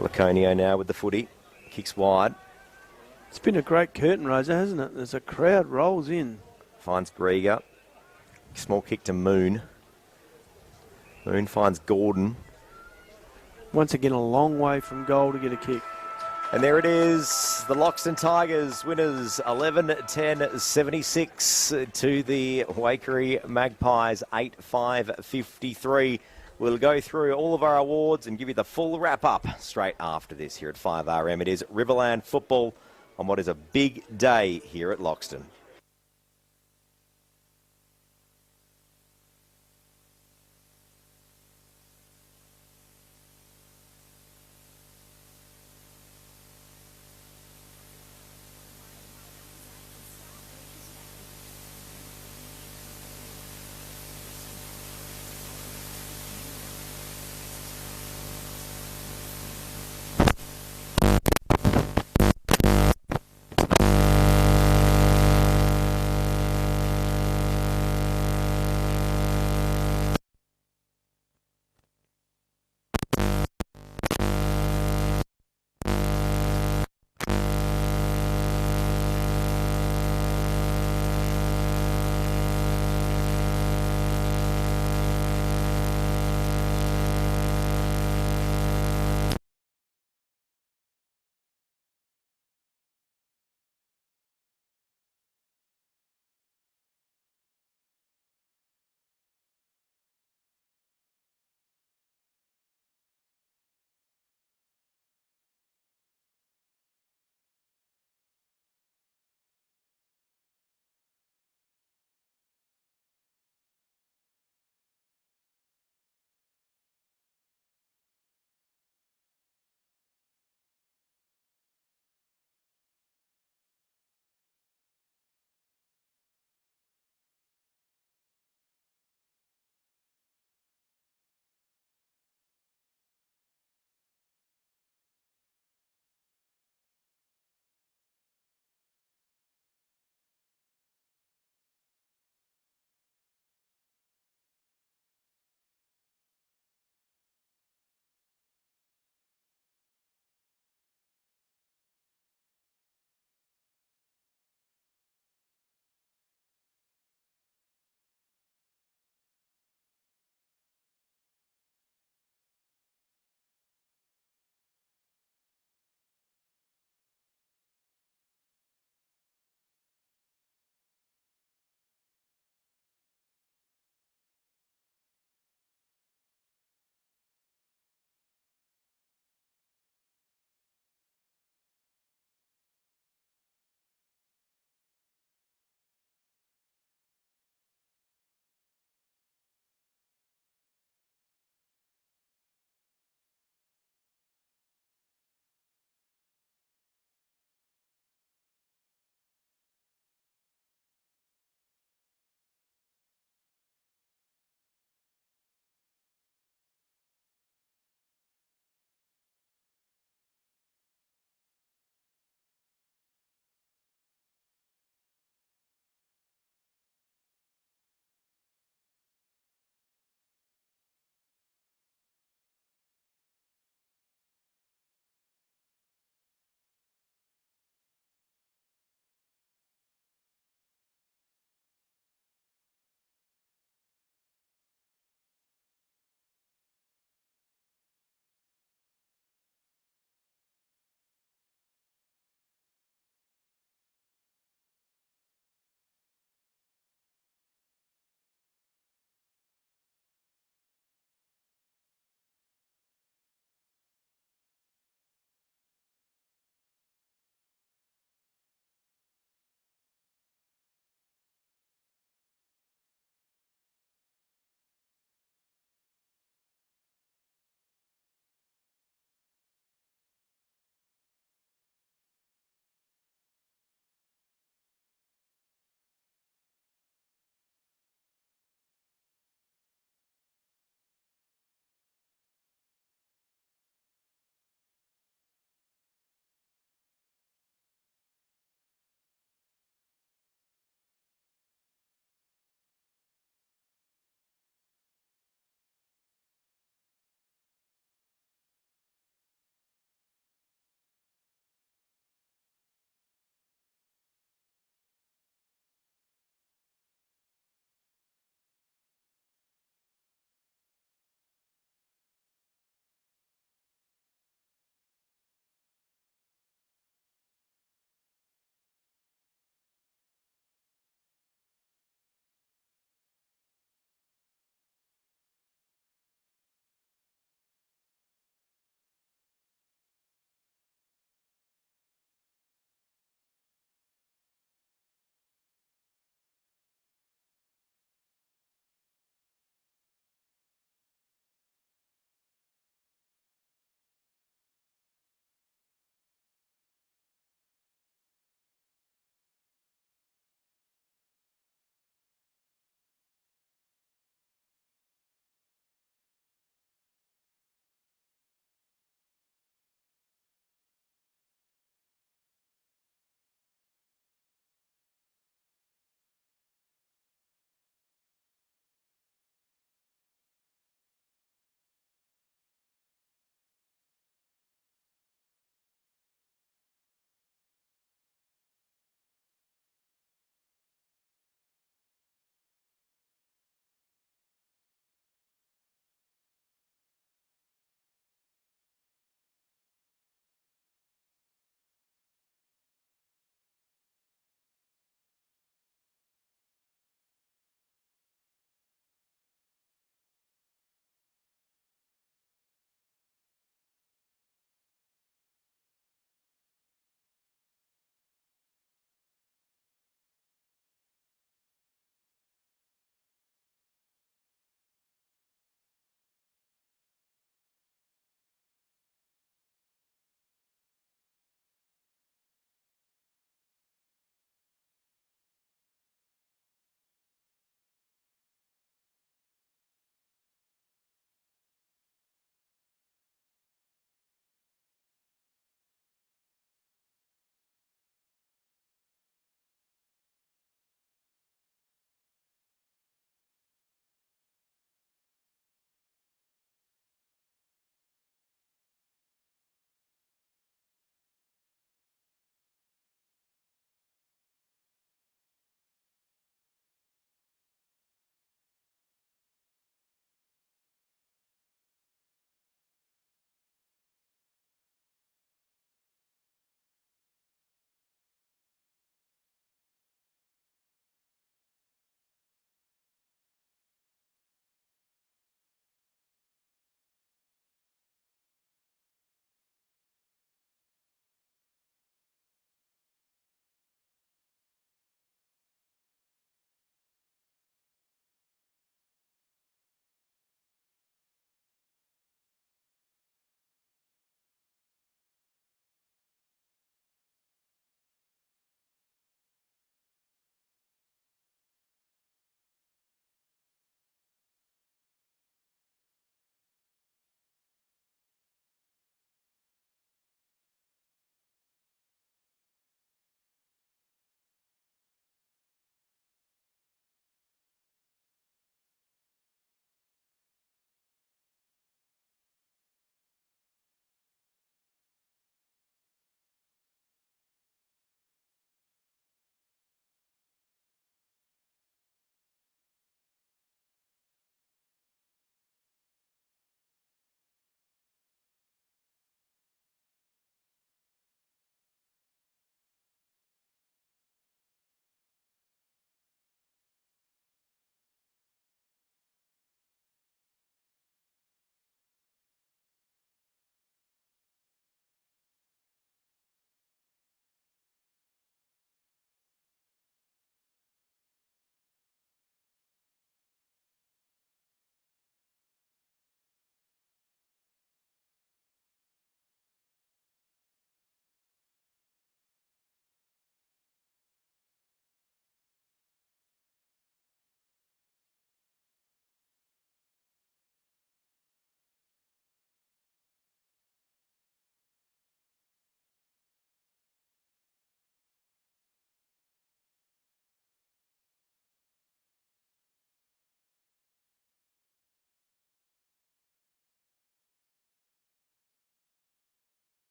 Laconio now with the footy. Kicks wide. It's been a great curtain raiser, hasn't it? As a crowd rolls in. Finds Grieger. Small kick to Moon. Moon finds Gordon. Once again, a long way from goal to get a kick. And there it is. The Loxton Tigers winners 11-10-76 to the Waikerie Magpies 8-5-53. We'll go through all of our awards and give you the full wrap-up straight after this here at 5RM. It is Riverland football on what is a big day here at Loxton.